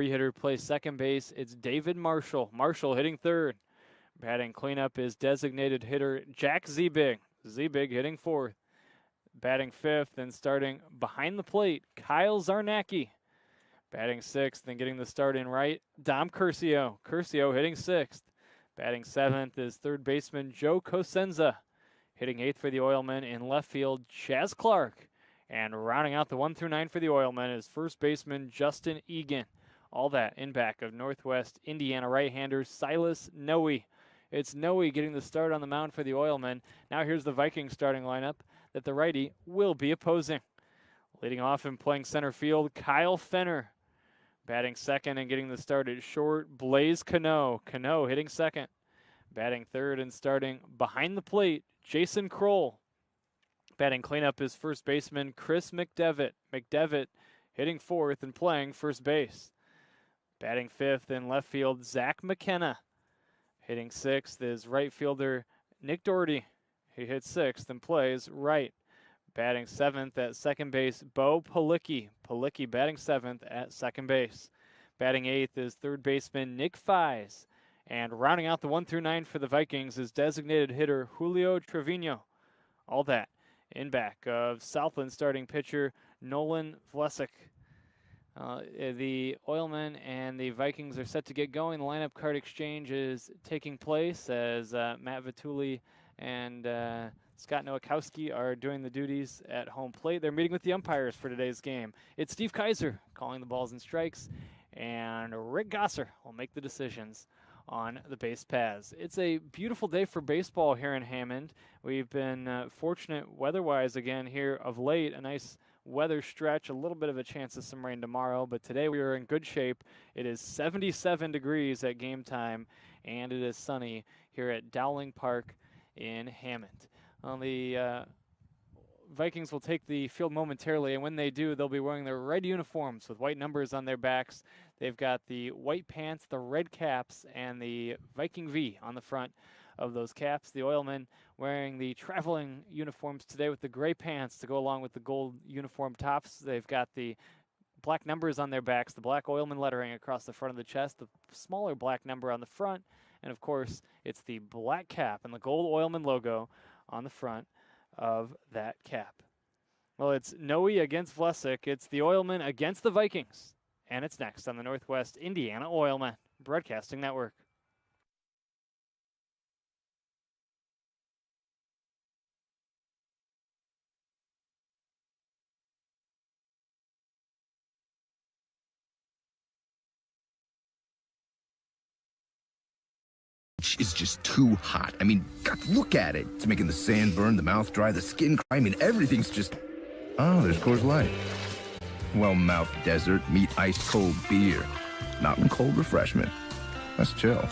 Hitter plays second base. It's David Marshall. Marshall hitting third. Batting cleanup is designated hitter Jack Zebig. Zebig hitting fourth. Batting fifth and starting behind the plate, Kyle Zarnacki. Batting sixth and getting the start in right, Dom Curcio. Curcio hitting sixth. Batting seventh is third baseman Joe Cosenza. Hitting eighth for the Oilmen in left field, Chaz Clark. And rounding out the 1 through 9 for the Oilmen is first baseman Justin Egan. All that in back of Northwest Indiana right-hander Silas Noe. It's Noe getting the start on the mound for the Oilmen. Now here's the Vikings starting lineup that the righty will be opposing. Leading off and playing center field, Kyle Fenner. Batting second and getting the start at short, Blaze Cano. Cano hitting second. Batting third and starting behind the plate, Jason Kroll. Batting cleanup is first baseman Chris McDevitt. McDevitt hitting fourth and playing first base. Batting fifth in left field, Zach McKenna. Hitting sixth is right fielder Nick Doherty. He hits sixth and plays right. Batting seventh at second base, Bo Palicki. Palicki batting seventh at second base. Batting eighth is third baseman Nick Fies. And rounding out the 1 through 9 for the Vikings is designated hitter Julio Trevino. All that in back of Southland starting pitcher Nolan Vlesic. The Oilmen and the Vikings are set to get going. The lineup card exchange is taking place as Matt Vituli and Scott Nowakowski are doing the duties at home plate. They're meeting with the umpires for today's game. It's Steve Kaiser calling the balls and strikes, and Rick Gosser will make the decisions on the base paths. It's a beautiful day for baseball here in Hammond. We've been fortunate weather-wise again here of late. A nice weather stretch, a little bit of a chance of some rain tomorrow, but today we are in good shape. It is 77 degrees at game time, and it is sunny here at Dowling Park in Hammond. The Vikings will take the field momentarily, and when they do, they'll be wearing their red uniforms with white numbers on their backs. They've got the white pants, the red caps, and the Viking V on the front of those caps. The Oilmen wearing the traveling uniforms today with the gray pants to go along with the gold uniform tops. They've got the black numbers on their backs, the black Oilman lettering across the front of the chest, the smaller black number on the front, and of course, it's the black cap and the gold Oilman logo on the front of that cap. Well, it's Noe against Vlesic. It's the Oilmen against the Vikings. And it's next on the Northwest Indiana Oilmen Broadcasting Network. Is just too hot. I mean, God, look at it. It's making the sand burn, the mouth dry, the skin cry. I mean, everything's just... Oh, there's Coors Light. Well, mouth desert, meet ice cold beer. Mountain cold refreshment. Let's chill.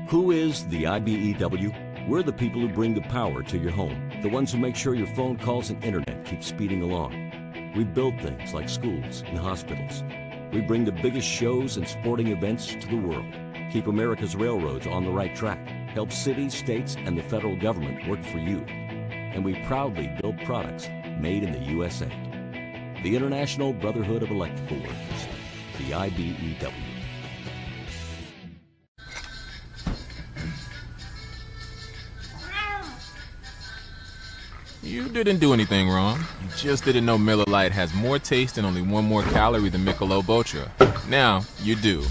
Who is the IBEW? We're the people who bring the power to your home. The ones who make sure your phone calls and internet keep speeding along. We build things like schools and hospitals. We bring the biggest shows and sporting events to the world. Keep America's railroads on the right track. Help cities, states, and the federal government work for you. And we proudly build products made in the USA. The International Brotherhood of Electrical Workers, the IBEW. You didn't do anything wrong. You just didn't know Miller Lite has more taste and only one more calorie than Michelob Ultra. Now, you do.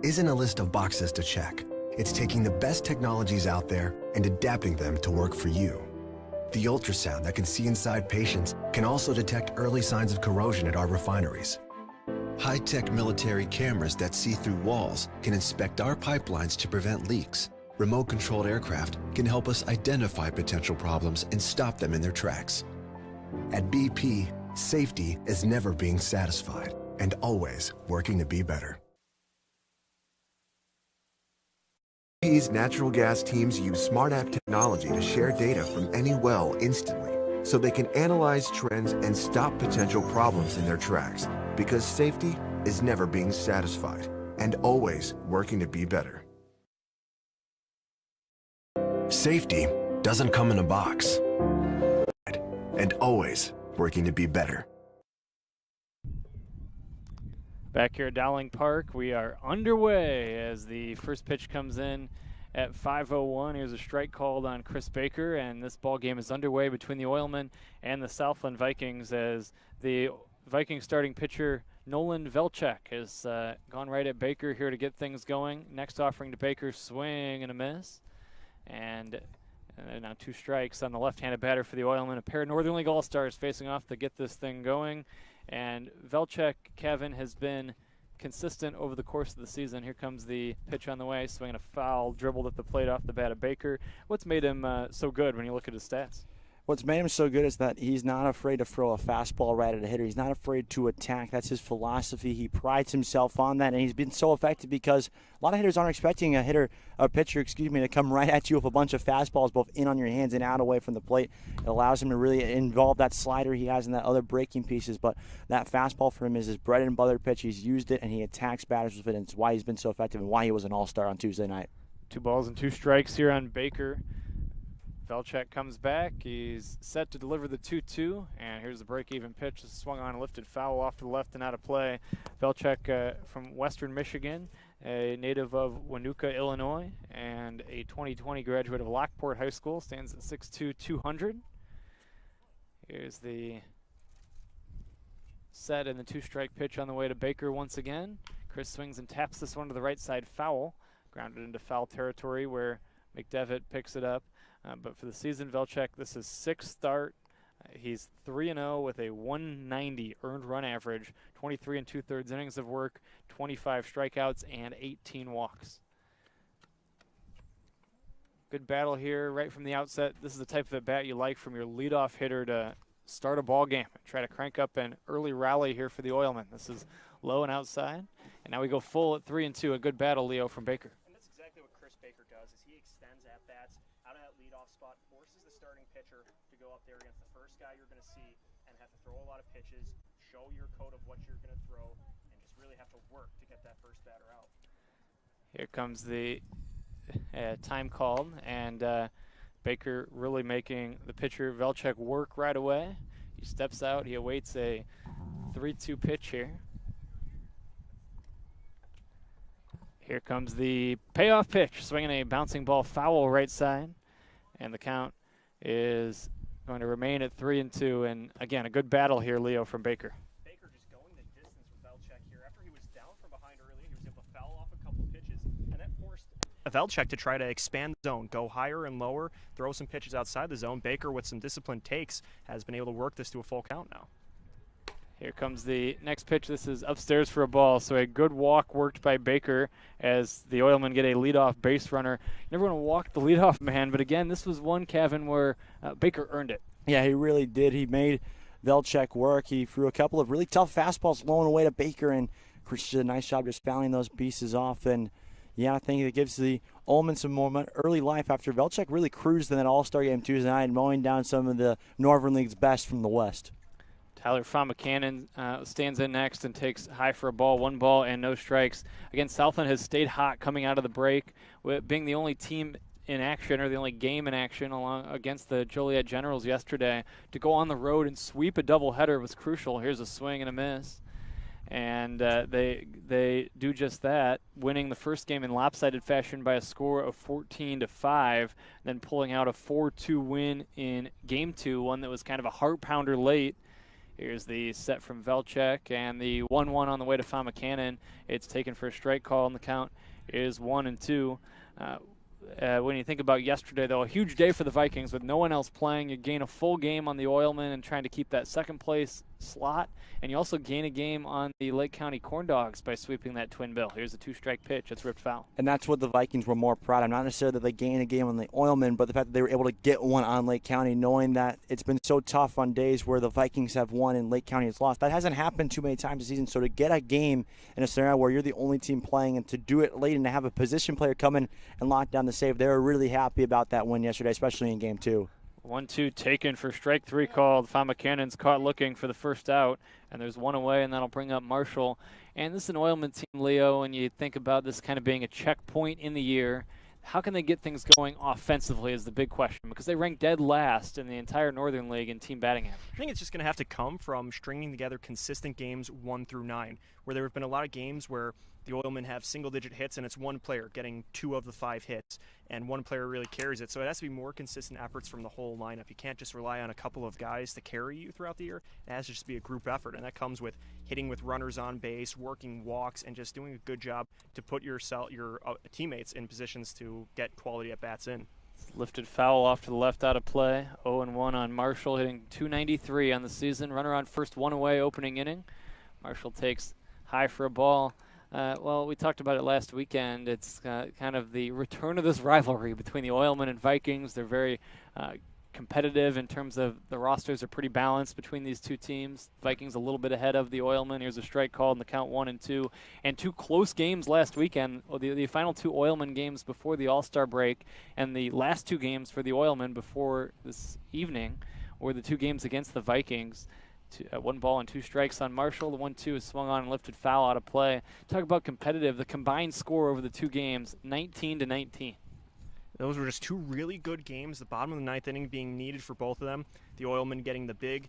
Isn't a list of boxes to check. It's taking the best technologies out there and adapting them to work for you. The ultrasound that can see inside patients can also detect early signs of corrosion at our refineries. High-tech military cameras that see through walls can inspect our pipelines to prevent leaks. Remote-controlled aircraft can help us identify potential problems and stop them in their tracks. At BP, safety is never being satisfied and always working to be better. BP's natural gas teams use smart app technology to share data from any well instantly, so they can analyze trends and stop potential problems in their tracks, because safety is never being satisfied and always working to be better. Safety doesn't come in a box, and always working to be better. Back here at Dowling Park, we are underway as the first pitch comes in at 5:01. Here's a strike called on Chris Baker, and this ball game is underway between the Oilmen and the Southland Vikings as the Vikings starting pitcher Nolan Velchek has gone right at Baker here to get things going. Next offering to Baker, swing and a miss. And now 2 strikes on the left-handed batter for the Oilmen. A pair of Northern League All-Stars facing off to get this thing going. And Velchek, Kevin, has been consistent over the course of the season. Here comes the pitch on the way, swinging a foul, dribbled at the plate off the bat of Baker. What's made him so good when you look at his stats? What's made him so good is that he's not afraid to throw a fastball right at a hitter. He's not afraid to attack. That's his philosophy. He prides himself on that, and he's been so effective because a lot of hitters aren't expecting a pitcher, to come right at you with a bunch of fastballs both in on your hands and out away from the plate. It allows him to really involve that slider he has and that other breaking pieces, but that fastball for him is his bread and butter pitch. He's used it, and he attacks batters with it, and it's why he's been so effective and why he was an all-star on Tuesday night. 2 balls and 2 strikes here on Baker. Velchek comes back. He's set to deliver the 2-2, and here's the break-even pitch. Swung on and lifted foul off to the left and out of play. Velchek from Western Michigan, a native of Wanuka, Illinois, and a 2020 graduate of Lockport High School, stands at 6'2", 200. Here's the set and the 2-strike pitch on the way to Baker once again. Chris swings and taps this one to the right side, foul. Grounded into foul territory where McDevitt picks it up. But for the season, Velchek, this is 6th start. He's 3-0 with a 190 earned run average, 23 2/3 innings of work, 25 strikeouts, and 18 walks. Good battle here right from the outset. This is the type of at bat you like from your leadoff hitter to start a ball game. Try to crank up an early rally here for the Oilmen. This is low and outside. And now we go full at 3-2. A good battle, Leo, from Baker. And that's exactly what Chris Baker does, is he extends at-bats out of that leadoff spot, forces the starting pitcher to go up there against the first guy you're going to see and have to throw a lot of pitches, show your code of what you're going to throw, and just really have to work to get that first batter out. Here comes the time called, and Baker really making the pitcher Velchek work right away. He steps out. He awaits a 3-2 pitch here. Here comes the payoff pitch, swinging a bouncing ball foul right side. And the count is going to remain at 3-2. And again, a good battle here, Leo, from Baker. Baker just going the distance with Velchek here. After he was down from behind early, he was able to foul off a couple pitches. And that forced Velchek to try to expand the zone, go higher and lower, throw some pitches outside the zone. Baker, with some disciplined takes, has been able to work this to a full count now. Here comes the next pitch. This is upstairs for a ball. So a good walk worked by Baker as the Oilmen get a leadoff base runner. You never want to walk the leadoff man, but again, this was one, Kevin, where Baker earned it. Yeah, he really did. He made Velchek work. He threw a couple of really tough fastballs low and away to Baker, and Chris did a nice job just fouling those pieces off. And yeah, I think it gives the Oilmen some more early life after Velchek really cruised in that All-Star game Tuesday night, mowing down some of the Northern League's best from the West. Tyler Famacanon stands in next and takes high for a ball, 1 ball and no strikes. Again, Southland has stayed hot coming out of the break, with being the only team in action, or the only game in action, along against the Joliet Generals yesterday. To go on the road and sweep a doubleheader was crucial. Here's a swing and a miss. And they do just that, winning the first game in lopsided fashion by a score of 14-5, then pulling out a 4-2 win in Game 2, one that was kind of a heart-pounder late. Here's the set from Velchek, and the 1-1 on the way to Famacanon. It's taken for a strike call, and the count is 1-2. When you think about yesterday, though, a huge day for the Vikings with no one else playing. You gain a full game on the Oilmen and trying to keep that second place slot, and you also gain a game on the Lake County Corn Dogs by sweeping that twin bill. Here's a 2-strike pitch. It's ripped foul. And that's what the Vikings were more proud of. Not necessarily that they gained a game on the Oilmen, but the fact that they were able to get one on Lake County, knowing that it's been so tough on days where the Vikings have won and Lake County has lost. That hasn't happened too many times this season. So to get a game in a scenario where you're the only team playing and to do it late and to have a position player come in and lock down the save, they were really happy about that win yesterday, especially in Game 2. 1-2 taken for strike 3 called. Fama Cannon's caught looking for the first out, and there's one away, and that'll bring up Marshall. And this is an Oilman team, Leo, and you think about this kind of being a checkpoint in the year. How can they get things going offensively is the big question, because they rank dead last in the entire Northern League in team batting average. I think it's just going to have to come from stringing together consistent games 1 through 9, where there have been a lot of games where the Oilmen have single-digit hits and it's one player getting 2 of the 5 hits, and one player really carries it. So it has to be more consistent efforts from the whole lineup. You can't just rely on a couple of guys to carry you throughout the year. It has to just be a group effort, and that comes with hitting with runners on base, working walks, and just doing a good job to put your teammates in positions to get quality at-bats in. Lifted foul off to the left out of play. 0-1 on Marshall, hitting .293 on the season. Runner on first, one away opening inning. Marshall takes high for a ball. Well, we talked about it last weekend. It's kind of the return of this rivalry between the Oilmen and Vikings. They're very competitive in terms of the rosters are pretty balanced between these two teams. Vikings a little bit ahead of the Oilmen. Here's a strike called in the count 1-2. And 2 close games last weekend. The final 2 Oilmen games before the All-Star break and the last 2 games for the Oilmen before this evening were the 2 games against the Vikings. 1 ball and 2 strikes on Marshall. The 1-2 is swung on and lifted foul out of play. Talk about competitive. The combined score over the 2 games, 19-19. Those were just 2 really good games. The bottom of the 9th inning being needed for both of them. The Oilmen getting the big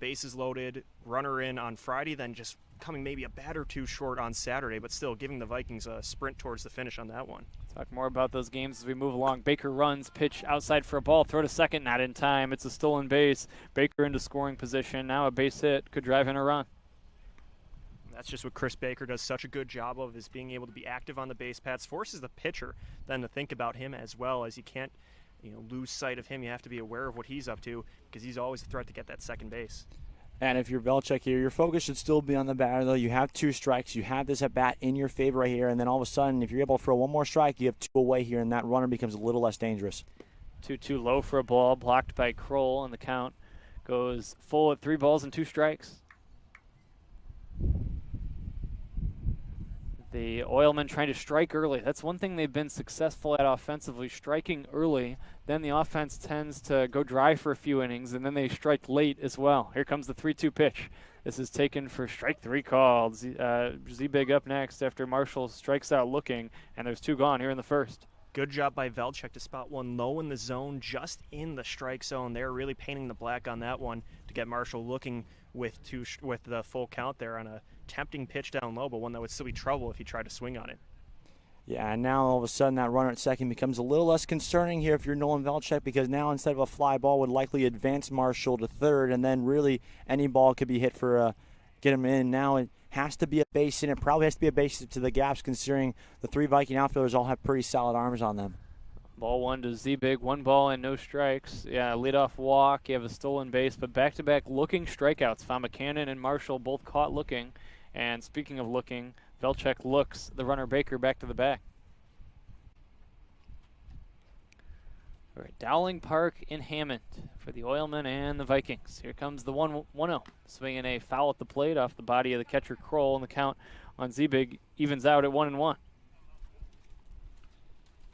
bases loaded, runner in on Friday, then just coming maybe a bat or 2 short on Saturday, but still giving the Vikings a sprint towards the finish on that one. Talk more about those games as we move along. Baker runs, pitch outside for a ball, throw to second, not in time. It's a stolen base. Baker into scoring position. Now a base hit could drive in a run. That's just what Chris Baker does such a good job of, is being able to be active on the base paths. Forces the pitcher then to think about him as well, as you can't lose sight of him. You have to be aware of what he's up to, because he's always a threat to get that second base. And if you're Belichick here, your focus should still be on the batter, though. You have 2 strikes. You have this at-bat in your favor right here, and then all of a sudden, if you're able to throw 1 more strike, you have 2 away here, and that runner becomes a little less dangerous. 2-2 low for a ball, blocked by Kroll, and the count goes full at 3 balls and 2 strikes. The Oilmen trying to strike early. That's one thing they've been successful at offensively, striking early. Then the offense tends to go dry for a few innings, and then they strike late as well. Here comes the 3-2 pitch. This is taken for strike 3 called. Z-Big up next after Marshall strikes out looking, and there's 2 gone here in the first. Good job by Velchek to spot one low in the zone, just in the strike zone. They're really painting the black on that one to get Marshall looking with the full count there on a tempting pitch down low, but one that would still be trouble if he tried to swing on it. Yeah, and now all of a sudden that runner at second becomes a little less concerning here if you're Nolan Velchek, because now instead of a fly ball would likely advance Marshall to third, and then really any ball could be hit for get him in. Now it has to be a base hit. It probably has to be a base hit to the gaps, considering the 3 Viking outfielders all have pretty solid arms on them. Ball 1 to Z-Big, 1 ball and no strikes. Yeah, leadoff walk, you have a stolen base, but back-to-back looking strikeouts. Fama Cannon and Marshall both caught looking. And speaking of looking, Velchek looks the runner Baker back to the back. All right, Dowling Park in Hammond for the Oilmen and the Vikings. Here comes the 1-0. Swinging a foul at the plate off the body of the catcher Kroll, and the count on Z-Big evens out at 1-1.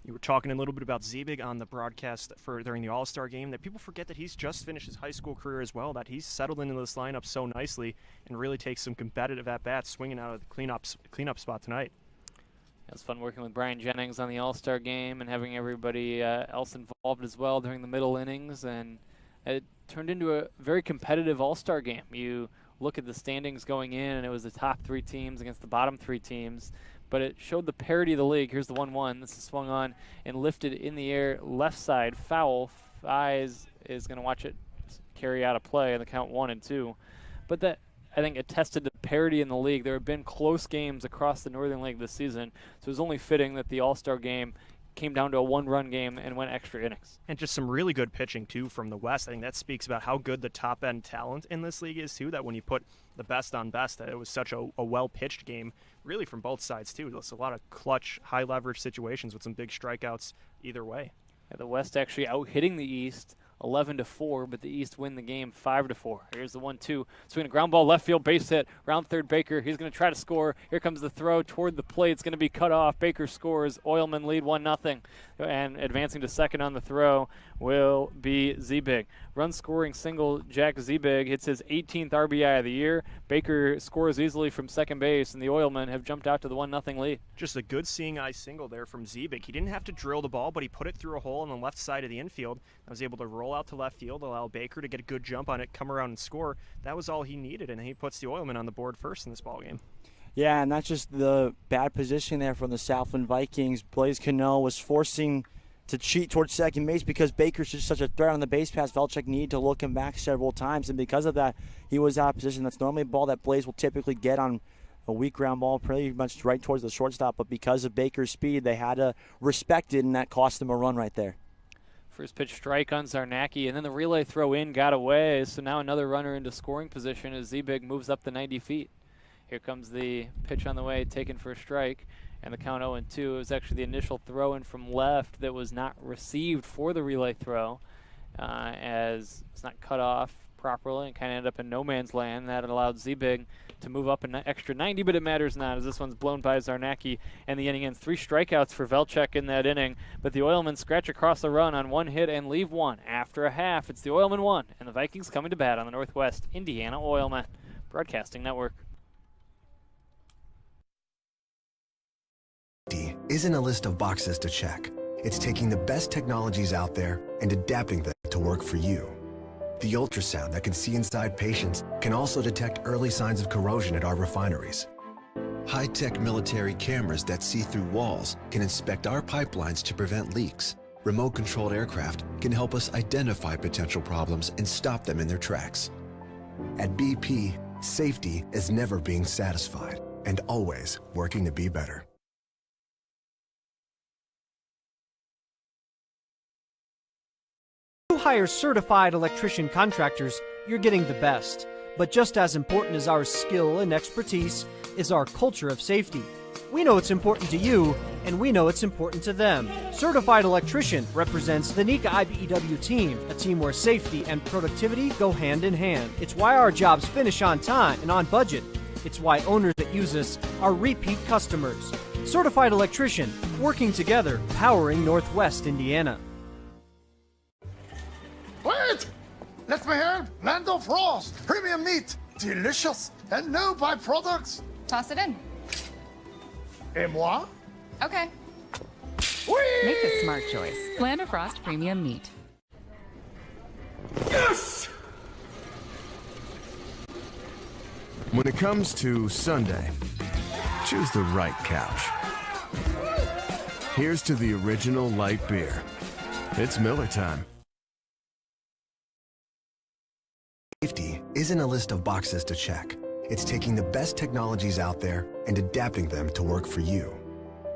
You were talking a little bit about Z-Big on the broadcast during the All-Star game, that people forget that he's just finished his high school career as well, that he's settled into this lineup so nicely and really takes some competitive at-bats, swinging out of the cleanup spot tonight. It was fun working with Brian Jennings on the All-Star game and having everybody else involved as well during the middle innings, and it turned into a very competitive All-Star game. You look at the standings going in, and it was the top 3 teams against the bottom 3 teams. But it showed the parity of the league. Here's the 1-1. This is swung on and lifted in the air, left side, foul. Fies is going to watch it carry out of play in the count 1-2. But that, I think, attested to parity in the league. There have been close games across the Northern League this season, so it was only fitting that the All-Star game came down to a 1-run game and went extra innings. And just some really good pitching, too, from the West. I think that speaks about how good the top-end talent in this league is, too, that when you put the best on best, that it was such a well-pitched game, really from both sides, too. There's a lot of clutch, high-leverage situations with some big strikeouts either way. Yeah, the West actually out-hitting the East 11-4, but the East win the game 5-4. Here's the 1-2. Swinging a ground ball, left field, base hit. Round third, Baker. He's going to try to score. Here comes the throw toward the plate. It's going to be cut off. Baker scores. Oilmen lead 1-0. And advancing to second on the throw will be Zebig. Run scoring single, Jack Zebig hits his 18th RBI of the year. Baker scores easily from second base, and the Oilmen have jumped out to the 1-0 lead. Just a good seeing eye single there from Zebig. He didn't have to drill the ball, but he put it through a hole on the left side of the infield. I was able to roll out to left field, allow Baker to get a good jump on it, come around and score. That was all he needed, and he puts the Oilmen on the board first in this ballgame. Yeah, and that's just the bad position there from the Southland Vikings. Blaze Cano was forcing to cheat towards second base because Baker's just such a threat on the base pass. Velchek needed to look him back several times, and because of that, he was out of position. That's normally a ball that Blaze will typically get on a weak ground ball, pretty much right towards the shortstop, but because of Baker's speed, they had to respect it, and that cost them a run right there. First pitch strike on Zarnacki, and then the relay throw in got away, so now another runner into scoring position as Zebig moves up the 90 feet. Here comes the pitch on the way, taken for a strike, and the count 0-2. It was actually the initial throw in from left that was not received for the relay throw, as it's not cut off properly and kind of ended up in no man's land. That allowed Zebig to move up an extra 90, but it matters not as this one's blown by Zarnacki, and the inning ends. 3 strikeouts for Velchek in that inning, but the Oilmen scratch across the run on 1 hit and leave 1. After a half, it's the Oilmen 1, and the Vikings coming to bat on the Northwest Indiana Oilmen Broadcasting Network. Isn't a list of boxes to check. It's taking the best technologies out there and adapting them to work for you. The ultrasound that can see inside patients can also detect early signs of corrosion at our refineries. High-tech military cameras that see through walls can inspect our pipelines to prevent leaks. Remote-controlled aircraft can help us identify potential problems and stop them in their tracks. At BP, safety is never being satisfied and always working to be better. You hire certified electrician contractors, you're getting the best. But just as important as our skill and expertise is our culture of safety. We know it's important to you, and we know it's important to them. Certified Electrician represents the NICA IBEW team, a team where safety and productivity go hand in hand. It's why our jobs finish on time and on budget. It's why owners that use us are repeat customers. Certified Electrician, working together, powering Northwest Indiana. Wait! Let me help! Land of Frost! Premium meat! Delicious! And no byproducts! Toss it in. Et moi? Okay. Whee! Make a smart choice. Land of Frost Premium Meat. Yes! When it comes to Sunday, choose the right couch. Here's to the original light beer. It's Miller time. Safety isn't a list of boxes to check. It's taking the best technologies out there and adapting them to work for you.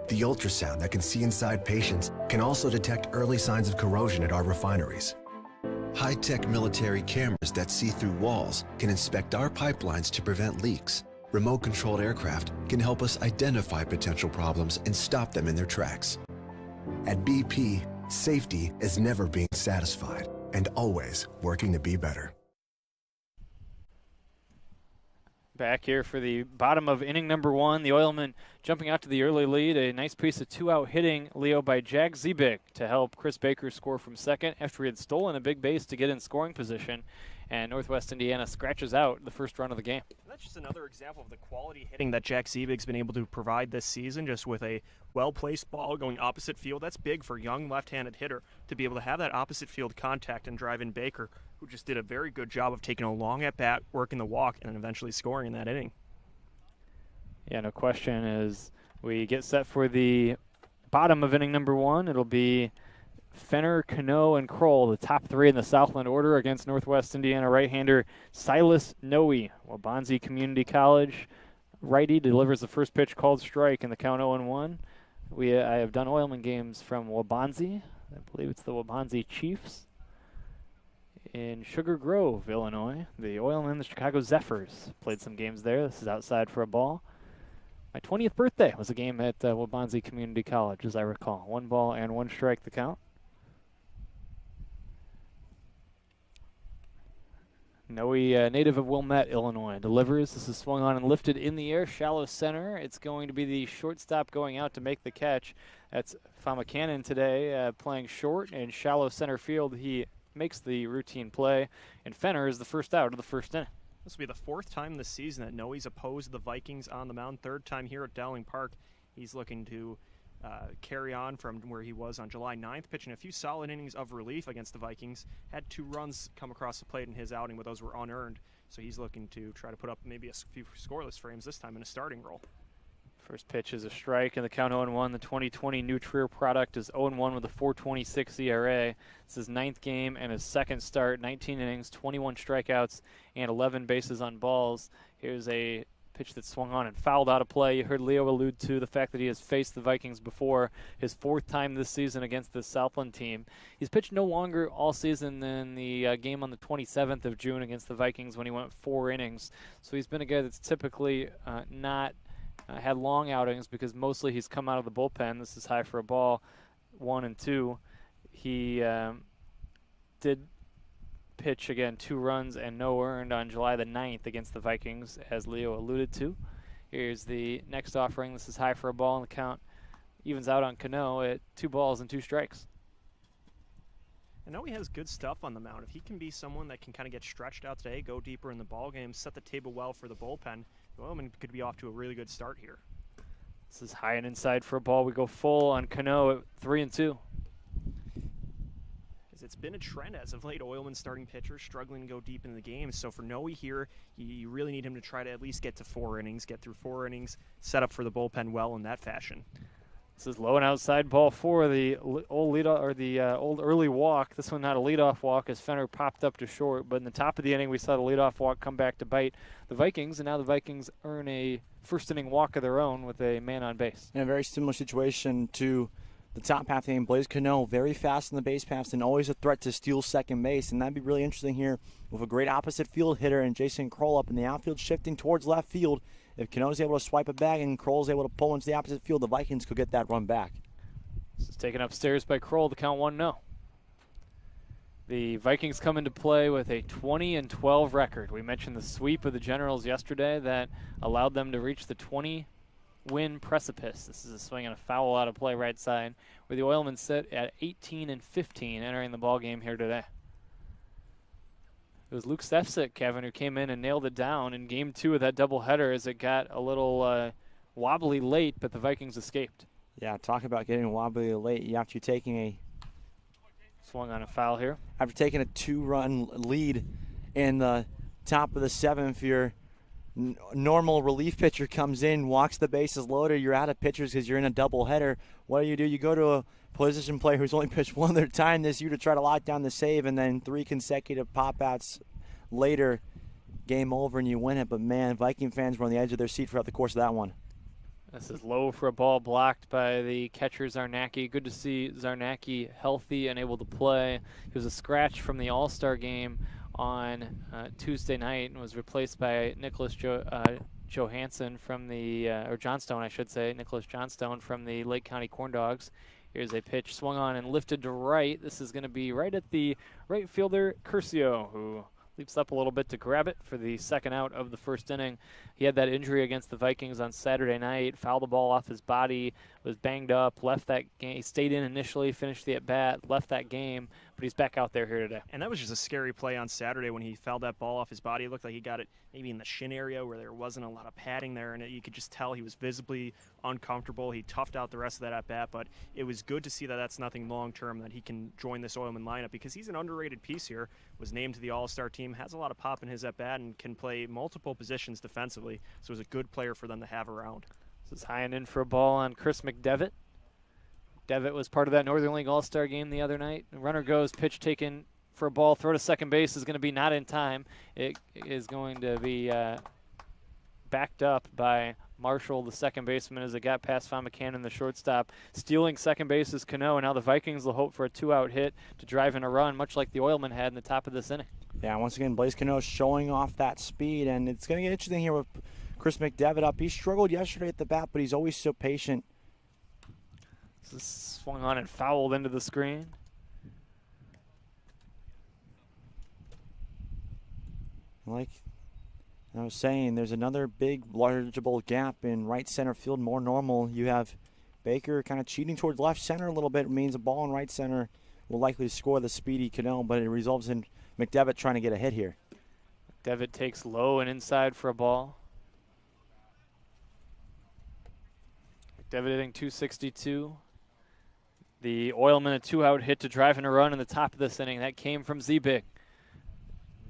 The ultrasound that can see inside patients can also detect early signs of corrosion at our refineries. High-tech military cameras that see through walls can inspect our pipelines to prevent leaks. Remote-controlled aircraft can help us identify potential problems and stop them in their tracks. At BP, safety is never being satisfied and always working to be better. Back here for the bottom of inning number 1, the Oilmen jumping out to the early lead. A nice piece of 2-out hitting, Leo, by Jack Zebig to help Chris Baker score from second after he had stolen a big base to get in scoring position. And Northwest Indiana scratches out the first run of the game. That's just another example of the quality hitting that Jack Zebig's been able to provide this season, just with a well-placed ball going opposite field. That's big for a young left-handed hitter to be able to have that opposite field contact and drive in Baker, who just did a very good job of taking a long at-bat, working the walk, and eventually scoring in that inning. Yeah, no question. As we get set for the bottom of inning number 1, it'll be Fenner, Cano, and Kroll, the top 3 in the Southland order against Northwest Indiana right-hander Silas Noe. Waubonsie Community College righty delivers the first pitch called strike in the count 0-1. I have done Oilman games from Waubonsee. I believe it's the Waubonsee Chiefs. In Sugar Grove, Illinois. The Oilmen, the Chicago Zephyrs, played some games there. This is outside for a ball. My 20th birthday was a game at Waubonsee Community College, as I recall. 1 ball and 1 strike the count. Noe, native of Wilmette, Illinois, delivers. This is swung on and lifted in the air, shallow center. It's going to be the shortstop going out to make the catch. That's Famakanen today, playing short and shallow center field. He makes the routine play, and Fenner is the first out of the first inning. This will be the 4th time this season that Noe's opposed the Vikings on the mound. 3rd time here at Dowling Park. He's looking to carry on from where he was on July 9th, pitching a few solid innings of relief against the Vikings. Had 2 runs come across the plate in his outing, but those were unearned. So he's looking to try to put up maybe a few scoreless frames this time in a starting role. First pitch is a strike, and the count 0-1. The 2020 New Trier product is 0-1 with a 4.26 ERA. This is 9th game and his 2nd start, 19 innings, 21 strikeouts, and 11 bases on balls. Here's a pitch that swung on and fouled out of play. You heard Leo allude to the fact that he has faced the Vikings before, his 4th time this season against the Southland team. He's pitched no longer all season than the game on the 27th of June against the Vikings when he went 4 innings. So he's been a guy that's typically not had long outings because mostly he's come out of the bullpen. This is high for a ball, 1 and 2. He did pitch again 2 runs and no earned on July the 9th against the Vikings, as Leo alluded to. Here's the next offering. This is high for a ball, and the count evens out on Cano at 2 balls and 2 strikes. I know he has good stuff on the mound. If he can be someone that can kind of get stretched out today, go deeper in the ball game, set the table well for the bullpen, the Oilmen could be off to a really good start here. This is high and inside for a ball. We go full on Cano at 3 and 2. It's been a trend as of late, Oilmen starting pitchers struggling to go deep in the game. So for Noe here, you really need him to try to at least get to 4 innings, get through 4 innings, set up for the bullpen well in that fashion. This is low and outside ball 4. The old early walk. This one not a leadoff walk as Fenner popped up to short. But in the top of the inning, we saw the leadoff walk come back to bite the Vikings, and now the Vikings earn a first inning walk of their own with a man on base. In a very similar situation to the top half of the game, Blaze Cano, very fast in the base paths and always a threat to steal second base. And that'd be really interesting here with a great opposite field hitter and Jason Kroll up in the outfield shifting towards left field. If Cano's able to swipe it back and Kroll's able to pull into the opposite field, the Vikings could get that run back. This is taken upstairs by Kroll. The count 1-0. The Vikings come into play with a 20-12 record. We mentioned the sweep of the Generals yesterday that allowed them to reach the 20-win precipice. This is a swing and a foul out of play right side, where the Oilmen sit at 18-15 entering the ball game here today. It was Luke Stefsick, Kevin, who came in and nailed it down in Game 2 of that doubleheader as it got a little wobbly late, but the Vikings escaped. Yeah, talk about getting wobbly late. After taking a swung on a foul here. After taking a 2-run lead in the top of the 7th, your normal relief pitcher comes in, walks the bases loaded. You're out of pitchers because you're in a doubleheader. What do? You go to a position player who's only pitched 1 other time this year to try to lock down the save, and then 3 consecutive pop-outs later, game over, and you win it. But, man, Viking fans were on the edge of their seat throughout the course of that one. This is low for a ball blocked by the catcher Zarnacki. Good to see Zarnacki healthy and able to play. He was a scratch from the All-Star game on Tuesday night and was replaced by Nicholas Johansson from the, or Johnstone, I should say, Nicholas Johnstone from the Lake County Corn Dogs. Here's a pitch swung on and lifted to right. This is going to be right at the right fielder, Curcio, who leaps up a little bit to grab it for the second out of the first inning. He had that injury against the Vikings on Saturday night, fouled the ball off his body, was banged up, left that game. He stayed in initially, finished the at-bat, left that game, but he's back out there here today. And that was just a scary play on Saturday when he fouled that ball off his body. It looked like he got it maybe in the shin area where there wasn't a lot of padding there, and you could just tell he was visibly uncomfortable. He toughed out the rest of that at-bat, but it was good to see that that's nothing long-term, that he can join this Oilman lineup because he's an underrated piece here, was named to the All-Star team, has a lot of pop in his at-bat, and can play multiple positions defensively, so it was a good player for them to have around. This is high and in for a ball on Chris McDevitt. Devitt was part of that Northern League All-Star game the other night. The runner goes, pitch taken for a ball, throw to second base is going to be not in time. It is going to be backed up by Marshall, the second baseman, as it got past Von McCannon, the shortstop. Stealing second base is Cano, and now the Vikings will hope for a 2-out hit to drive in a run, much like the Oilmen had in the top of this inning. Yeah, once again, Blaze Cano showing off that speed, and it's going to get interesting here with Chris McDevitt up. He struggled yesterday at the bat, but he's always so patient. This is swung on and fouled into the screen. Like I was saying, there's another big, largeable gap in right center field, more normal. You have Baker kind of cheating towards left center a little bit. It means a ball in right center will likely score the speedy Cano, but it results in McDevitt trying to get a hit here. McDevitt takes low and inside for a ball. McDevitt hitting .262. The Oilmen a 2-out hit to drive in a run in the top of this inning. That came from Zebig.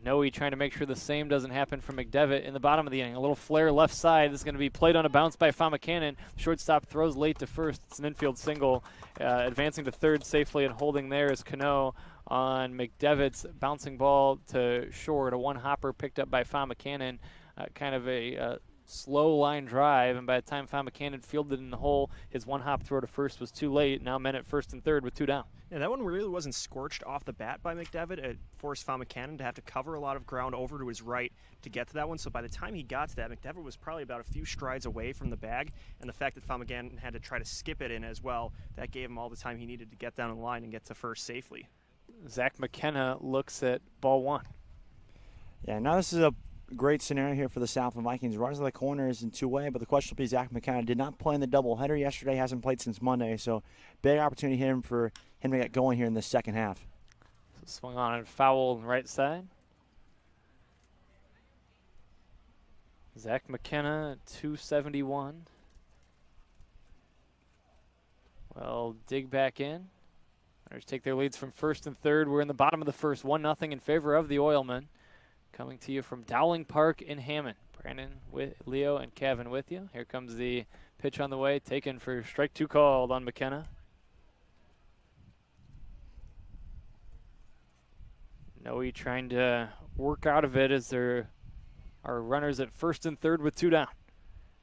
Noe trying to make sure the same doesn't happen from McDevitt in the bottom of the inning. A little flare left side. This is going to be played on a bounce by Von McCannon. Shortstop throws late to first. It's an infield single. Advancing to third safely and holding there is Cano on McDevitt's bouncing ball to short. A one-hopper picked up by Von McCannon. Kind of a slow line drive, and by the time Von McCannon fielded in the hole, his one-hop throw to first was too late. Now men at first and third with 2 down. Yeah, that one really wasn't scorched off the bat by McDevitt. It forced Von McCannon to have to cover a lot of ground over to his right to get to that one. So by the time he got to that, McDevitt was probably about a few strides away from the bag. And the fact that Von McCannon had to try to skip it in as well, that gave him all the time he needed to get down the line and get to first safely. Zach McKenna looks at ball 1. Yeah, now this is a great scenario here for the Southland Vikings. Runs to the corners in two-way, but the question will be Zach McKenna did not play in the doubleheader yesterday, hasn't played since Monday, so big opportunity for him to get going here in the second half. So swung on and foul on the right side. Zach McKenna, 271. Well, dig back in. Runners take their leads from first and third. We're in the bottom of the first, 1-0 in favor of the Oilmen. Coming to you from Dowling Park in Hammond. Brandon, with Leo, and Kevin with you. Here comes the pitch on the way, taken for strike 2 called on McKenna. Noe trying to work out of it as there are runners at first and third with 2 down.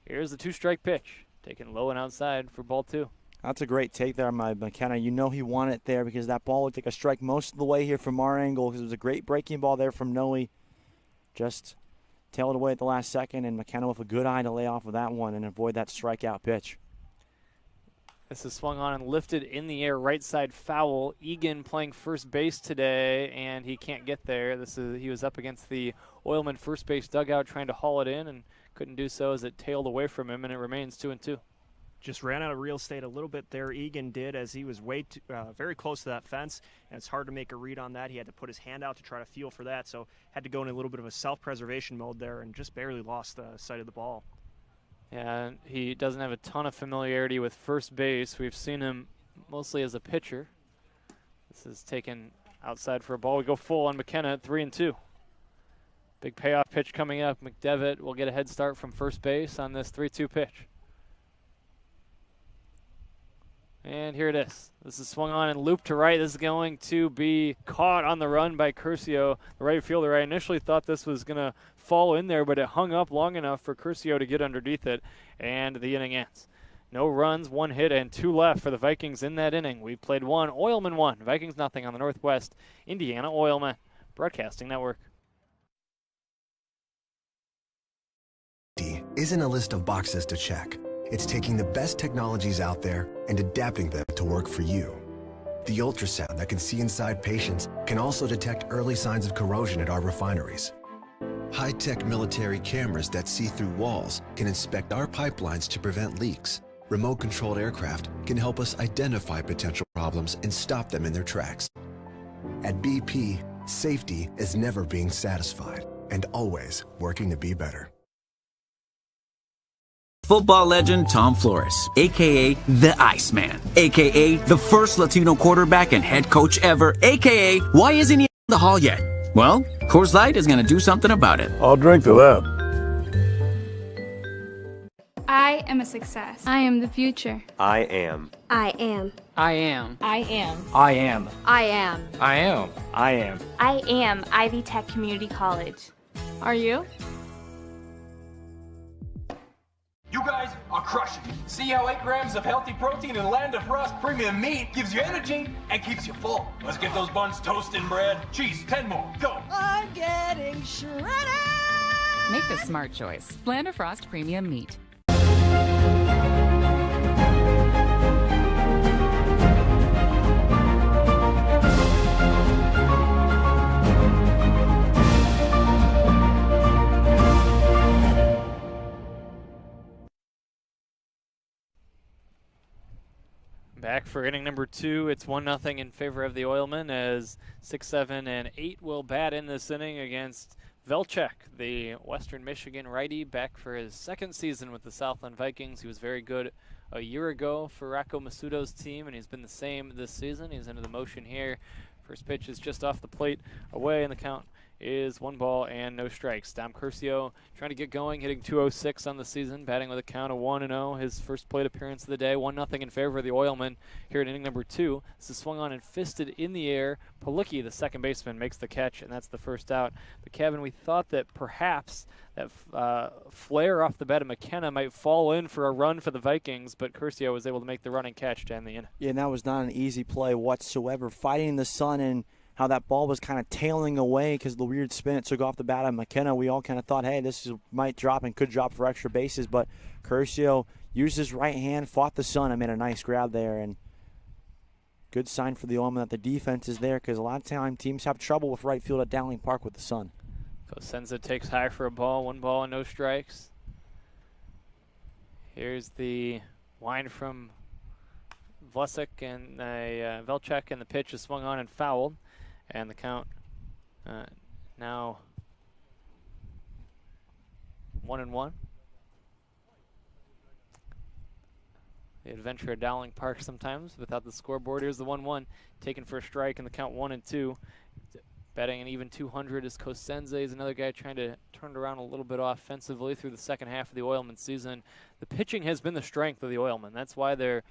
Here's the 2-strike pitch, taken low and outside for ball 2. That's a great take there by McKenna. You know he wanted it there because that ball would take a strike most of the way here from our angle because it was a great breaking ball there from Noe. Just tailed away at the last second, and McKenna with a good eye to lay off of that one and avoid that strikeout pitch. This is swung on and lifted in the air, right side foul. Egan playing first base today, and he can't get there. He was up against the Oilman first base dugout trying to haul it in and couldn't do so as it tailed away from him, and it remains 2-2. Just ran out of real estate a little bit there, Egan did, as he was very close to that fence, and it's hard to make a read on that. He had to put his hand out to try to feel for that, so had to go in a little bit of a self-preservation mode there and just barely lost the sight of the ball. Yeah, he doesn't have a ton of familiarity with first base. We've seen him mostly as a pitcher. This is taken outside for a ball. We go full on McKenna at 3-2. Big payoff pitch coming up. McDevitt will get a head start from first base on this 3-2 pitch. And here it is. This is swung on and looped to right. This is going to be caught on the run by Curcio, the right fielder. I initially thought this was going to fall in there, but it hung up long enough for Curcio to get underneath it, and the inning ends. No runs, 1 hit, and 2 left for the Vikings in that inning. We played 1, Oilmen 1, Vikings nothing on the Northwest Indiana Oilmen Broadcasting Network. Isn't a list of boxes to check. It's taking the best technologies out there and adapting them to work for you. The ultrasound that can see inside patients can also detect early signs of corrosion at our refineries. High-tech military cameras that see through walls can inspect our pipelines to prevent leaks. Remote-controlled aircraft can help us identify potential problems and stop them in their tracks. At BP, safety is never being satisfied and always working to be better. Football legend Tom Flores, a.k.a. the Iceman, a.k.a. the first Latino quarterback and head coach ever, a.k.a. why isn't he in the hall yet? Well, Coors Light is going to do something about it. I'll drink to that. I am a success. I am the future. I am. I am. I am. I am. I am. I am. I am. I am. I am Ivy Tech Community College. Are you? You guys I'll crush it. See how 8 grams of healthy protein in Land of Frost premium meat gives you energy and keeps you full. Let's get those buns toasted and bread. Cheese, 10 more. Go. I'm getting shredded. Make the smart choice. Land of Frost Premium Meat. Back for inning number 2. It's 1-0 in favor of the Oilmen as 6, 7, and 8 will bat in this inning against Velchek, the Western Michigan righty, back for his second season with the Southland Vikings. He was very good a year ago for Rocco Masudo's team, and he's been the same this season. He's into the motion here. First pitch is just off the plate, away, and the count is 1 ball and no strikes. Dom Curcio trying to get going, hitting .206 on the season, batting with a count of 1-0. His first plate appearance of the day, 1-0 in favor of the Oilmen here in inning number 2. This is swung on and fisted in the air. Palicki, the second baseman, makes the catch, and that's the first out. But Kevin, we thought that perhaps that flare off the bat of McKenna might fall in for a run for the Vikings, but Curcio was able to make the running catch to end the inning. Yeah, and that was not an easy play whatsoever. Fighting the sun and how that ball was kind of tailing away because of the weird spin it took off the bat of McKenna. We all kind of thought, hey, might drop and could drop for extra bases, but Curcio used his right hand, fought the sun, and made a nice grab there. And good sign for the Oilmen that the defense is there because a lot of time teams have trouble with right field at Dowling Park with the sun. Cosenza takes high for a ball, 1 ball and no strikes. Here's the wind from Vlasek and Velchek, and the pitch is swung on and fouled. And the count now 1-1. The adventure at Dowling Park sometimes without the scoreboard. Here's the 1-1 taken for a strike, and the count 1-2. Batting an even 200 is Cosenza. He's another guy trying to turn it around a little bit offensively through the second half of the Oilman season. The pitching has been the strength of the Oilmen. That's why they're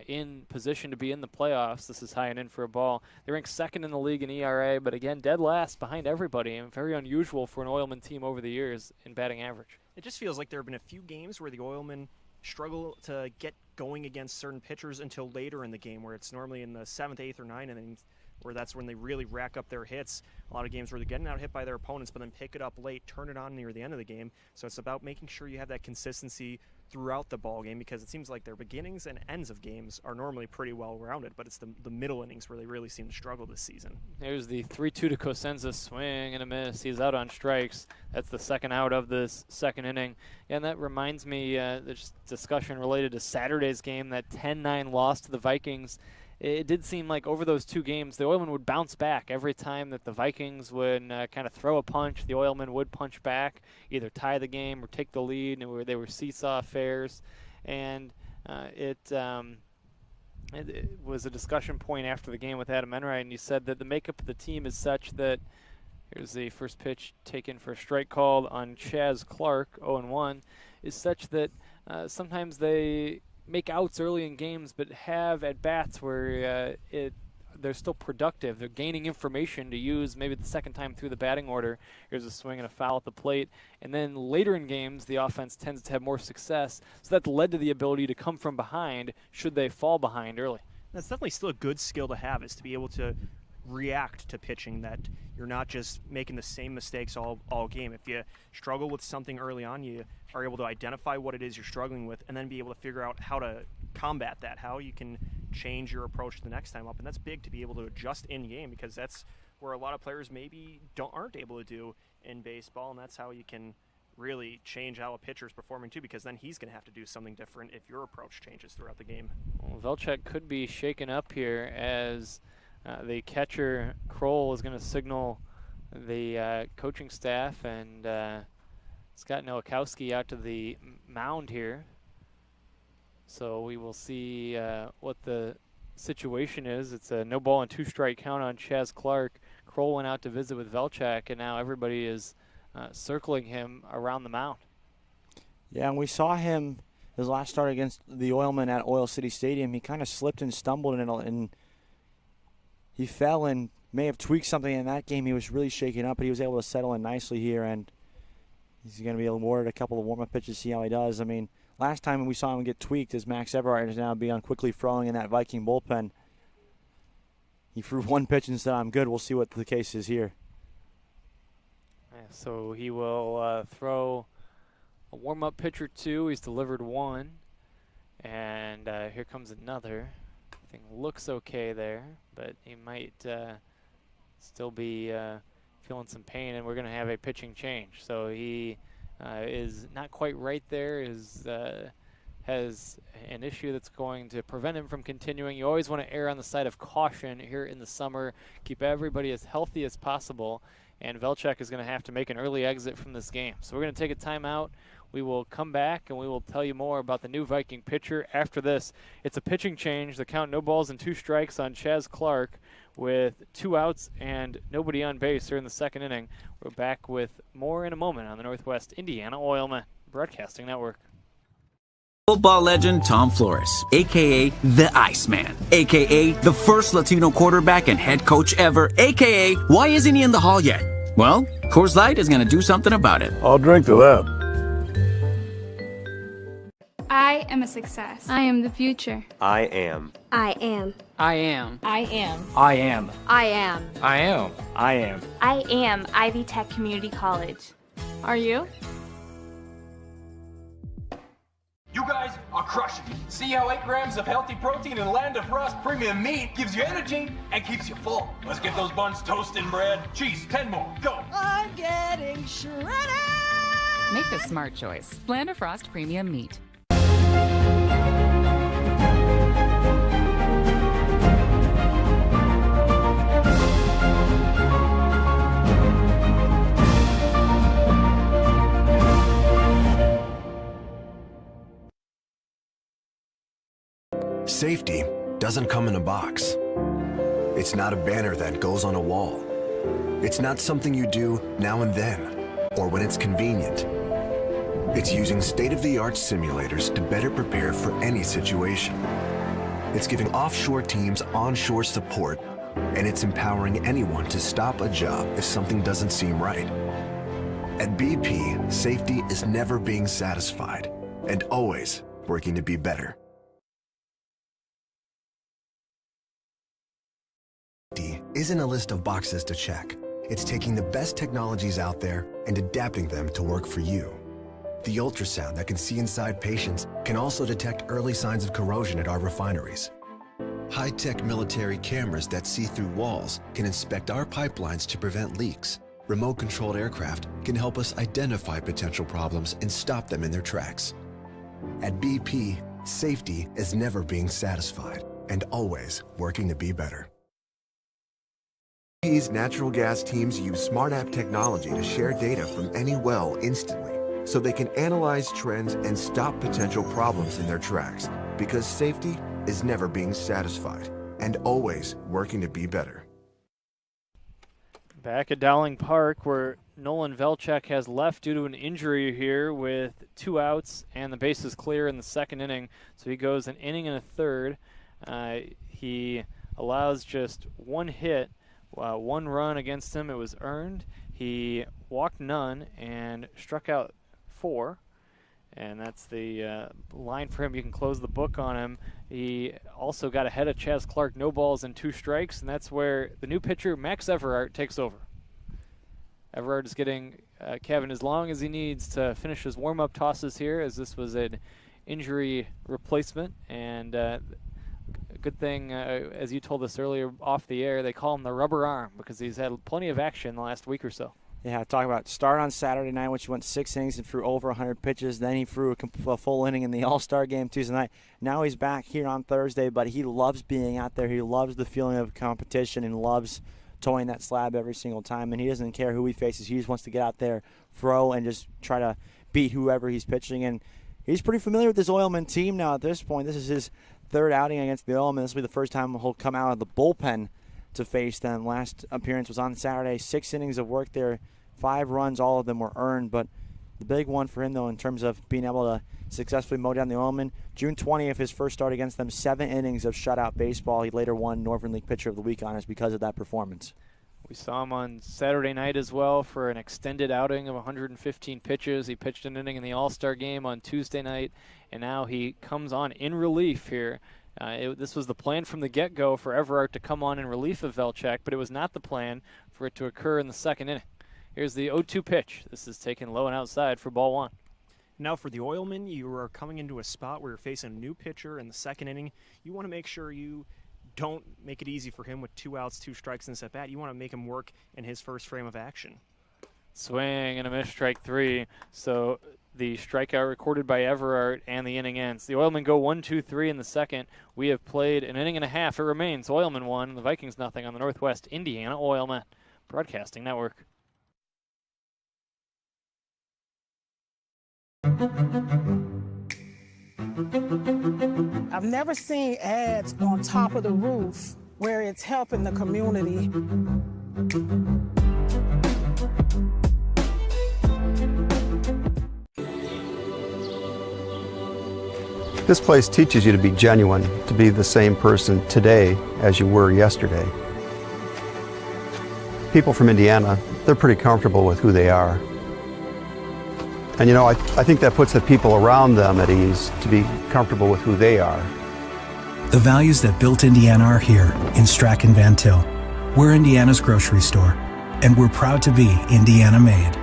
in position to be in the playoffs. This is high and in for a ball. They rank second in the league in ERA, but again, dead last behind everybody, and very unusual for an Oilman team over the years in batting average. It just feels like there have been a few games where the Oilmen struggle to get going against certain pitchers until later in the game, where it's normally in the 7th, 8th, or 9th innings, where that's when they really rack up their hits. A lot of games where they're getting out hit by their opponents, but then pick it up late, turn it on near the end of the game. So it's about making sure you have that consistency throughout the ball game, because it seems like their beginnings and ends of games are normally pretty well rounded, but it's the middle innings where they really seem to struggle this season. Here's the 3-2 to Cosenza, swing and a miss. He's out on strikes. That's the second out of this second inning. And that reminds me, this discussion related to Saturday's game, that 10-9 loss to the Vikings. It did seem like over those 2 games, the Oilmen would bounce back. Every time that the Vikings would kind of throw a punch, the Oilmen would punch back, either tie the game or take the lead, and they were seesaw affairs. And it was a discussion point after the game with Adam Enright, and he said that the makeup of the team is such that, here's the first pitch taken for a strike called on Chaz Clark, 0-1, is such that sometimes they make outs early in games, but have at bats where they're still productive. They're gaining information to use maybe the second time through the batting order. Here's a swing and a foul at the plate. And then later in games, the offense tends to have more success. So that's led to the ability to come from behind should they fall behind early. That's definitely still a good skill to have, is to be able to react to pitching, that you're not just making the same mistakes all game. If you struggle with something early on, you are able to identify what it is you're struggling with and then be able to figure out how to combat that, how you can change your approach the next time up. And that's big to be able to adjust in game, because that's where a lot of players maybe aren't able to do in baseball, and that's how you can really change how a pitcher's performing too, because then he's going to have to do something different if your approach changes throughout the game. Well, Velchek could be shaken up here as the catcher, Kroll, is going to signal the coaching staff, and Scott Nowakowski out to the mound here. So we will see what the situation is. It's a no ball and 2 strike count on Chaz Clark. Kroll went out to visit with Velchek, and now everybody is circling him around the mound. Yeah, and we saw him his last start against the Oilmen at Oil City Stadium. He kind of slipped and stumbled, and he fell and may have tweaked something in that game. He was really shaken up, but he was able to settle in nicely here, and he's going to be awarded a couple of warm-up pitches, see how he does. I mean, last time we saw him get tweaked as Max Everard is now being quickly throwing in that Viking bullpen. He threw one pitch and said, "I'm good." We'll see what the case is here. Yeah, so he will throw a warm-up pitch or two. He's delivered one. And here comes another. Everything looks okay there, but he might still be feeling some pain, and we're going to have a pitching change. So he is not quite right there, has an issue that's going to prevent him from continuing. You always want to err on the side of caution here in the summer, keep everybody as healthy as possible, and Velchek is going to have to make an early exit from this game. So we're going to take a timeout. We will come back and we will tell you more about the new Viking pitcher after this. It's a pitching change. The count, no balls and 2 strikes on Chaz Clark with 2 outs and nobody on base here in the second inning. We're back with more in a moment on the Northwest Indiana Oilmen Broadcasting Network. Football legend Tom Flores, a.k.a. the Iceman, a.k.a. the first Latino quarterback and head coach ever, a.k.a. why isn't he in the hall yet? Well, Coors Light is going to do something about it. I'll drink to that. I am a success. I am the future. I am. I am. I am. I am. I am. I am. I am. I am. I am Ivy Tech Community College. Are you? You guys are crushing it. See how 8 grams of healthy protein in Land of Frost premium meat gives you energy and keeps you full. Let's get those buns toasted and bread. Cheese, 10 more. Go. I'm getting shredded. Make the smart choice. Land of Frost Premium Meat. Safety doesn't come in a box. It's not a banner that goes on a wall. It's not something you do now and then, or when it's convenient. It's using state-of-the-art simulators to better prepare for any situation. It's giving offshore teams onshore support, and it's empowering anyone to stop a job if something doesn't seem right. At BP, safety is never being satisfied and always working to be better. Safety isn't a list of boxes to check. It's taking the best technologies out there and adapting them to work for you. The ultrasound that can see inside patients can also detect early signs of corrosion at our refineries. High-tech military cameras that see through walls can inspect our pipelines to prevent leaks. Remote-controlled aircraft can help us identify potential problems and stop them in their tracks. At BP, safety is never being satisfied and always working to be better. BP's natural gas teams use smart app technology to share data from any well instantly, so they can analyze trends and stop potential problems in their tracks, because safety is never being satisfied and always working to be better. Back at Dowling Park, where Nolan Velchek has left due to an injury here with 2 outs and the bases clear in the second inning. So he goes an inning and a third. He allows just 1 hit, 1 run against him. It was earned. He walked none and struck out 4. And that's the line for him. You can close the book on him. He also got ahead of Chaz Clark, no balls and 2 strikes, and that's where the new pitcher, Max Everard, takes over. Everard is getting Kevin as long as he needs to finish his warm-up tosses here, as this was an injury replacement. And a good thing, as you told us earlier off the air, they call him the rubber arm because he's had plenty of action the last week or so. Yeah, talk about start on Saturday night, which went 6 innings and threw over 100 pitches. Then he threw a full inning in the All-Star game Tuesday night. Now he's back here on Thursday, but he loves being out there. He loves the feeling of competition and loves towing that slab every single time. And he doesn't care who he faces. He just wants to get out there, throw, and just try to beat whoever he's pitching. And he's pretty familiar with this Oilman team now at this point. This is his 3rd outing against the Oilmen. This will be the first time he'll come out of the bullpen to face them. Last appearance was on Saturday. 6 innings of work there, 5 runs, all of them were earned. But the big one for him, though, in terms of being able to successfully mow down the Oilmen, June 20th, his first start against them, 7 innings of shutout baseball. He later won Northern League Pitcher of the Week honors because of that performance. We saw him on Saturday night as well for an extended outing of 115 pitches. He pitched an inning in the All-Star game on Tuesday night, and now he comes on in relief here. This was the plan from the get-go for Everard to come on in relief of Velchek, but it was not the plan for it to occur in the second inning. Here's the 0-2 pitch. This is taken low and outside for ball one. Now for the Oilmen, you are coming into a spot where you're facing a new pitcher in the second inning. You want to make sure you don't make it easy for him with 2 outs, 2 strikes in this at-bat. You want to make him work in his first frame of action. Swing and a miss, strike 3. So the strikeout recorded by Everard, and the inning ends. The Oilmen go 1-2-3 in the second. We have played an inning and a half. It remains Oilmen 1, the Vikings nothing on the Northwest Indiana Oilmen Broadcasting Network. I've never seen ads on top of the roof where it's helping the community. This place teaches you to be genuine, to be the same person today as you were yesterday. People from Indiana, they're pretty comfortable with who they are. And you know, I think that puts the people around them at ease to be comfortable with who they are. The values that built Indiana are here in Strachan Van Til. We're Indiana's grocery store, and we're proud to be Indiana made.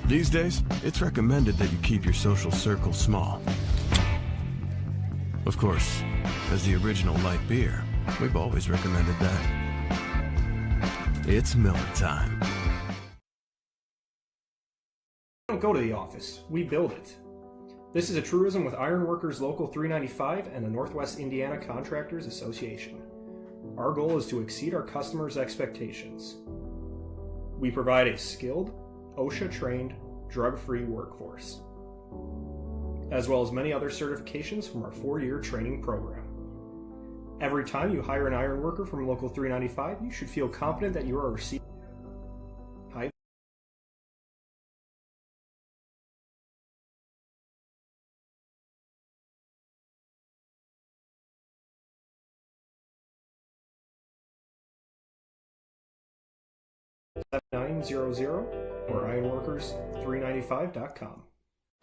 These days, it's recommended that you keep your social circle small. Of course, as the original light beer, we've always recommended that. It's Miller time. We don't go to the office, we build it. This is a truism with Ironworkers Local 395 and the Northwest Indiana Contractors Association. Our goal is to exceed our customers' expectations. We provide a skilled, OSHA-trained, drug-free workforce, as well as many other certifications from our 4-year training program. Every time you hire an ironworker from Local 395, you should feel confident that you are receiving high or ironworkers395.com.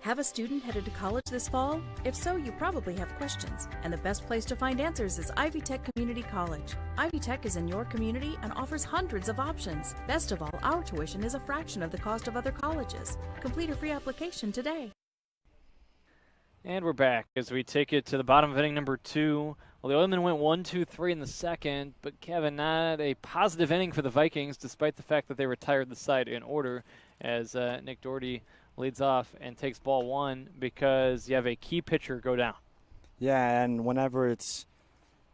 Have a student headed to college this fall? If so, you probably have questions, and the best place to find answers is Ivy Tech Community College. Ivy Tech is in your community and offers hundreds of options. Best of all, our tuition is a fraction of the cost of other colleges. Complete a free application today. And we're back as we take it to the bottom of inning number 2. Well, the Oilmen went 1-2-3 in the second, but Kevin, not a positive inning for the Vikings, despite the fact that they retired the side in order, as Nick Doherty leads off and takes ball 1 because you have a key pitcher go down. Yeah, and whenever it's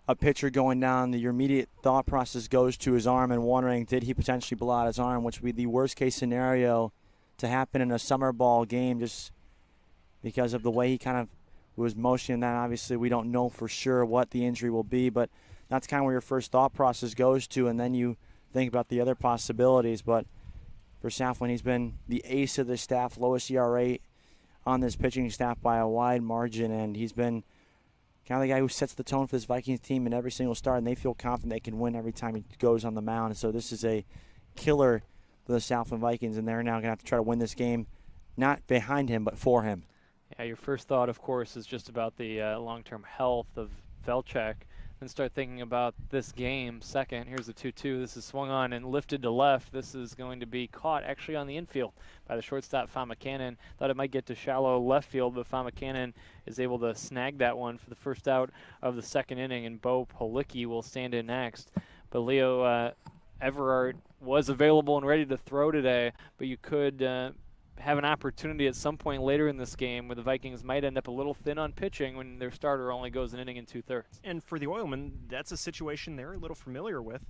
a pitcher going down, your immediate thought process goes to his arm and wondering, did he potentially blow out his arm, which would be the worst-case scenario to happen in a summer ball game just because of the way he kind of was motioning that. Obviously, we don't know for sure what the injury will be, but that's kind of where your first thought process goes to, and then you think about the other possibilities. But for Southland, he's been the ace of the staff, lowest ERA on this pitching staff by a wide margin, and he's been kind of the guy who sets the tone for this Vikings team in every single start, and they feel confident they can win every time he goes on the mound. And so this is a killer for the Southland Vikings, and they're now going to have to try to win this game, not behind him, but for him. Yeah, your first thought, of course, is just about the long-term health of Velchek. Then start thinking about this game. Second, here's the 2-2. This is swung on and lifted to left. This is going to be caught actually on the infield by the shortstop, Fama Cannon. Thought it might get to shallow left field, but Fama Cannon is able to snag that one for the first out of the second inning, and Bo Policki will stand in next. But Leo Everard was available and ready to throw today, but you could have an opportunity at some point later in this game where the Vikings might end up a little thin on pitching when their starter only goes an inning and 2/3. And for the Oilmen, that's a situation they're a little familiar with,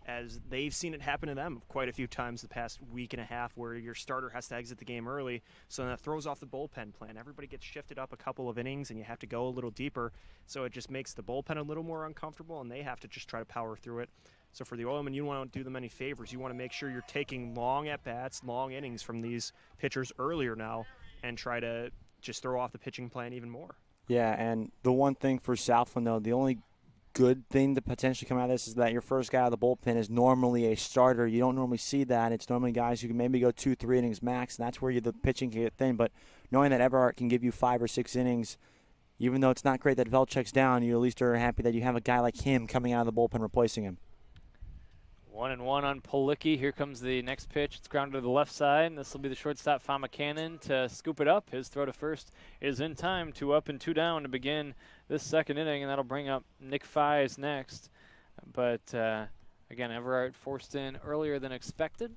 as they've seen it happen to them quite a few times the past week and a half, where your starter has to exit the game early, so that throws off the bullpen plan. Everybody gets shifted up a couple of innings, and you have to go a little deeper, so it just makes the bullpen a little more uncomfortable, and they have to just try to power through it. So for the Oilmen, you don't want to do them any favors. You want to make sure you're taking long at-bats, long innings from these pitchers earlier now, and try to just throw off the pitching plan even more. Yeah, and the one thing for Southland, though, the only good thing to potentially come out of this is that your first guy out of the bullpen is normally a starter. You don't normally see that. It's normally guys who can maybe go 2-3 innings max, and that's where the pitching can get thin. But knowing that Everhart can give you 5 or 6 innings, even though it's not great that Velchek's down, you at least are happy that you have a guy like him coming out of the bullpen replacing him. 1-1 on Policki. Here comes the next pitch. It's grounded to the left side, and this will be the shortstop, Fama Cannon, to scoop it up. His throw to first is in time. 2 up and 2 down to begin this second inning, and that'll bring up Nick Fies next. But, again, Everhart forced in earlier than expected,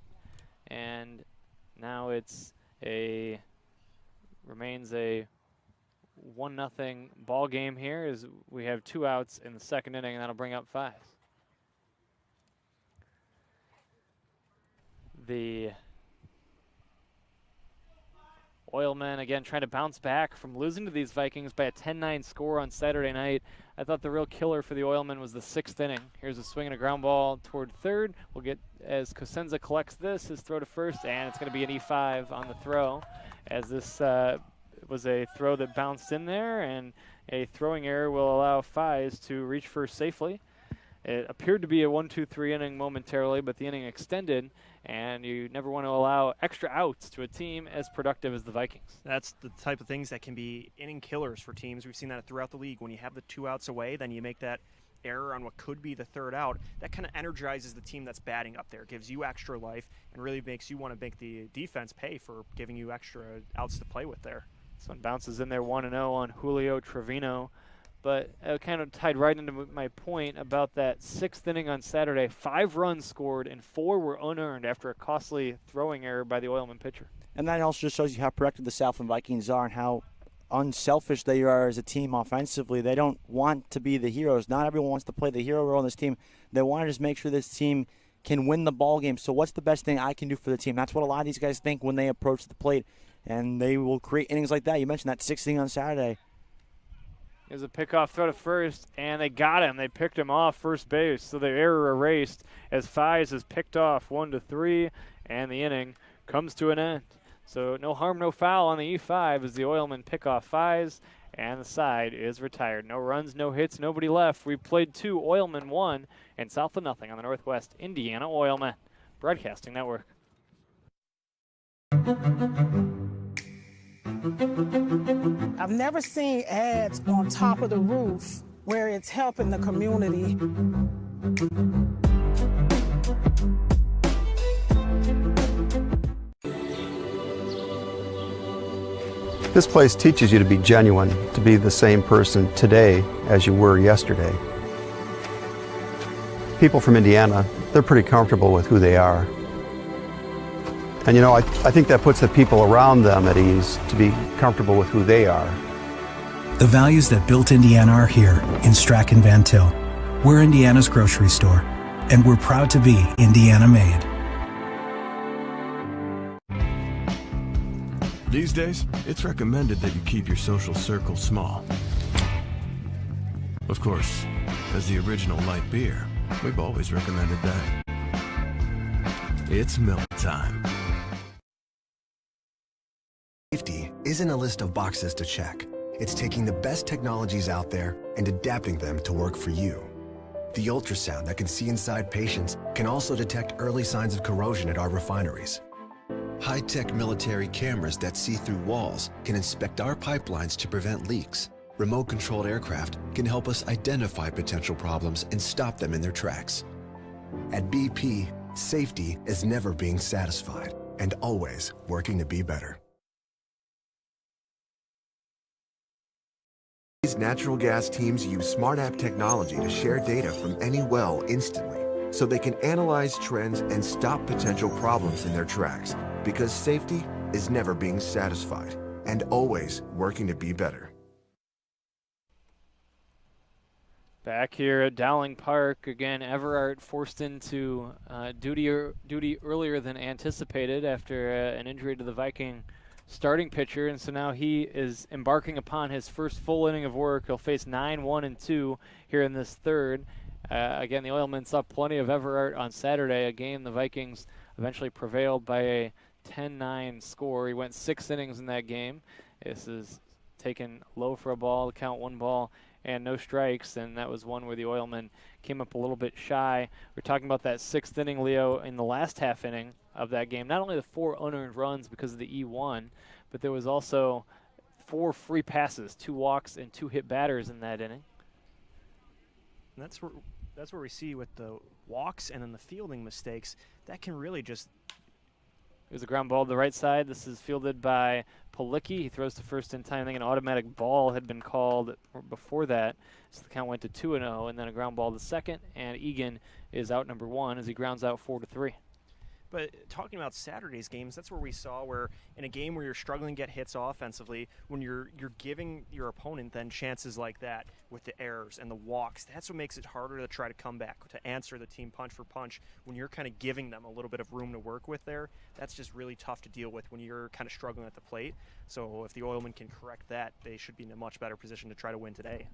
and now remains a 1-0 ball game here as we have 2 outs in the second inning, and that'll bring up Fies. The Oilmen, again, trying to bounce back from losing to these Vikings by a 10-9 score on Saturday night. I thought the real killer for the Oilmen was the 6th inning. Here's a swing and a ground ball toward third. We'll get, as Cosenza collects this, his throw to first, and it's going to be an E5 on the throw, as this was a throw that bounced in there, and a throwing error will allow Fies to reach first safely. It appeared to be a 1-2-3 inning momentarily, but the inning extended, and you never want to allow extra outs to a team as productive as the Vikings. That's the type of things that can be inning killers for teams. We've seen that throughout the league. When you have the 2 outs away, then you make that error on what could be the 3rd out. That kind of energizes the team that's batting up there, gives you extra life, and really makes you want to make the defense pay for giving you extra outs to play with there. This one bounces in there 1-0 on Julio Trevino. But it kind of tied right into my point about that 6th inning on Saturday. 5 runs scored and 4 were unearned after a costly throwing error by the Oilman pitcher. And that also just shows you how productive the Southland Vikings are and how unselfish they are as a team offensively. They don't want to be the heroes. Not everyone wants to play the hero role on this team. They want to just make sure this team can win the ball game. So what's the best thing I can do for the team? That's what a lot of these guys think when they approach the plate. And they will create innings like that. You mentioned that 6th inning on Saturday. There's a pickoff throw to first, and they got him. They picked him off first base, so the error erased as Fies is picked off 1-3, and the inning comes to an end. So no harm, no foul on the E5 as the Oilmen pick off Fies, and the side is retired. No runs, no hits, nobody left. We played 2, Oilmen 1, and Southland 0 on the Northwest Indiana Oilmen Broadcasting Network. I've never seen ads on top of the roof where it's helping the community. This place teaches you to be genuine, to be the same person today as you were yesterday. People from Indiana, they're pretty comfortable with who they are. And you know, I think that puts the people around them at ease to be comfortable with who they are. The values that built Indiana are here in Strachan Van Til. We're Indiana's grocery store, and we're proud to be Indiana made. These days, it's recommended that you keep your social circle small. Of course, as the original light beer, we've always recommended that. It's Miller time. Safety isn't a list of boxes to check. It's taking the best technologies out there and adapting them to work for you. The ultrasound that can see inside patients can also detect early signs of corrosion at our refineries. High-tech military cameras that see through walls can inspect our pipelines to prevent leaks. Remote-controlled aircraft can help us identify potential problems and stop them in their tracks. At BP, safety is never being satisfied and always working to be better. These natural gas teams use smart app technology to share data from any well instantly, so they can analyze trends and stop potential problems in their tracks, because safety is never being satisfied and always working to be better. Back here at Dowling Park, again, Everhart forced into duty earlier than anticipated after an injury to the Viking starting pitcher, and so now he is embarking upon his first full inning of work. He'll face 9-1-2 here in this third. Again, the Oilmen saw plenty of Everhart on Saturday, a game the Vikings eventually prevailed by a 10-9 score. He went 6 innings in that game. This is taken low for a ball, to count 1 ball and no strikes, and that was one where the Oilmen came up a little bit shy. We're talking about that 6th inning, Leo, in the last half inning of that game. Not only the 4 unearned runs because of the E1, but there was also 4 free passes, 2 walks, and 2 hit batters in that inning. And that's where we see with the walks and then the fielding mistakes, that can really just... There's a ground ball to the right side. This is fielded by Palicki. He throws to first in time. I think an automatic ball had been called before that, so the count went to 2-0, and then a ground ball to second, and Egan is out number 1 as he grounds out 4-3. But talking about Saturday's games, that's where we saw where in a game where you're struggling to get hits offensively, when you're giving your opponent then chances like that with the errors and the walks, that's what makes it harder to try to come back, to answer the team punch for punch. When you're kind of giving them a little bit of room to work with there, that's just really tough to deal with when you're kind of struggling at the plate. So if the Oilmen can correct that, they should be in a much better position to try to win today.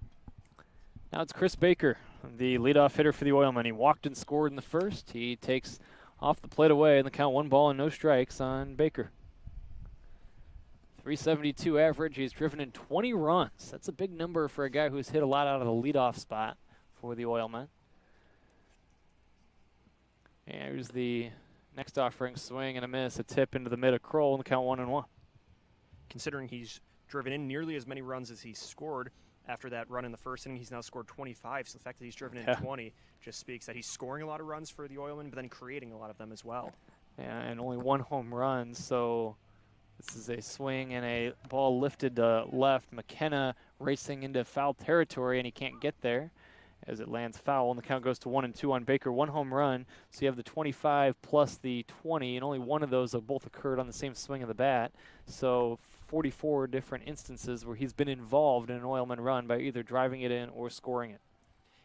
Now it's Chris Baker, the leadoff hitter for the Oilmen. He walked and scored in the first. He takes off the plate away, and the count 1 ball and no strikes on Baker. 372 average. He's driven in 20 runs. That's a big number for a guy who's hit a lot out of the leadoff spot for the Oilmen. And here's the next offering, swing and a miss, a tip into the mid of Kroll, and the count 1-1. Considering he's driven in nearly as many runs as he's scored after that run in the first inning, he's now scored 25. So the fact that he's driven in 20 just speaks that he's scoring a lot of runs for the Oilmen, but then creating a lot of them as well. Yeah, and only 1 home run, so this is a swing and a ball lifted to left. McKenna racing into foul territory, and he can't get there as it lands foul, and the count goes to 1-2 on Baker. 1 home run, so you have the 25 plus the 20, and only one of those have both occurred on the same swing of the bat. So 44 different instances where he's been involved in an Oilman run by either driving it in or scoring it.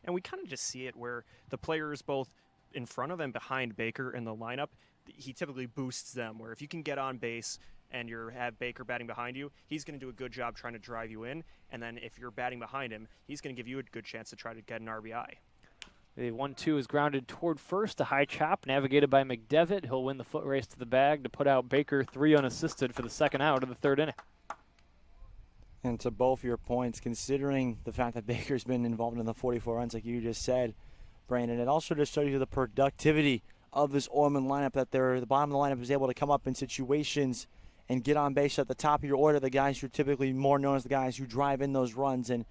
And we kind of just see it where the players both in front of and behind Baker in the lineup, he typically boosts them, where if you can get on base and you have Baker batting behind you, he's going to do a good job trying to drive you in. And then if you're batting behind him, he's going to give you a good chance to try to get an RBI. The 1-2 is grounded toward first, a high chop navigated by McDevitt. He'll win the foot race to the bag to put out Baker 3 unassisted for the second out of the 3rd inning. And to both your points, considering the fact that Baker's been involved in the 44 runs like you just said, Brandon, it also just shows you the productivity of this Oilman lineup, that the bottom of the lineup is able to come up in situations and get on base at the top of your order. The guys who are typically more known as the guys who drive in those runs and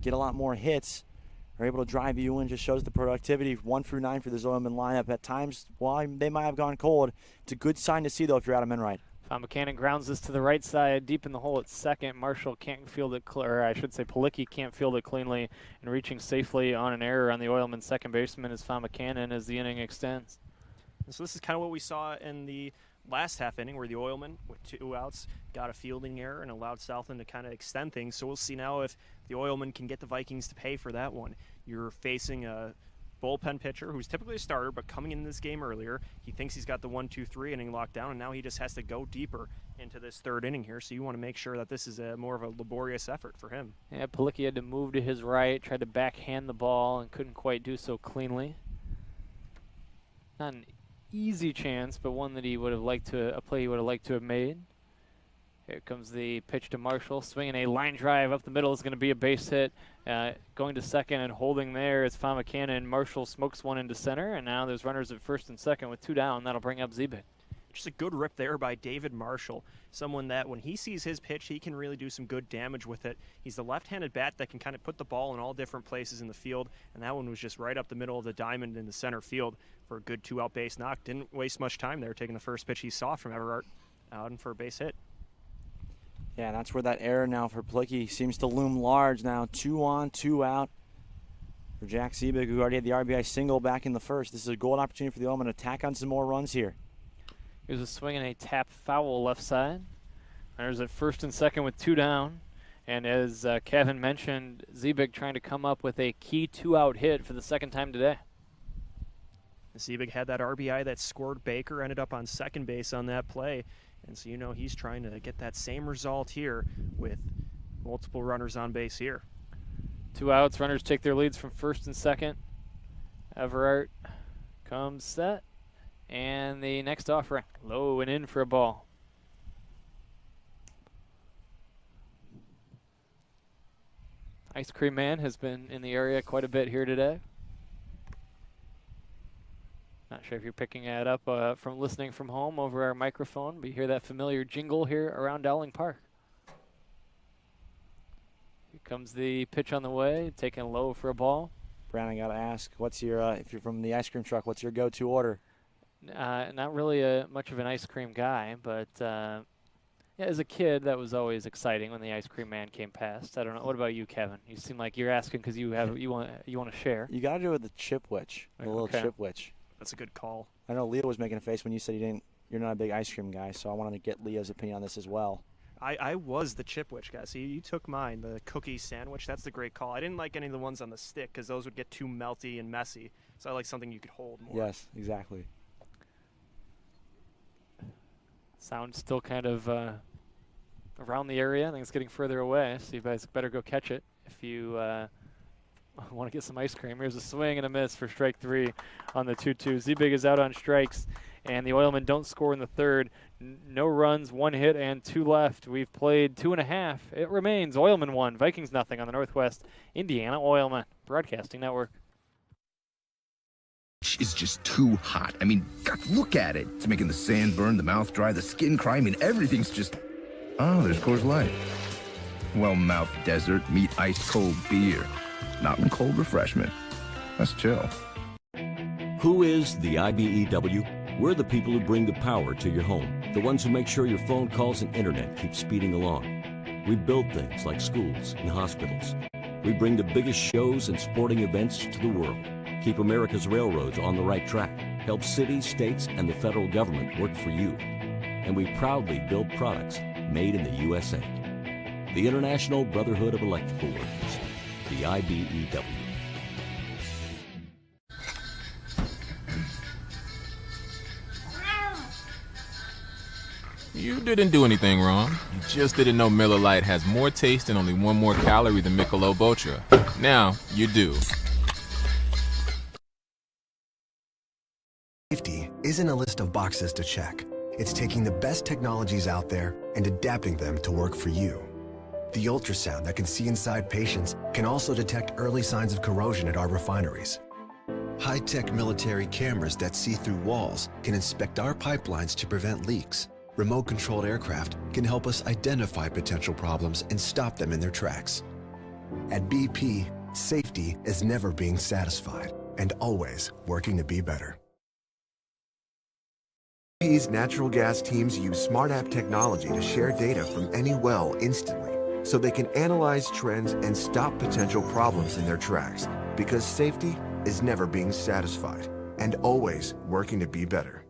get a lot more hits are able to drive you in. Just shows the productivity 1 through 9 for this Oilman lineup. At times, while they might have gone cold, it's a good sign to see, though, if you're Adam Enright. Buchanan grounds this to the right side, deep in the hole at second. Marshall can't field it, or I should say Palicki can't field it cleanly, and reaching safely on an error on the Oilman second baseman is Buchanan as the inning extends. So this is kind of what we saw in the last half inning, where the Oilmen, with 2 outs, got a fielding error and allowed Southland to kind of extend things. So we'll see now if the Oilmen can get the Vikings to pay for that one. You're facing a bullpen pitcher who's typically a starter, but coming in this game earlier, he thinks he's got the 1-2-3 inning locked down, and now he just has to go deeper into this 3rd inning here. So you want to make sure that this is more of a laborious effort for him. Yeah, Palicki had to move to his right, tried to backhand the ball, and couldn't quite do so cleanly. Not an easy chance, but one that he would have liked to, a play he would have liked to have made. Here comes the pitch to Marshall, swinging a line drive up the middle. Is going to be a base hit. Going to second and holding there is Buchanan. Marshall smokes one into center, and now there's runners at first and second with 2 down. That'll bring up Zebig. Just a good rip there by David Marshall, someone that when he sees his pitch, he can really do some good damage with it. He's the left-handed bat that can kind of put the ball in all different places in the field, and that one was just right up the middle of the diamond in the center field for a good 2-out base knock. Didn't waste much time there, taking the first pitch he saw from Everett out and for a base hit. Yeah, that's where that error now for Palicki seems to loom large now. 2 on, 2 out for Jack Zebig, who already had the RBI single back in the first. This is a gold opportunity for the Oilmen to tack on some more runs here. Here's a swing and a tap foul left side. Runners at first and second with 2 down. And as Kevin mentioned, Zebig trying to come up with a key 2-out hit for the second time today. Zebig had that RBI that scored Baker, ended up on second base on that play. And so you know he's trying to get that same result here with multiple runners on base here. 2 outs, runners take their leads from first and second. Everett comes set. And the next offering, low and in for a ball. Ice Cream Man has been in the area quite a bit here today. Not sure if you're picking that up from listening from home over our microphone, but you hear that familiar jingle here around Dowling Park. Here comes the pitch on the way, taken low for a ball. Brad, I got to ask, what's your, if you're from the ice cream truck, what's your go-to order? Not really much of an ice cream guy, but yeah, as a kid, that was always exciting when the Ice Cream Man came past. I don't know. What about you, Kevin? You seem like you're asking because you want to share. You got to do it with the Chipwich, the little Chipwich. That's a good call. I know Leo was making a face when you said you're not a big ice cream guy, so I wanted to get Leo's opinion on this as well. I was the Chipwich guy. See, you took mine, the cookie sandwich. That's the great call. I didn't like any of the ones on the stick because those would get too melty and messy. So I like something you could hold more. Yes, exactly. Sound still kind of around the area. I think it's getting further away, so you guys better go catch it if you want to get some ice cream. Here's a swing and a miss for strike 3 on the 2-2. Z-Big is out on strikes, and the Oilmen don't score in the third. No runs, 1 hit, and 2 left. We've played 2.5. It remains Oilmen 1, Vikings nothing on the Northwest Indiana Oilmen Broadcasting Network. Is just too hot. I mean, God, look at it. It's making the sand burn, the mouth dry, the skin cry. I mean, everything's just... Oh, there's Coors Light. Well, mouth desert, meet ice cold beer. Mountain cold refreshment. That's chill. Who is the IBEW? We're the people who bring the power to your home. The ones who make sure your phone calls and internet keep speeding along. We build things like schools and hospitals. We bring the biggest shows and sporting events to the world. Keep America's railroads on the right track. Help cities, states, and the federal government work for you. And we proudly build products made in the USA. The International Brotherhood of Electrical Workers, the IBEW. You didn't do anything wrong. You just didn't know Miller Lite has more taste and only 1 more calorie than Michelob Ultra. Now, you do. Safety isn't a list of boxes to check. It's taking the best technologies out there and adapting them to work for you. The ultrasound that can see inside patients can also detect early signs of corrosion at our refineries. High-tech military cameras that see through walls can inspect our pipelines to prevent leaks. Remote-controlled aircraft can help us identify potential problems and stop them in their tracks. At BP, safety is never being satisfied and always working to be better. BP's natural gas teams use smart app technology to share data from any well instantly, so they can analyze trends and stop potential problems in their tracks, because safety is never being satisfied and always working to be better.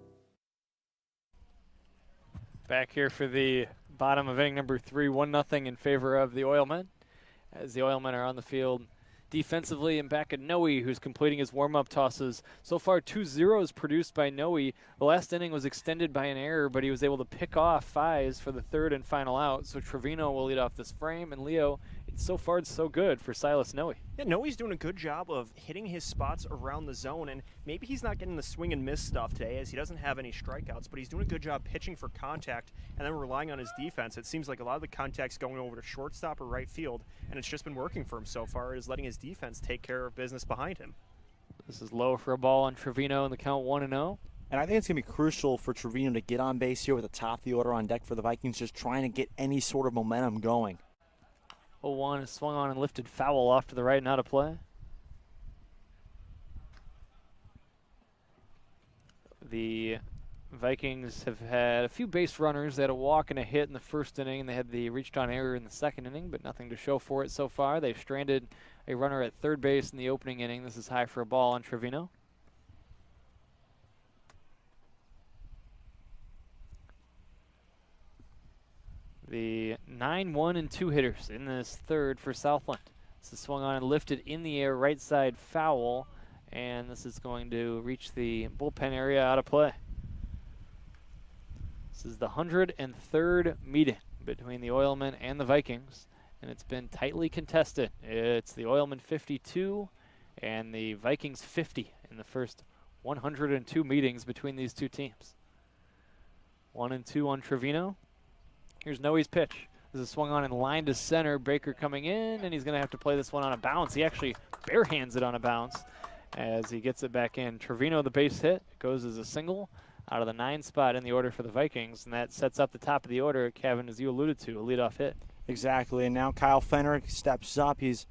Back here for the bottom of inning number 3, 1-0 in favor of the Oilmen, as the Oilmen are on the field defensively, and back at Noe, who's completing his warm-up tosses. So far, 2 zeros produced by Noe. The last inning was extended by an error, but he was able to pick off Fies for the third and final out. So Trevino will lead off this frame, and Leo, so far it's so good for Silas Noe. Yeah, Noe's doing a good job of hitting his spots around the zone, and maybe he's not getting the swing and miss stuff today as he doesn't have any strikeouts, but he's doing a good job pitching for contact and then relying on his defense. It seems like a lot of the contact's going over to shortstop or right field, and it's just been working for him so far, is letting his defense take care of business behind him. This is low for a ball on Trevino in the count 1-0. And I think it's going to be crucial for Trevino to get on base here with the top of the order on deck for the Vikings, just trying to get any sort of momentum going. 0-1 is swung on and lifted foul off to the right and out of play. The Vikings have had a few base runners. They had a walk and a hit in the first inning, and they had the reached on error in the second inning, but nothing to show for it so far. They've stranded a runner at third base in the opening inning. This is high for a ball on Trevino. The 9-1 and 2 hitters in this third for Southland. This is swung on and lifted in the air, right side foul, and this is going to reach the bullpen area out of play. This is the 103rd meeting between the Oilmen and the Vikings, and it's been tightly contested. It's the Oilmen 52 and the Vikings 50 in the first 102 meetings between these two teams. 1-2 on Trevino. Here's Noe's pitch. This is swung on and line to center. Baker coming in, and he's going to have to play this one on a bounce. He actually barehands it on a bounce as he gets it back in. Trevino, the base hit, goes as a single out of the 9 spot in the order for the Vikings, and that sets up the top of the order, Kevin, as you alluded to, a leadoff hit. Exactly, and now Kyle Fenner steps up. He's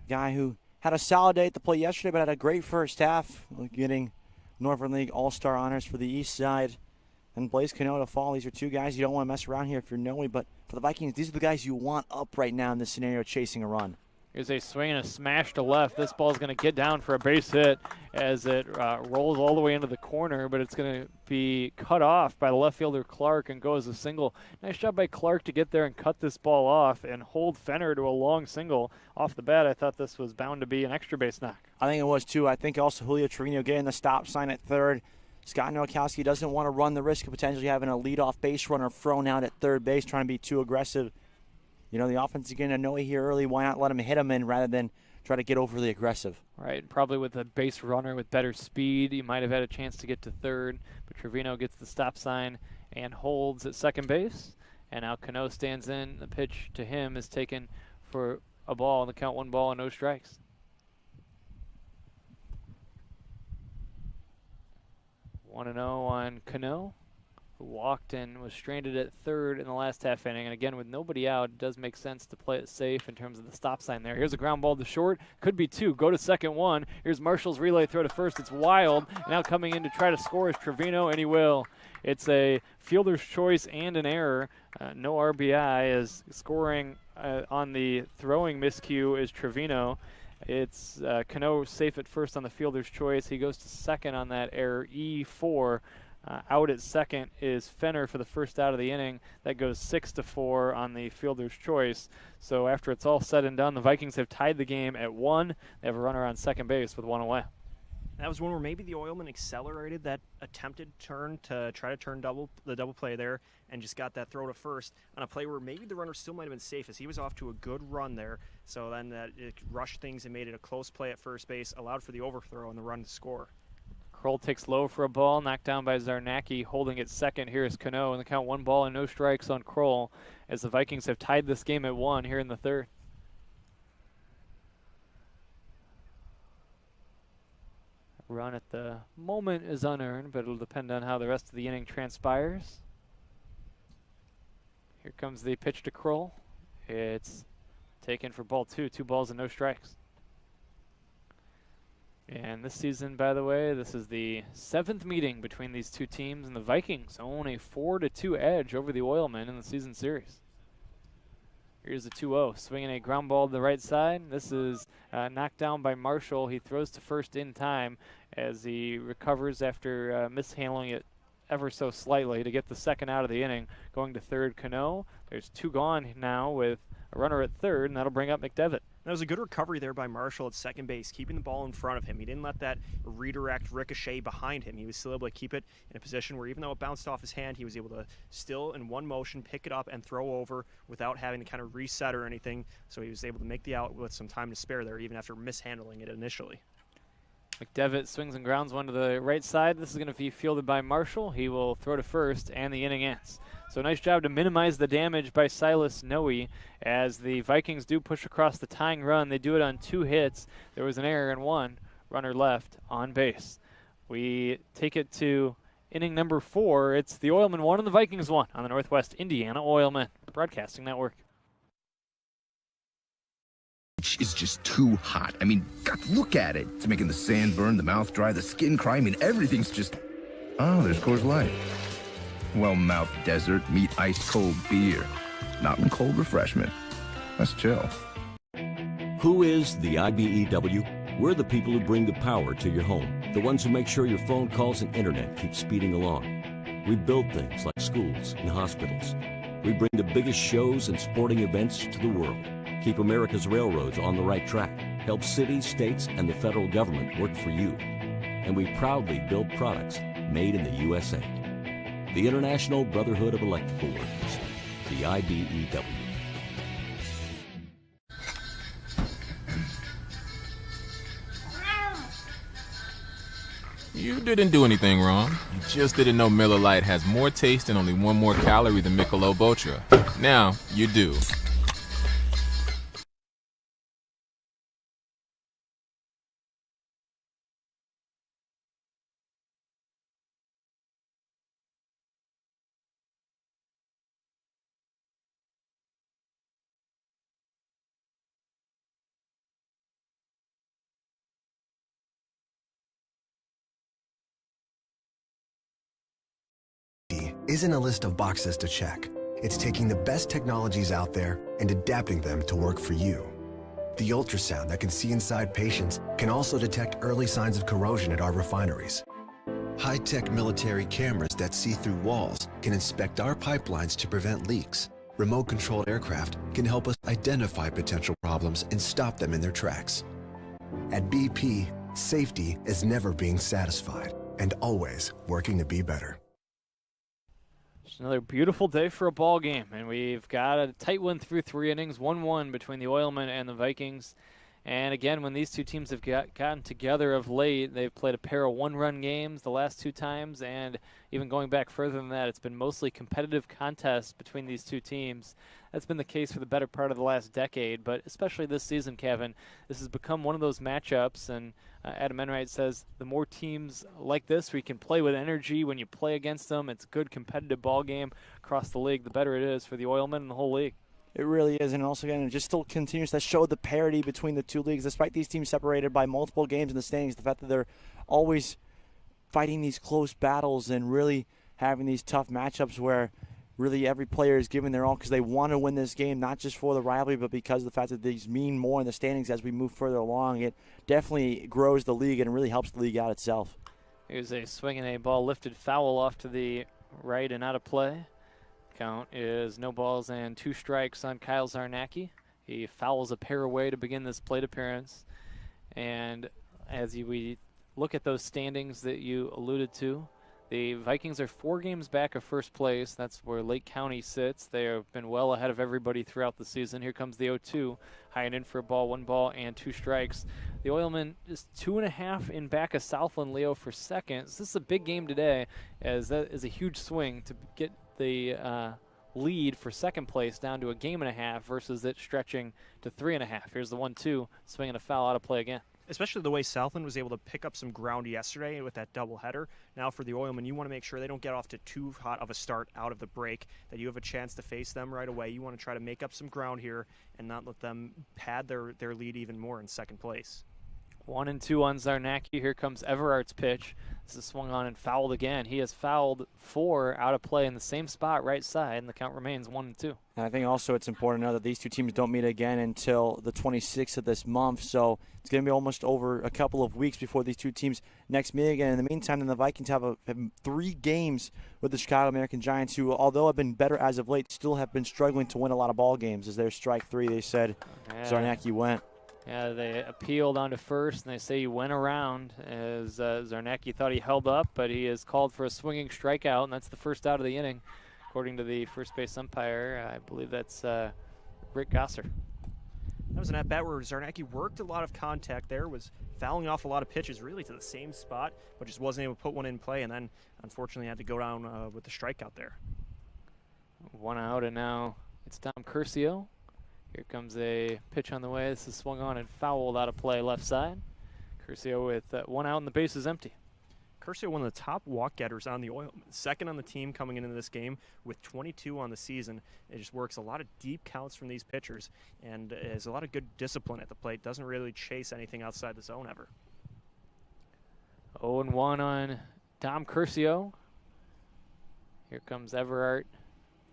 a guy who had a solid day at the plate yesterday, but had a great first half, getting Northern League All-Star honors for the East Side. And Blaze Cano to fall. These are two guys you don't want to mess around here if you're Noe, but for the Vikings, these are the guys you want up right now in this scenario chasing a run. Here's a swing and a smash to left. This ball's going to get down for a base hit as it rolls all the way into the corner, but it's going to be cut off by the left fielder Clark and go as a single. Nice job by Clark to get there and cut this ball off and hold Fenner to a long single. Off the bat, I thought this was bound to be an extra base knock. I think it was too. I think also Julio Trevino getting the stop sign at third. Scott Nowakowski doesn't want to run the risk of potentially having a leadoff base runner thrown out at third base, trying to be too aggressive. You know, the offense is going to know it here early. Why not let him hit him in rather than try to get overly aggressive? Right, probably with a base runner with better speed, he might have had a chance to get to third, but Trevino gets the stop sign and holds at second base. And now Cano stands in. The pitch to him is taken for a ball on the count, 1 ball and no strikes. 1-0 on Cano, who walked and was stranded at third in the last half inning. And again, with nobody out, it does make sense to play it safe in terms of the stop sign there. Here's a ground ball to short. Could be 2. Go to second 1. Here's Marshall's relay throw to first. It's wild. And now coming in to try to score is Trevino, and he will. It's a fielder's choice and an error. No RBI, as scoring on the throwing miscue is Trevino. It's Cano safe at first on the fielder's choice. He goes to second on that error, E4. Out at second is Fenner for the first out of the inning. That goes 6-4 on the fielder's choice. So after it's all said and done, the Vikings have tied the game at 1. They have a runner on second base with 1 away. That was one where maybe the Oilmen accelerated that attempted turn to try to turn the double play there and just got that throw to first on a play where maybe the runner still might have been safe as he was off to a good run there. So then that it rushed things and made it a close play at first base, allowed for the overthrow and the run to score. Kroll takes low for a ball, knocked down by Zarnacki, holding it second. Here is Cano, and the count 1 ball and no strikes on Kroll as the Vikings have tied this game at 1 here in the third. Run at the moment is unearned, but it'll depend on how the rest of the inning transpires. Here comes the pitch to Kroll. It's taken for ball 2, 2 balls and no strikes. And this season, by the way, this is the 7th meeting between these two teams, and the Vikings own a 4-2 edge over the Oilmen in the season series. Here's the 2-0, swinging a ground ball to the right side. This is knocked down by Marshall. He throws to first in time as he recovers after mishandling it ever so slightly to get the second out of the inning. Going to third, Cano. There's 2 gone now with a runner at third, and that'll bring up McDevitt. That was a good recovery there by Marshall at second base, keeping the ball in front of him. He didn't let that redirect ricochet behind him. He was still able to keep it in a position where even though it bounced off his hand, he was able to still in one motion pick it up and throw over without having to kind of reset or anything. So he was able to make the out with some time to spare there, even after mishandling it initially. McDevitt swings and grounds one to the right side. This is going to be fielded by Marshall. He will throw to first, and the inning ends. So nice job to minimize the damage by Silas Noe as the Vikings do push across the tying run. They do it on 2 hits. There was an error in 1. Runner left on base. We take it to inning number 4. It's the Oilmen 1 and the Vikings 1 on the Northwest Indiana Oilmen Broadcasting Network. Is just too hot. I mean, God, look at it. It's making the sand burn, the mouth dry, the skin cry. I mean, everything's just... Oh, there's Coors Light. Well-mouthed desert, meet ice-cold beer. Mountain cold refreshment. Let's chill. Who is the IBEW? We're the people who bring the power to your home. The ones who make sure your phone calls and internet keep speeding along. We build things like schools and hospitals. We bring the biggest shows and sporting events to the world. Keep America's railroads on the right track. Help cities, states, and the federal government work for you. And we proudly build products made in the USA. The International Brotherhood of Electrical Workers, the IBEW. You didn't do anything wrong. You just didn't know Miller Lite has more taste and only 1 more calorie than Michelob Ultra. Now you do. Isn't a list of boxes to check. It's taking the best technologies out there and adapting them to work for you. The ultrasound that can see inside patients can also detect early signs of corrosion at our refineries. High-tech military cameras that see through walls can inspect our pipelines to prevent leaks. Remote-controlled aircraft can help us identify potential problems and stop them in their tracks. At BP, safety is never being satisfied and always working to be better. It's another beautiful day for a ball game, and we've got a tight one through 3 innings, 1-1 between the Oilmen and the Vikings. And again, when these two teams have gotten together of late, they've played a pair of one-run games the last 2 times, and even going back further than that, it's been mostly competitive contests between these two teams. That's been the case for the better part of the last decade, but especially this season, Kevin, this has become one of those matchups, and Adam Enright says the more teams like this where you can play with energy when you play against them, it's a good competitive ball game across the league, the better it is for the Oilmen and the whole league. It really is, and also again, it just still continues to show the parity between the two leagues, despite these teams separated by multiple games in the standings. The fact that they're always fighting these close battles and really having these tough matchups where really every player is giving their all because they want to win this game, not just for the rivalry, but because of the fact that these mean more in the standings as we move further along. It definitely grows the league and really helps the league out itself. Here's a swing and a ball lifted foul off to the right and out of play. Count is no balls and 2 strikes on Kyle Zarnacki. He fouls a pair away to begin this plate appearance. And as we look at those standings that you alluded to, the Vikings are 4 games back of first place. That's where Lake County sits. They have been well ahead of everybody throughout the season. Here comes the 0-2. High and in for a ball, 1 ball and 2 strikes. The Oilmen is 2.5 in back of Southland Leo for second. So this is a big game today, as that is a huge swing to get the lead for second place down to a game and a half versus it stretching to 3.5. Here's the 1-2, swinging a foul out of play again. Especially the way Southland was able to pick up some ground yesterday with that doubleheader. Now for the Oilmen, you want to make sure they don't get off to too hot of a start out of the break, that you have a chance to face them right away. You want to try to make up some ground here and not let them pad their lead even more in second place. 1-2 on Zarnacki. Here comes Everart's pitch. This is swung on and fouled again. He has fouled 4 out of play in the same spot, right side, and the count remains 1-2. And I think also it's important to know that these two teams don't meet again until the 26th of this month, so it's going to be almost over a couple of weeks before these two teams next meet again. In the meantime, then the Vikings have 3 games with the Chicago American Giants, who, although have been better as of late, still have been struggling to win a lot of ball games. As their strike 3, they said Zarnacki went. Yeah, they appealed onto first, and they say he went around as Zarnacki thought he held up, but he is called for a swinging strikeout, and that's the first out of the inning, according to the first base umpire. I believe that's Rick Gosser. That was an at-bat where Zarnacki worked a lot of contact there, was fouling off a lot of pitches really to the same spot, but just wasn't able to put one in play, and then unfortunately had to go down with the strikeout there. 1 out, and now it's Tom Curcio. Here comes a pitch on the way. This is swung on and fouled out of play left side. Curcio with 1 out and the base is empty. Curcio, one of the top walk getters on the Oilmen, second on the team coming into this game with 22 on the season. It just works a lot of deep counts from these pitchers and has a lot of good discipline at the plate. Doesn't really chase anything outside the zone ever. 0-1 on Tom Curcio. Here comes Everart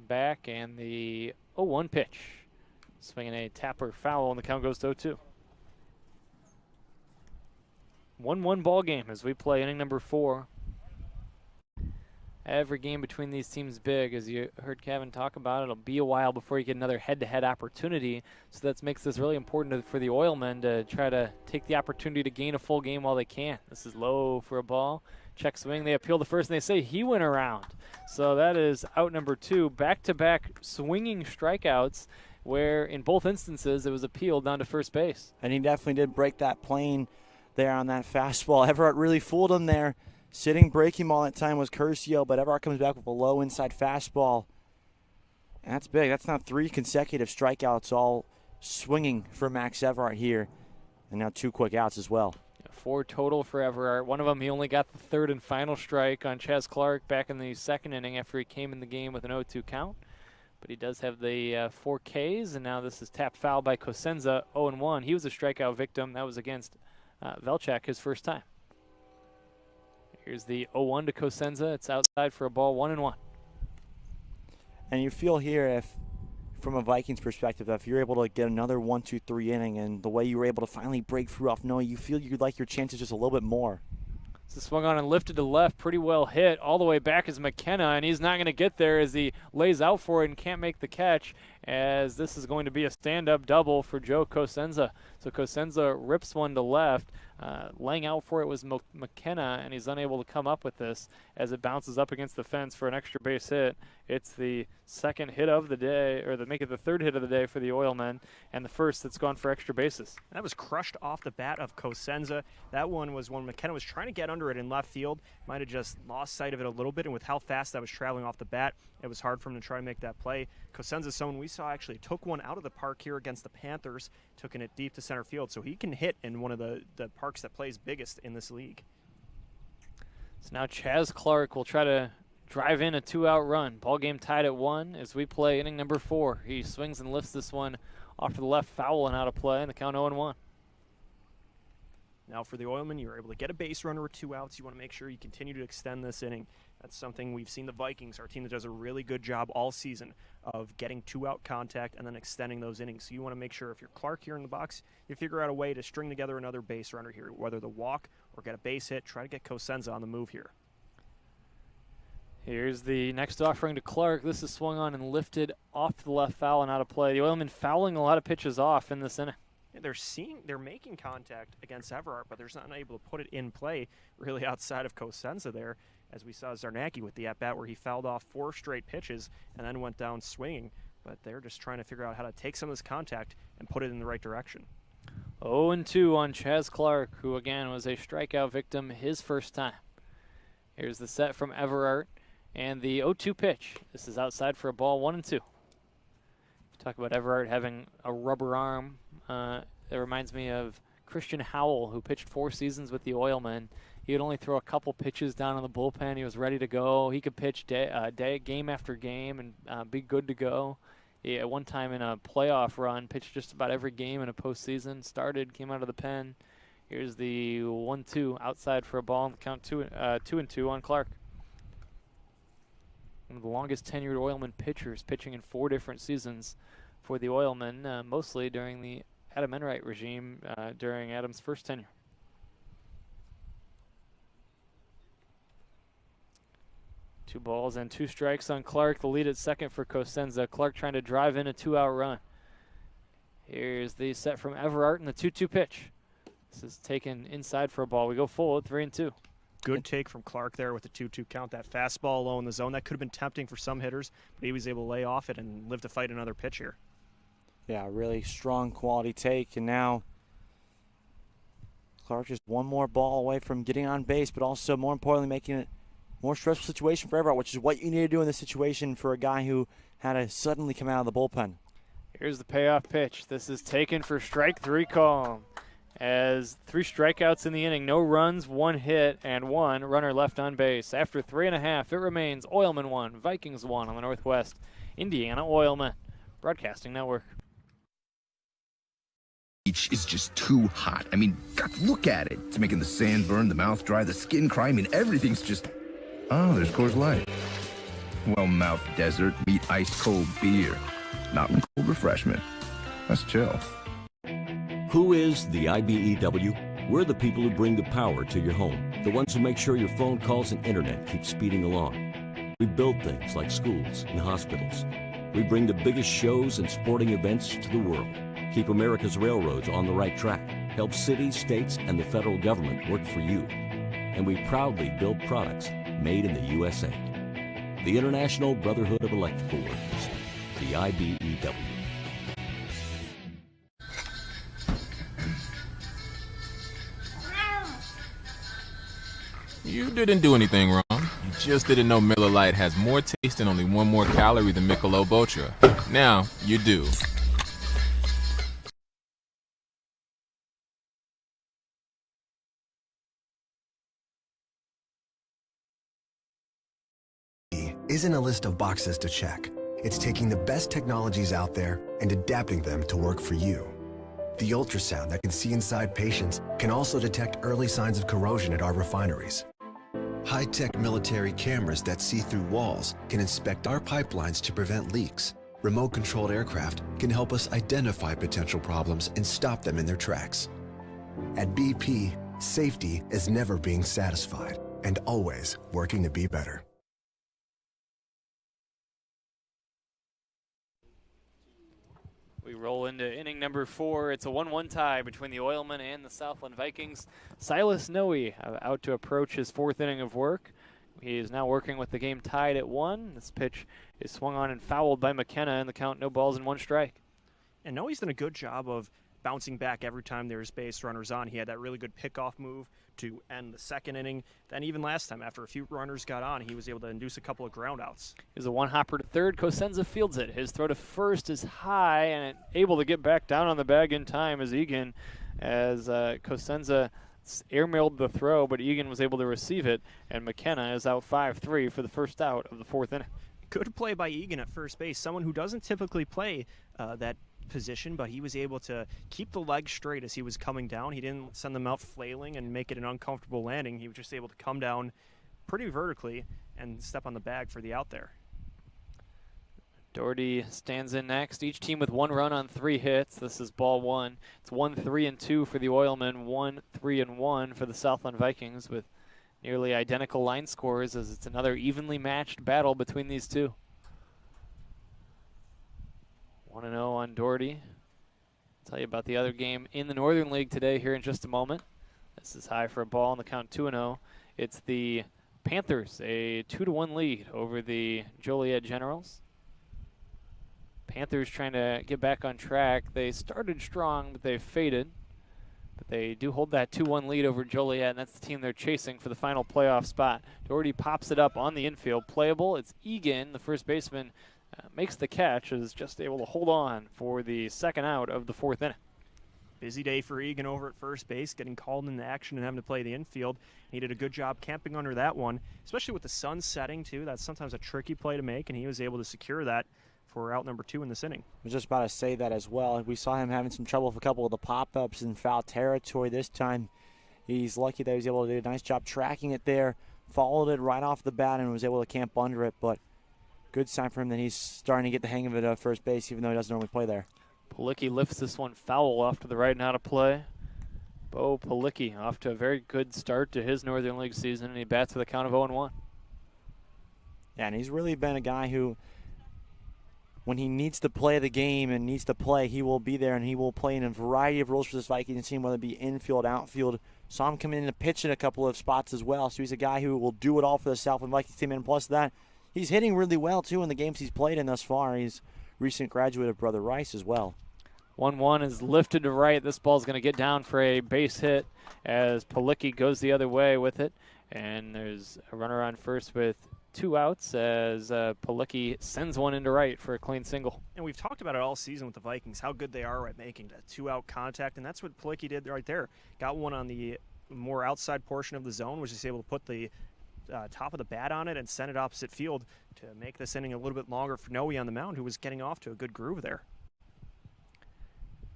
back, and the 0-1 pitch. Swinging a tapper foul, and the count goes to 0-2. 1-1 ball game as we play inning number 4. Every game between these teams big, as you heard Kevin talk about. It'll be a while before you get another head-to-head opportunity, so that makes this really important for the Oilmen to try to take the opportunity to gain a full game while they can. This is low for a ball. Check swing. They appeal the first, and they say he went around. So that is out number 2. Back-to-back swinging strikeouts, where in both instances it was appealed down to first base. And he definitely did break that plane there on that fastball. Everett really fooled him there. Sitting breaking ball at time was Curcio, but Everett comes back with a low inside fastball. That's big. That's now 3 consecutive strikeouts, all swinging for Max Everhart here. And now 2 quick outs as well. 4 total for Everhart. One of them, he only got the 3rd and final strike on Chaz Clark back in the 2nd inning after he came in the game with an 0-2 count. But he does have the 4 Ks, and now this is tapped foul by Cosenza, 0-1. He was a strikeout victim. That was against Velchak, his first time. Here's the 0-1 to Cosenza. It's outside for a ball, 1-1. And you feel here, if from a Vikings perspective, if you're able to get another 1-2-3 inning and the way you were able to finally break through off Noe, you feel you'd like your chances just a little bit more. So swung on and lifted to left, pretty well hit. All the way back is McKenna, and he's not going to get there as he lays out for it and can't make the catch, as this is going to be a stand-up double for Joe Cosenza. So Cosenza rips one to left. Laying out for it was McKenna, and he's unable to come up with this as it bounces up against the fence for an extra base hit. It's the 2nd hit of the day, or make it the 3rd hit of the day for the Oilmen, and the 1st that's gone for extra bases. That was crushed off the bat of Cosenza. That one was when McKenna was trying to get under it in left field. Might have just lost sight of it a little bit, and with how fast that was traveling off the bat, it was hard for him to try to make that play. Cosenza, someone we saw actually took one out of the park here against the Panthers, took it deep to center field, so he can hit in one of the parks that plays biggest in this league. So now Chaz Clark will try to drive in a 2-out run. Ball game tied at 1 as we play inning number 4. He swings and lifts this one off to the left, foul and out of play, and the count 0-1. Now for the Oilmen, you're able to get a base runner with 2 outs. You want to make sure you continue to extend this inning. That's something we've seen the Vikings, our team that does a really good job all season of getting 2-out contact and then extending those innings. So you want to make sure if you're Clark here in the box, you figure out a way to string together another base runner here, whether the walk or get a base hit. Try to get Cosenza on the move here. Here's the next offering to Clark. This is swung on and lifted off to the left, foul and out of play. The Oilmen fouling a lot of pitches off in this inning. Yeah, they're making contact against Everhart, but they're not able to put it in play really outside of Cosenza there, as we saw Zarnacki with the at-bat where he fouled off 4 straight pitches and then went down swinging. But they're just trying to figure out how to take some of this contact and put it in the right direction. 0-2 on Chaz Clark, who again was a strikeout victim his first time. Here's the set from Everhart and the 0-2 pitch. This is outside for a ball, 1-2. Talk about Everhart having a rubber arm. That reminds me of Christian Howell, who pitched 4 seasons with the Oilmen. He would only throw a couple pitches down on the bullpen. He was ready to go. He could pitch game after game and be good to go. He, at one time in a playoff run, pitched just about every game in a postseason. Started, came out of the pen. Here's the 1-2 outside for a ball. Count 2-2 on Clark. One of the longest tenured Oilman pitchers, pitching in 4 different seasons for the Oilmen, mostly during the Adam Enright regime during Adam's first tenure. Two balls and 2 strikes on Clark. The lead at second for Cosenza. Clark trying to drive in a 2-out run. Here's the set from Everhart and the 2-2 pitch. This is taken inside for a ball. We go full at 3-2. Good take from Clark there with the 2-2 count. That fastball low in the zone. That could have been tempting for some hitters, but he was able to lay off it and live to fight another pitch here. Yeah, really strong quality take. And now Clark just one more ball away from getting on base, but also more importantly making it more stressful situation for Everhart, which is what you need to do in this situation for a guy who had to suddenly come out of the bullpen. Here's the payoff pitch. This is taken for strike 3 call. As 3 strikeouts in the inning, no runs, 1 hit, and 1 runner left on base. After 3.5, it remains Oilmen 1, Vikings 1 on the Northwest Indiana Oilmen Broadcasting Network. Beach is just too hot. I mean, God, look at it. It's making the sand burn, the mouth dry, the skin cry. I mean, everything's just... Oh, there's Coors Light. Well-mouthed desert, meet ice-cold beer. Mountain cold refreshment. That's chill. Who is the IBEW? We're the people who bring the power to your home. The ones who make sure your phone calls and internet keep speeding along. We build things like schools and hospitals. We bring the biggest shows and sporting events to the world. Keep America's railroads on the right track. Help cities, states, and the federal government work for you. And we proudly build products made in the USA. The International Brotherhood of Electrical Workers, the IBEW. You didn't do anything wrong. You just didn't know Miller Lite has more taste and only one more calorie than Michelob Ultra. Now you do. Isn't a list of boxes to check. It's taking the best technologies out there and adapting them to work for you. The ultrasound that can see inside patients can also detect early signs of corrosion at our refineries. High-tech military cameras that see through walls can inspect our pipelines to prevent leaks. Remote-controlled aircraft can help us identify potential problems and stop them in their tracks. At BP, safety is never being satisfied and always working to be better. We roll into inning number 4. It's a 1-1 tie between the Oilmen and the Southland Vikings. Silas Noe out to approach his 4th inning of work. He is now working with the game tied at 1. This pitch is swung on and fouled by McKenna, and the count no balls and 1 strike. And Noe's done a good job of bouncing back every time there's base runners on. He had that really good pickoff move to end the 2nd inning. Then even last time, after a few runners got on, he was able to induce a couple of groundouts. Here's a 1-hopper to 3rd. Cosenza fields it. His throw to 1st is high and able to get back down on the bag in time as Egan, as Cosenza airmailed the throw, but Egan was able to receive it, and McKenna is out 5-3 for the first out of the 4th inning. Good play by Egan at first base, someone who doesn't typically play that position, but he was able to keep the legs straight as he was coming down. He didn't send them out flailing and make it an uncomfortable landing. He was just able to come down pretty vertically and step on the bag for the out there. Doherty stands in next. Each team with 1 run on 3 hits. This is ball 1. It's 1-3-2 for the Oilmen, 1-3-1 for the Southland Vikings, with nearly identical line scores, as it's another evenly matched battle between these two. 1-0 on Doherty. I'll tell you about the other game in the Northern League today here in just a moment. This is high for a ball on the count 2-0. It's the Panthers, a 2-1 lead over the Joliet Generals. Panthers trying to get back on track. They started strong, but they faded. But they do hold that 2-1 lead over Joliet, and that's the team they're chasing for the final playoff spot. Doherty pops it up on the infield. Playable. It's Egan, the first baseman, makes the catch, is just able to hold on for the 2nd out of the 4th inning. Busy day for Egan over at first base, getting called into action and having to play the infield. He did a good job camping under that one, especially with the sun setting, too. That's sometimes a tricky play to make, and he was able to secure that for out number 2 in this inning. I was just about to say that as well. We saw him having some trouble with a couple of the pop-ups in foul territory. This time, he's lucky that he was able to do a nice job tracking it there, followed it right off the bat, and was able to camp under it. But good sign for him that he's starting to get the hang of it at first base, even though he doesn't normally play there. Palicki lifts this one foul off to the right and out of play. Bo Palicki off to a very good start to his Northern League season, and he bats with a count of 0-1. Yeah, and he's really been a guy who, when he needs to play the game and needs to play, he will be there, and he will play in a variety of roles for this Vikings team, whether it be infield, outfield. Saw him come in and pitch in a couple of spots as well, so he's a guy who will do it all for the Southland Vikings team, and plus that, he's hitting really well, too, in the games he's played in thus far. He's a recent graduate of Brother Rice as well. 1-1 is lifted to right. This ball's going to get down for a base hit as Palicki goes the other way with it. And there's a runner on first with 2 outs as Palicki sends one into right for a clean single. And we've talked about it all season with the Vikings, how good they are at making that 2-out contact, and that's what Palicki did right there. Got one on the more outside portion of the zone, which is able to put the top of the bat on it and send it opposite field to make this inning a little bit longer for Noe on the mound, who was getting off to a good groove there.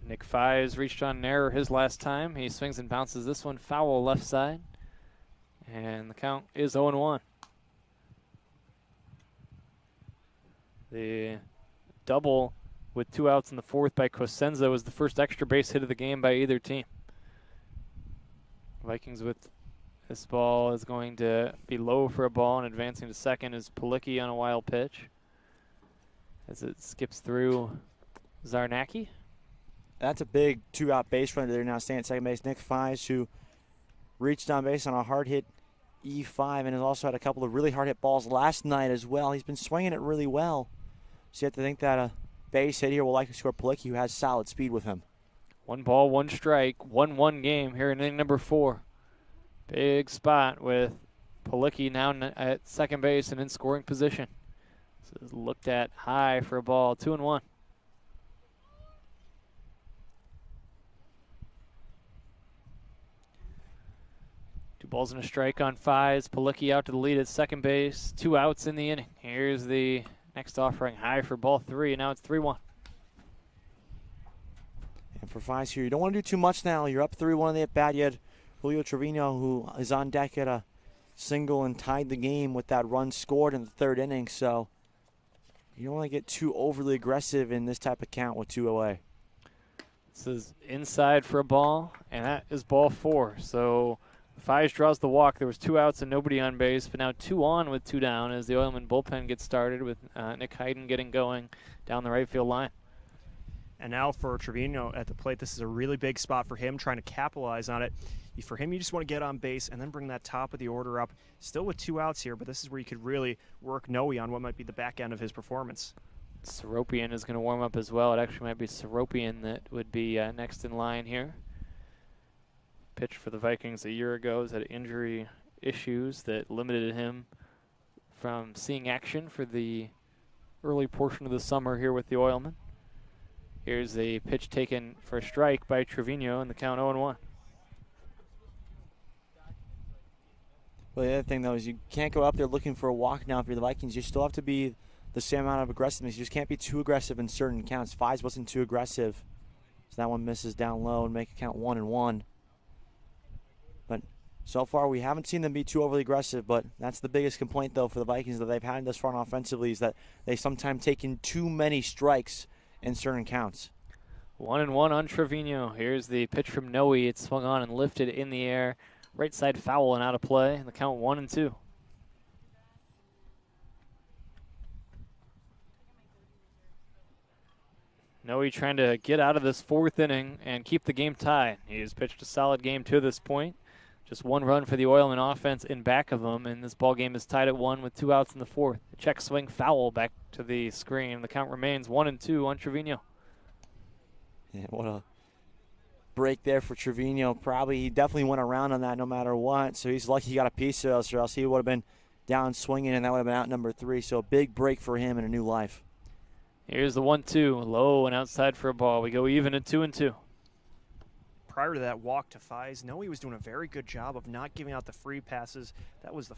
Nick Fives reached on an error his last time. He swings and bounces this one foul left side. And the count is 0-1. The double with 2 outs in the 4th by Cosenza was the first extra base hit of the game by either team. Vikings with this ball is going to be low for a ball, and advancing to second is Palicki on a wild pitch as it skips through Zarnacki. That's a big 2-out base runner there now staying at second base. Nick Fives, who reached on base on a hard hit E5 and has also had a couple of really hard hit balls last night as well. He's been swinging it really well. So you have to think that a base hit here will likely score Palicki, who has solid speed with him. 1 ball, 1 strike, 1-1 game here in inning number 4. Big spot with Palicki now at second base and in scoring position. This is looked at high for a ball, 2-1. Two balls and a strike on Fies. Palicki out to the lead at second base. 2 outs in the inning. Here's the next offering, high for ball 3, and now it's 3-1. And for Fies here, you don't want to do too much now. You're up 3-1 in the at-bat. You had Julio Trevino, who is on deck at a single and tied the game with that run scored in the 3rd inning. So you don't want to get too overly aggressive in this type of count with 2 away. This is inside for a ball, and that is ball 4. So Fies draws the walk. There was 2 outs and nobody on base, but now 2 on with 2 down as the Oilman bullpen gets started with Nick Hayden getting going down the right field line. And now for Trevino at the plate, this is a really big spot for him, trying to capitalize on it. For him, you just want to get on base and then bring that top of the order up. Still with 2 outs here, but this is where you could really work Noe on what might be the back end of his performance. Seropian is going to warm up as well. It actually might be Seropian that would be next in line here. Pitched for the Vikings a year ago. Has had injury issues that limited him from seeing action for the early portion of the summer here with the Oilmen. Here's a pitch taken for a strike by Trevino in the count 0-1. Well, the other thing, though, is you can't go up there looking for a walk now if you're the Vikings. You still have to be the same amount of aggressiveness. You just can't be too aggressive in certain counts. Fies wasn't too aggressive, so that one misses down low and make it count 1-1. But so far, we haven't seen them be too overly aggressive, but that's the biggest complaint, though, for the Vikings that they've had thus far offensively is that they sometimes take in too many strikes in certain counts. 1-1 on Trevino. Here's the pitch from Noe. It's swung on and lifted in the air. Right side foul and out of play. The count 1-2. Noe trying to get out of this 4th inning and keep the game tied. He's pitched a solid game to this point. Just 1 run for the Oilman offense in back of him, and this ball game is tied at 1 with 2 outs in the 4th. A check swing foul back to the screen. The count remains 1-2 on Trevino. Yeah, what a break there for Trevino. Probably he definitely went around on that no matter what, so he's lucky he got a piece of us, or else he would have been down swinging, and that would have been out number 3. So a big break for him in a new life. Here's the 1-2, low and outside for a ball. We go even at 2-2. Prior to that walk to Fies, Noe was doing a very good job of not giving out the free passes. That was the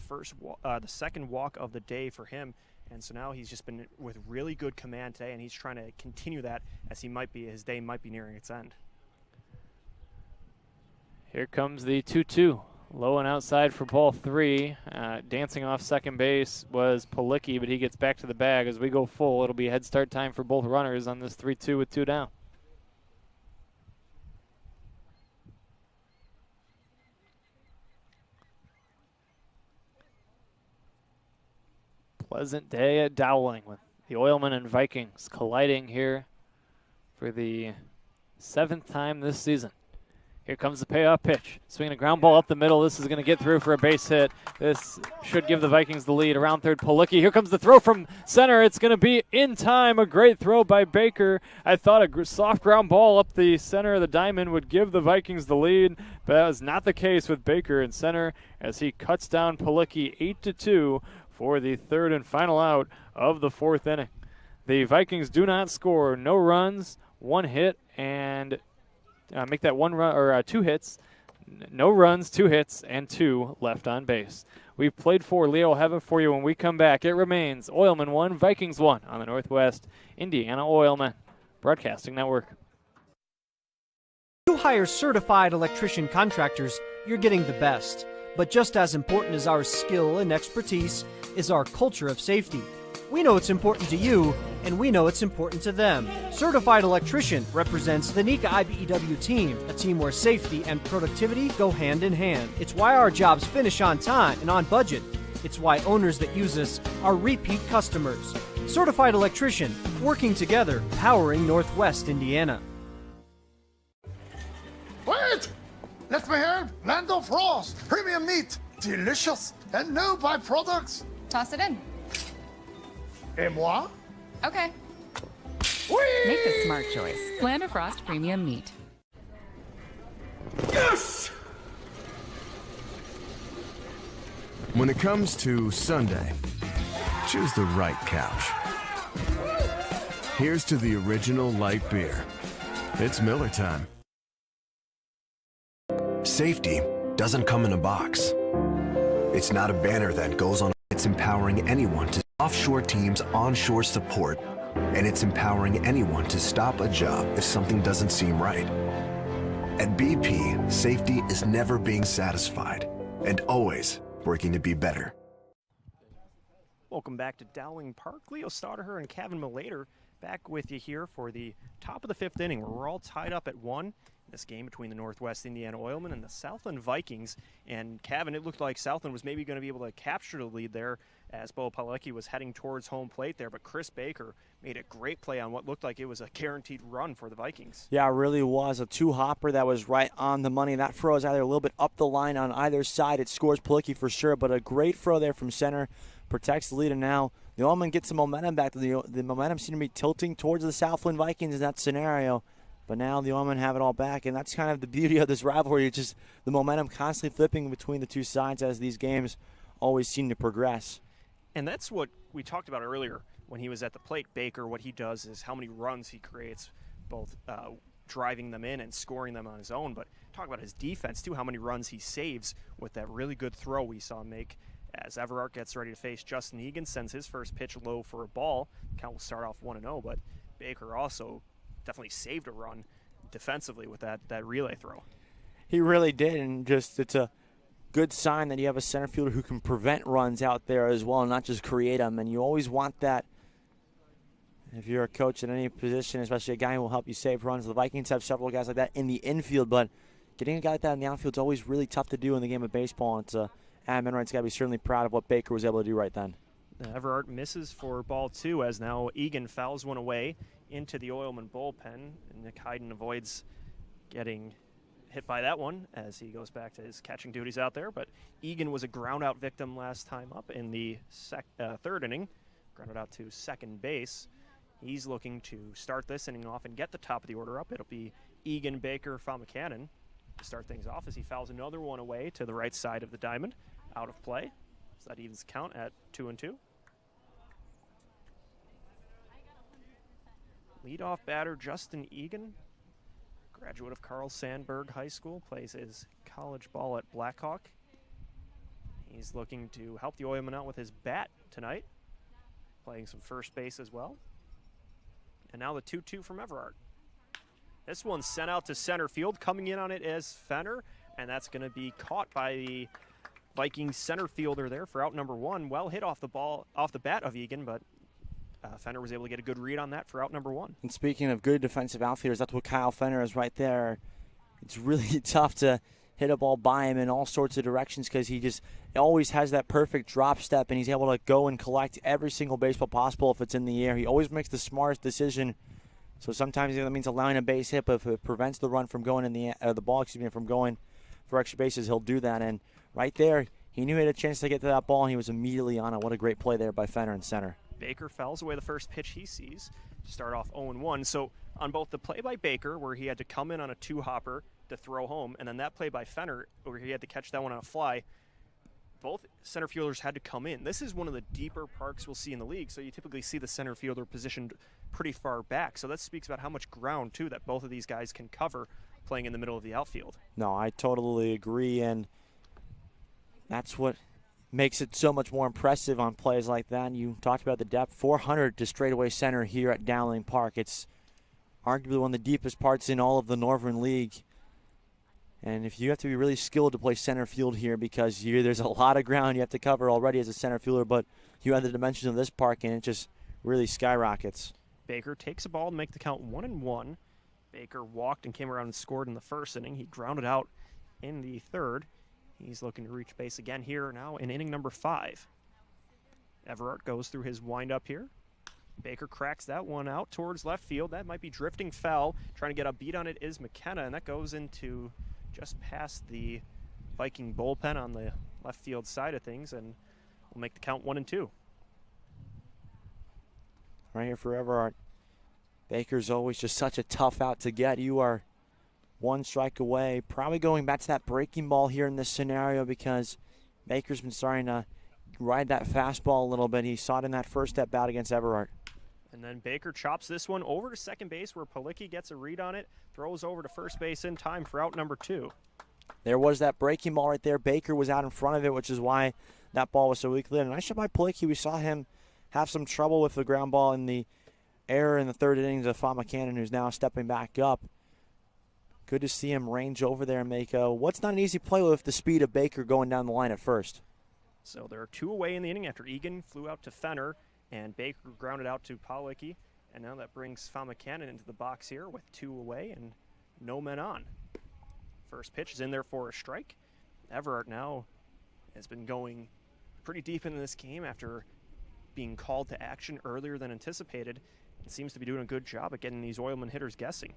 second walk of the day for him, and so now he's just been with really good command today, and he's trying to continue that as his day might be nearing its end. Here comes the 2-2. Low and outside for ball 3. Dancing off second base was Palicki, but he gets back to the bag. As we go full, it'll be head start time for both runners on this 3-2 with 2 down. Pleasant day at Dowling with the Oilmen and Vikings colliding here for the 7th time this season. Here comes the payoff pitch. Swinging a ground ball up the middle. This is going to get through for a base hit. This should give the Vikings the lead. Around third, Palicki. Here comes the throw from center. It's going to be in time. A great throw by Baker. I thought a soft ground ball up the center of the diamond would give the Vikings the lead, but that was not the case with Baker in center as he cuts down Palicki 8-2 for the 3rd and final out of the 4th inning. The Vikings do not score. No runs, 1 hit, and make that 1 run or 2 hits. No runs, 2 hits, and 2 left on base. We've played 4. Leo will have it for you when we come back. It remains Oilmen 1, Vikings 1 on the Northwest Indiana Oilmen Broadcasting Network. You hire certified electrician contractors, you're getting the best. But just as important as our skill and expertise is our culture of safety. We know it's important to you, and we know it's important to them. Certified Electrician represents the NICA IBEW team, a team where safety and productivity go hand in hand. It's why our jobs finish on time and on budget. It's why owners that use us are repeat customers. Certified Electrician, working together, powering Northwest Indiana. Wait! Let me help! Land of Frost! Premium meat! Delicious! And no byproducts! Toss it in. Et moi? Okay. Whee! Make the smart choice. Land of Frost Premium Meat. Yes! When it comes to Sunday, choose the right couch. Here's to the original light beer. It's Miller time. Safety doesn't come in a box. It's not a banner that goes on. It's empowering anyone to offshore teams, onshore support, and it's empowering anyone to stop a job if something doesn't seem right. At BP, safety is never being satisfied and always working to be better. Welcome back to Dowling Park. Leo Staudaher and Kevin Melater back with you here for the top of the 5th inning, where we're all tied up at 1 in this game between the Northwest Indiana Oilmen and the Southland Vikings. And Kevin, it looked like Southland was maybe going to be able to capture the lead there as Bo Palecki was heading towards home plate there, but Chris Baker made a great play on what looked like it was a guaranteed run for the Vikings. Yeah, it really was. A two-hopper that was right on the money. That throw is either a little bit up the line on either side. It scores Palecki for sure, but a great throw there from center. Protects the lead, and now the Oilmen get some momentum back. The momentum seemed to be tilting towards the Southland Vikings in that scenario, but now the Oilmen have it all back, and that's kind of the beauty of this rivalry. It's just the momentum constantly flipping between the two sides as these games always seem to progress. And that's what we talked about earlier when he was at the plate. Baker, what he does is how many runs he creates, both driving them in and scoring them on his own, but talk about his defense too, how many runs he saves with that really good throw we saw him make. As Everard gets ready to face Justin Egan, sends his first pitch low for a ball. Count will start off 1-0, but Baker also definitely saved a run defensively with that relay throw. He really did, and just it's a good sign that you have a center fielder who can prevent runs out there as well, not just create them. And you always want that if you're a coach in any position, especially a guy who will help you save runs. The Vikings have several guys like that in the infield, but getting a guy like that in the outfield is always really tough to do in the game of baseball. And it's Adam Enright's got to be certainly proud of what Baker was able to do right then. Everard misses for ball 2 as now Egan fouls one away into the Oilman bullpen. And Nick Hayden avoids getting hit by that one as he goes back to his catching duties out there. But Egan was a ground-out victim last time up in the 3rd inning. Grounded out to second base. He's looking to start this inning off and get the top of the order up. It'll be Egan, Baker, Famacanon to start things off as he fouls another one away to the right side of the diamond. Out of play. So that evens count at 2-2. Leadoff batter Justin Egan, graduate of Carl Sandburg High School, plays his college ball at Blackhawk. He's looking to help the Oilmen out with his bat tonight, playing some first base as well. And now the 2-2 from Everard. This one's sent out to center field. Coming in on it is Fenner, and that's going to be caught by the Vikings center fielder there for out number 1. Well hit off the bat of Egan, but Fenner was able to get a good read on that for out number 1. And speaking of good defensive outfielders, that's what Kyle Fenner is right there. It's really tough to hit a ball by him in all sorts of directions because he just always has that perfect drop step, and he's able to go and collect every single baseball possible if it's in the air. He always makes the smartest decision. So sometimes that means allowing a base hit, but if it prevents the run from going in the ball, from going for extra bases, he'll do that. And right there, he knew he had a chance to get to that ball, and he was immediately on it. What a great play there by Fenner in center. Baker fouls away the first pitch he sees to start off 0-1. So on both the play by Baker, where he had to come in on a 2-hopper to throw home, and then that play by Fenner, where he had to catch that one on a fly, both center fielders had to come in. This is one of the deeper parks we'll see in the league, so you typically see the center fielder positioned pretty far back. So that speaks about how much ground, too, that both of these guys can cover playing in the middle of the outfield. No, I totally agree, and that's what makes it so much more impressive on plays like that. And you talked about the depth, 400 to straightaway center here at Dowling Park. It's arguably one of the deepest parts in all of the Northern League. And if you have to be really skilled to play center field here because there's a lot of ground you have to cover already as a center fielder, but you have the dimensions of this park, and it just really skyrockets. Baker takes a ball to make the count 1-1. Baker walked and came around and scored in the first inning. He grounded out in the 3rd. He's looking to reach base again here now in inning number 5. Everard goes through his windup here. Baker cracks that one out towards left field. That might be drifting foul. Trying to get a beat on it is McKenna, and that goes into just past the Viking bullpen on the left field side of things, and we'll make the count 1-2. Right here for Everard. Baker's always just such a tough out to get. You are one strike away. Probably going back to that breaking ball here in this scenario because Baker's been starting to ride that fastball a little bit. He saw it in that first at bat against Everard. And then Baker chops this one over to second base where Palicki gets a read on it, throws over to first base in time for out number 2. There was that breaking ball right there. Baker was out in front of it, which is why that ball was so weakly hit. And nice shot by Palicki. We saw him have some trouble with the ground ball in the error in the third innings of Fama Cannon, who's now stepping back up. Good to see him range over there and make what's not an easy play with the speed of Baker going down the line at first. So there are 2 away in the inning after Egan flew out to Fenner and Baker grounded out to Palicki. And now that brings Fama Cannon into the box here with 2 away and no men on. First pitch is in there for a strike. Everard now has been going pretty deep into this game after being called to action earlier than anticipated. And seems to be doing a good job at getting these Oilman hitters guessing.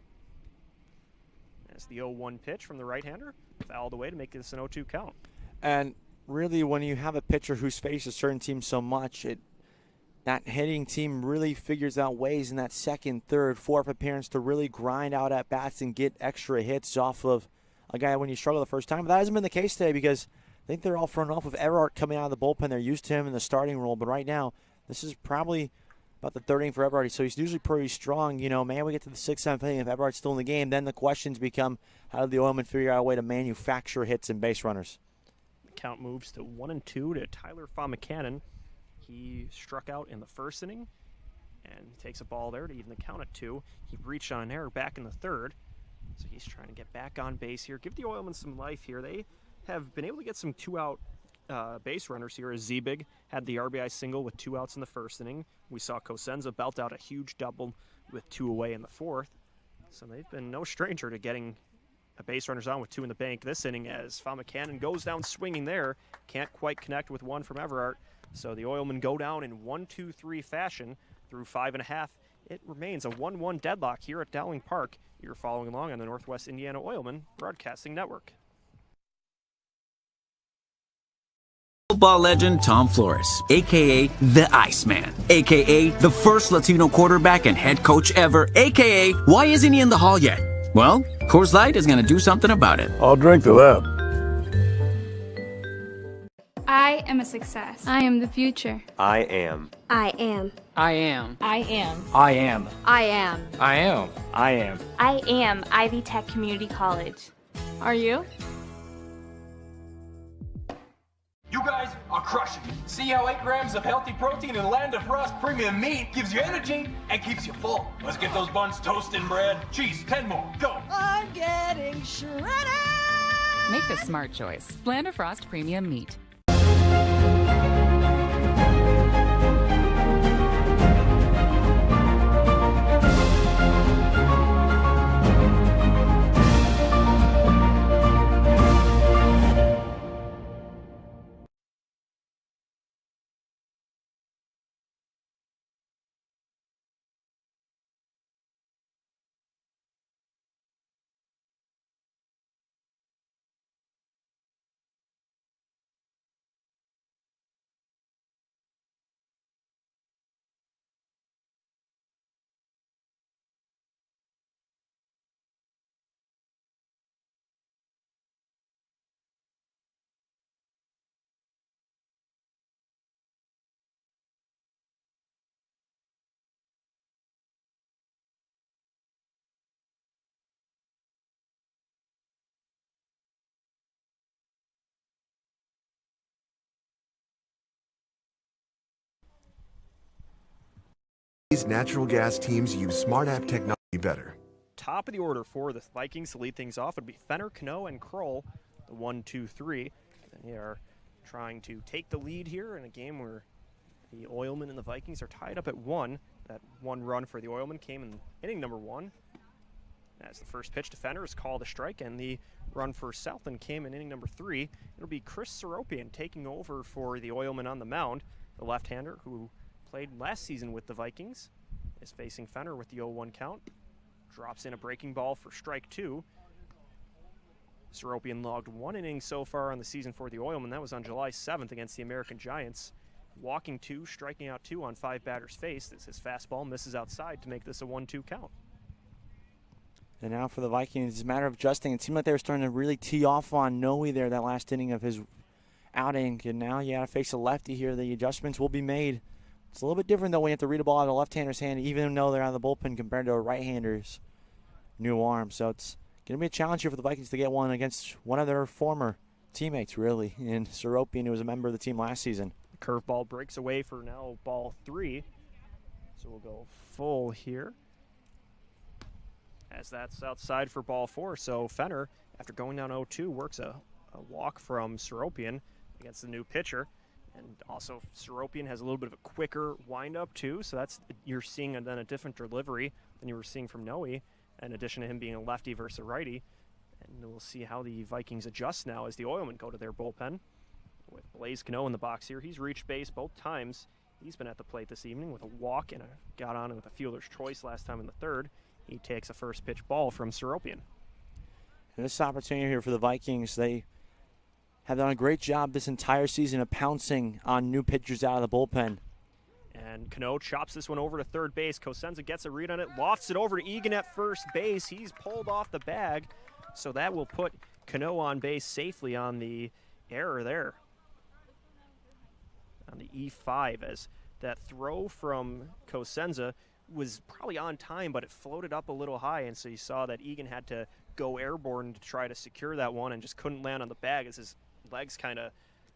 As the 0-1 pitch from the right-hander, fouled away to make this an 0-2 count. And really, when you have a pitcher who's faced a certain team so much, that hitting team really figures out ways in that second, third, fourth appearance to really grind out at bats and get extra hits off of a guy when you struggle the first time. But that hasn't been the case today because I think they're all front off with Everard coming out of the bullpen. They're used to him in the starting role. But right now, this is probably about the third inning for Everard. So he's usually pretty strong. You know, man, we get to the 6th, 7th inning. If Everard's still in the game, then the questions become how did the Oilmen figure out a way to manufacture hits and base runners? The count moves to 1-2 to Tyler Fama Cannon. He struck out in the first inning and takes a ball there to even the count at 2. He reached on an error back in the third. So he's trying to get back on base here. Give the Oilmen some life here. They have been able to get some 2-out base runners here as Zebig had the RBI single with 2 outs in the first inning. We saw Cosenza belt out a huge double with 2 away in the fourth. So they've been no stranger to getting a base runners on with 2 in the bank this inning as Fama Cannon goes down swinging there. Can't quite connect with 1 from Everard. So the Oilmen go down in 1-2-3 fashion through 5.5. It remains a 1-1 deadlock here at Dowling Park. You're following along on the Northwest Indiana Oilmen Broadcasting Network. Football legend Tom Flores, a.k.a. the Iceman, a.k.a. the first Latino quarterback and head coach ever, a.k.a. why isn't he in the hall yet? Well, Coors Light is going to do something about it. I'll drink to that. I am a success. I am the future. I am. I am. I am. I am. I am. I am. I am. I am. I am Ivy Tech Community College. Are you? You guys are crushing it. See how 8 grams of healthy protein in Land of Frost premium meat gives you energy and keeps you full. Let's get those buns toasted and bread. Cheese, 10 more. Go. I'm getting shredded. Make the smart choice. Land of Frost Premium Meat. These natural gas teams use smart app technology better. Top of the order for the Vikings to lead things off would be Fenner, Cano, and Kroll, the 1-2-3. And they are trying to take the lead here in a game where the Oilmen and the Vikings are tied up at 1. That 1 run for the Oilmen came in inning number 1. As the first pitch to Fenner is called a strike, and the run for Southland came in inning number 3. It'll be Chris Seropian taking over for the Oilmen on the mound. The left-hander who played last season with the Vikings is facing Fenner with the 0-1 count. Drops in a breaking ball for strike 2. Seropian logged 1 inning so far on the season for the Oilmen. That was on July 7th against the American Giants. Walking 2, striking out 2 on 5 batters faced as his fastball misses outside to make this a 1-2 count. And now for the Vikings, it's a matter of adjusting. It seemed like they were starting to really tee off on Noe there that last inning of his outing, and now you got to face a lefty here. The adjustments will be made. It's a little bit different, though, when you have to read a ball out of a left-hander's hand, even though they're out of the bullpen compared to a right-hander's new arm. So it's going to be a challenge here for the Vikings to get one against one of their former teammates, really, in Seropian, who was a member of the team last season. Curveball breaks away for now ball 3. So we'll go full here, as that's outside for ball 4. So Fenner, after going down 0-2, works a walk from Seropian against the new pitcher. And also Seropian has a little bit of a quicker windup too, so that's, you're seeing then a different delivery than you were seeing from Noe, in addition to him being a lefty versus a righty. And we'll see how the Vikings adjust now as the Oilmen go to their bullpen. With Blaze Cano in the box here, he's reached base both times. He's been at the plate this evening with a walk and got on with a fielder's choice last time in the third. He takes a first pitch ball from Seropian. And this opportunity here for the Vikings, they have done a great job this entire season of pouncing on new pitchers out of the bullpen. And Cano chops this one over to third base. Cosenza gets a read on it, lofts it over to Egan at first base. He's pulled off the bag, so that will put Cano on base safely on the error there. On the E5, as that throw from Cosenza was probably on time, but it floated up a little high, and so you saw that Egan had to go airborne to try to secure that one and just couldn't land on the bag as his legs kind of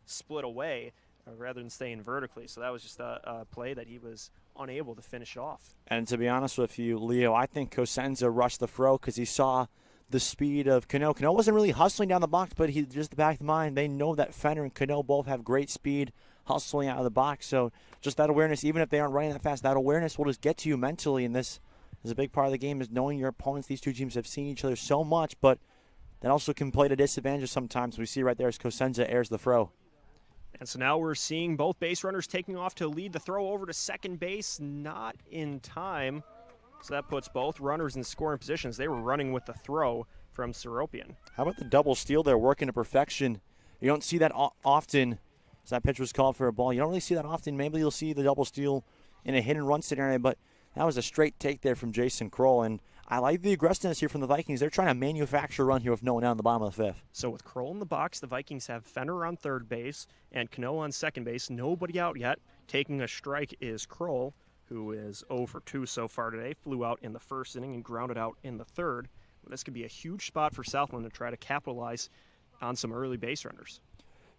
split away rather than staying vertically. So that was just a play that he was unable to finish off. And to be honest with you, Leo, I think Cosenza rushed the throw because he saw the speed of Cano. Cano wasn't really hustling down the box, but he just the back of the mind, they know that Fenner and Cano both have great speed hustling out of the box. So just that awareness, even if they aren't running that fast, that awareness will just get to you mentally. And this is a big part of the game, is knowing your opponents. These two teams have seen each other so much, but that also can play to disadvantage sometimes. We see right there as Cosenza airs the throw. And so now we're seeing both base runners taking off to lead the throw over to second base, not in time. So that puts both runners in scoring positions. They were running with the throw from Seropian. How about the double steal there, working to perfection? You don't see that often, as that pitch was called for a ball. You don't really see that often. Maybe you'll see the double steal in a hit and run scenario, but that was a straight take there from Jason Kroll. And I like the aggressiveness here from the Vikings. They're trying to manufacture a run here with no one out in the bottom of the fifth. So with Kroll in the box, the Vikings have Fenner on third base and Cano on second base. Nobody out yet. Taking a strike is Kroll, who is 0 for 2 so far today. Flew out in the first inning and grounded out in the third. This could be a huge spot for Southland to try to capitalize on some early base runners.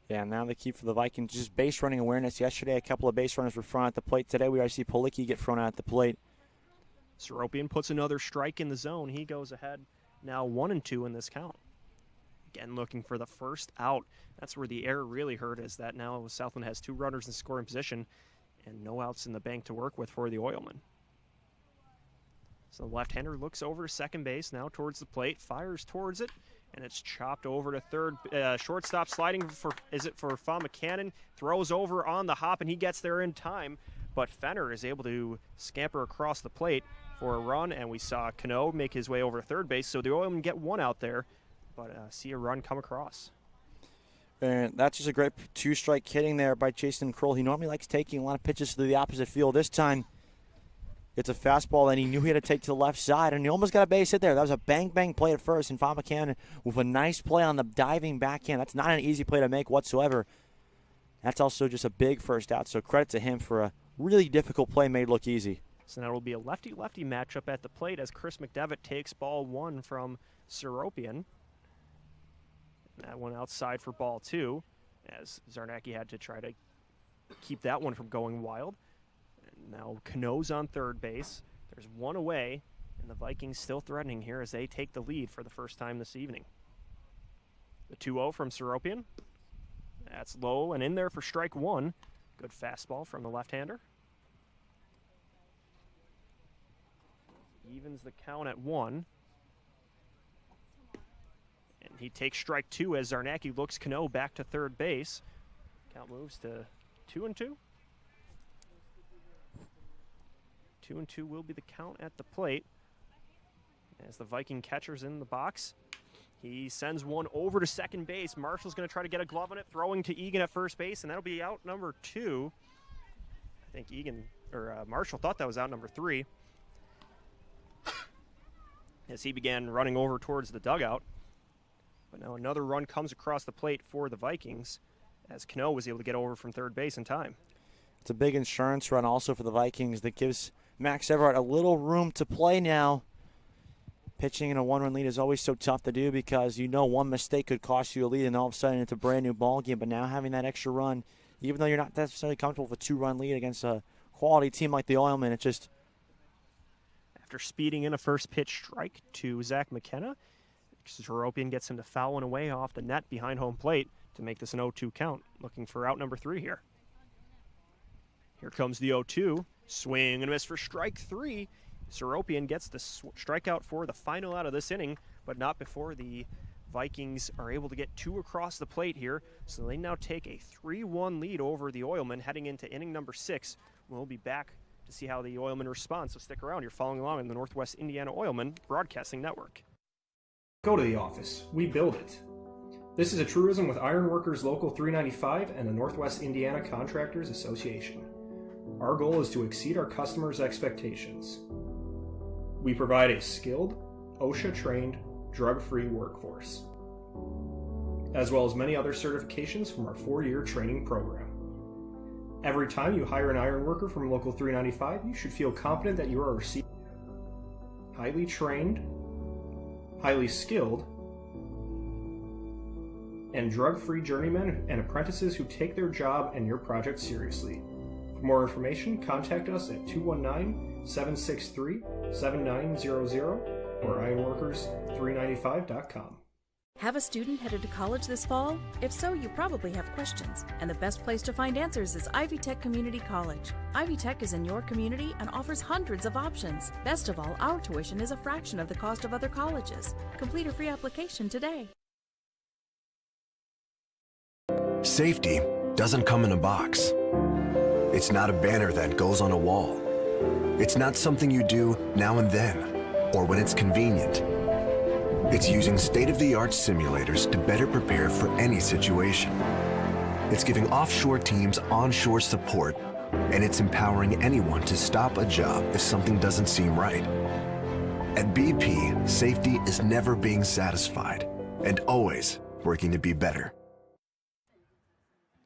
Yeah, now the key for the Vikings, just base running awareness. Yesterday, a couple of base runners were thrown at the plate. Today, we already see Policki get thrown out at the plate. Seropian puts another strike in the zone. He goes ahead now 1-2 in this count. Again, looking for the first out. That's where the error really hurt, is that now Southland has 2 runners in scoring position and no outs in the bank to work with for the Oilmen. So the left-hander looks over to second base, now towards the plate, fires towards it, and it's chopped over to third. Shortstop sliding for, is it for Famacanon? Throws over on the hop, and he gets there in time. But Fenner is able to scamper across the plate for a run, and we saw Cano make his way over to third base, so the Oilmen get one out there, but see a run come across. And that's just a great 2-strike hitting there by Jason Kroll. He normally likes taking a lot of pitches to the opposite field. This time, it's a fastball that he knew he had to take to the left side, and he almost got a base hit there. That was a bang-bang play at first, and Famacanon with a nice play on the diving backhand. That's not an easy play to make whatsoever. That's also just a big first out, so credit to him for a really difficult play made look easy. So now it will be a lefty-lefty matchup at the plate as Chris McDevitt takes ball 1 from Seropian. That one outside for ball 2, as Zarnacki had to try to keep that one from going wild. And now Cano's on third base. There's one away, and the Vikings still threatening here as they take the lead for the first time this evening. The 2-0 from Seropian. That's low and in there for strike 1. Good fastball from the left-hander. Evens the count at 1. And he takes strike 2 as Zarnacki looks Cano back to third base. Count moves to 2-2. 2-2 will be the count at the plate. As the Viking catcher's in the box, he sends one over to second base. Marshall's going to try to get a glove on it, throwing to Egan at first base, and that'll be out number 2. I think Marshall thought that was out number 3. As he began running over towards the dugout. But now another run comes across the plate for the Vikings as Cano was able to get over from third base in time. It's a big insurance run also for the Vikings that gives Max Everhart a little room to play now. Pitching in a one-run lead is always so tough to do because you know one mistake could cost you a lead, and all of a sudden it's a brand new ball game. But now having that extra run, even though you're not necessarily comfortable with a two-run lead against a quality team like the Oilmen, it just... After speeding in a first pitch strike to Zach McKenna, Seropian gets him to foul one away off the net behind home plate to make this an 0-2 count. Looking for out number 3 here. Here comes the 0-2. Swing and miss for strike 3. Seropian gets the strikeout for the final out of this inning, but not before the Vikings are able to get 2 across the plate here. So they now take a 3-1 lead over the Oilmen heading into inning number 6. We'll be back to see how the Oilmen respond, so stick around. You're following along in the Northwest Indiana Oilmen Broadcasting Network. Go to the office. We build it. This is a truism with Ironworkers Local 395 and the Northwest Indiana Contractors Association. Our goal is to exceed our customers' expectations. We provide a skilled, OSHA-trained, drug-free workforce, as well as many other certifications from our 4-year training program. Every time you hire an ironworker from Local 395, you should feel confident that you are receiving highly trained, highly skilled, and drug-free journeymen and apprentices who take their job and your project seriously. For more information, contact us at 219-763-7900 or ironworkers395.com. Have a student headed to college this fall? If so, you probably have questions, and the best place to find answers is Ivy Tech Community College. Ivy Tech is in your community and offers hundreds of options. Best of all, our tuition is a fraction of the cost of other colleges. Complete a free application today. Safety doesn't come in a box. It's not a banner that goes on a wall. It's not something you do now and then, or when it's convenient. It's using state-of-the-art simulators to better prepare for any situation. It's giving offshore teams onshore support, and it's empowering anyone to stop a job if something doesn't seem right. At BP, safety is never being satisfied and always working to be better.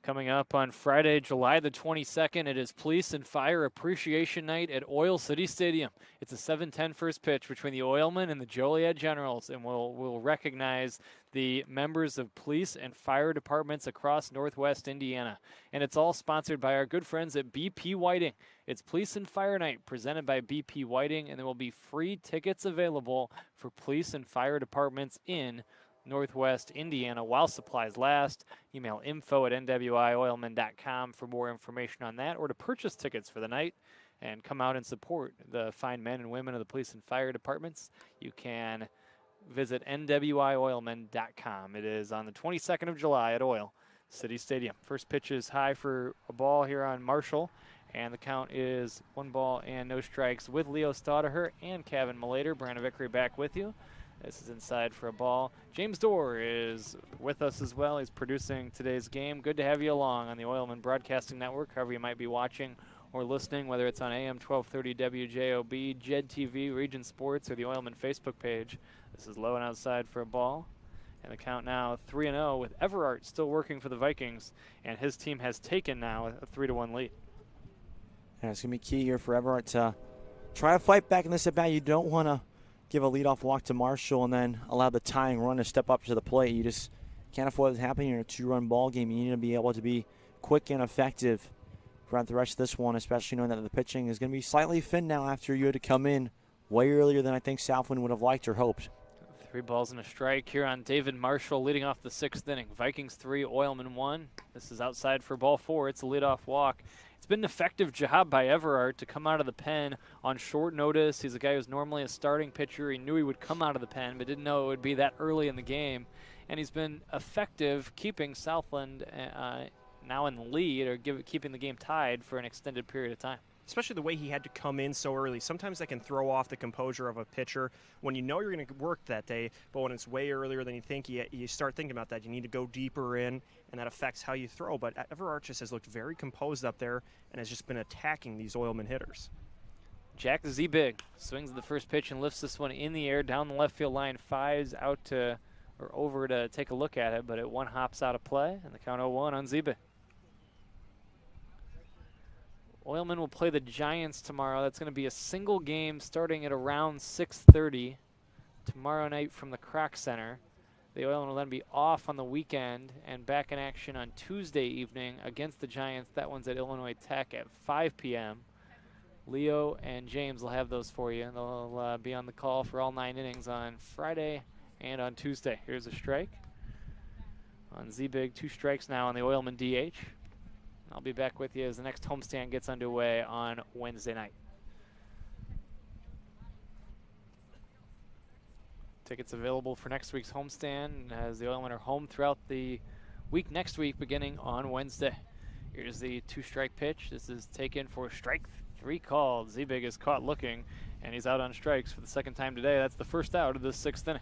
Coming up on Friday, July the 22nd, it is Police and Fire Appreciation Night at Oil City Stadium. It's a 7:10 first pitch between the Oilmen and the Joliet Generals, and we'll recognize the members of police and fire departments across Northwest Indiana. And it's all sponsored by our good friends at BP Whiting. It's Police and Fire Night presented by BP Whiting, and there will be free tickets available for police and fire departments in Northwest Indiana while supplies last. Email info@nwioilmen.com for more information on that, or to purchase tickets for the night and come out and support the fine men and women of the police and fire departments. You can visit nwioilmen.com. It is on the 22nd of July at Oil City Stadium. First pitch is high for a ball here on Marshall, and the count is 1 ball and no strikes with Leo Staudaher and Kevin Malater. Brandon Vickery back with you. This is inside for a ball. James Dorr is with us as well. He's producing today's game. Good to have you along on the Oilmen Broadcasting Network, however you might be watching or listening, whether it's on AM 1230 WJOB, JED TV, Region Sports, or the Oilmen Facebook page. This is low and outside for a ball. And the count now 3-0 with Everhart still working for the Vikings, and his team has taken now a 3-1 lead. Yeah, it's going to be key here for Everhart to try to fight back in this at-bat. You don't want to give a leadoff walk to Marshall and then allow the tying run to step up to the plate. You just can't afford this happening in a 2-run ball game. You need to be able to be quick and effective throughout the rest of this one, especially knowing that the pitching is going to be slightly thin now after you had to come in way earlier than I think Southland would have liked or hoped. 3 balls and a strike here on David Marshall leading off the 6th inning. Vikings 3, Oilmen 1. This is outside for ball 4. It's a leadoff walk. It's been an effective job by Everhart to come out of the pen on short notice. He's a guy who's normally a starting pitcher. He knew he would come out of the pen, but didn't know it would be that early in the game. And he's been effective keeping Southland now in the lead, or keeping the game tied for an extended period of time. Especially the way he had to come in so early. Sometimes that can throw off the composure of a pitcher when you know you're going to work that day, but when it's way earlier than you think, you start thinking about that. You need to go deeper in, and that affects how you throw. But Everhart just has looked very composed up there and has just been attacking these Oilmen hitters. Jack Zebig swings the first pitch and lifts this one in the air down the left field line. Fives out to over to take a look at it, but it one hops out of play, and the count 0-1 on Ziebig. Oilmen will play the Giants tomorrow. That's going to be a single game starting at around 6:30 tomorrow night from the Kroc Center. The Oilmen will then be off on the weekend and back in action on Tuesday evening against the Giants. That one's at Illinois Tech at 5 p.m. Leo and James will have those for you. They'll be on the call for all 9 innings on Friday and on Tuesday. Here's a strike on Ziebig. 2 strikes now on the Oilmen DH. I'll be back with you as the next homestand gets underway on Wednesday night. Tickets available for next week's homestand as the Oilmen are home throughout the week next week beginning on Wednesday. Here's the 2-strike pitch. This is taken for strike 3 called. Ziebig is caught looking, and he's out on strikes for the second time today. That's the first out of the 6th inning.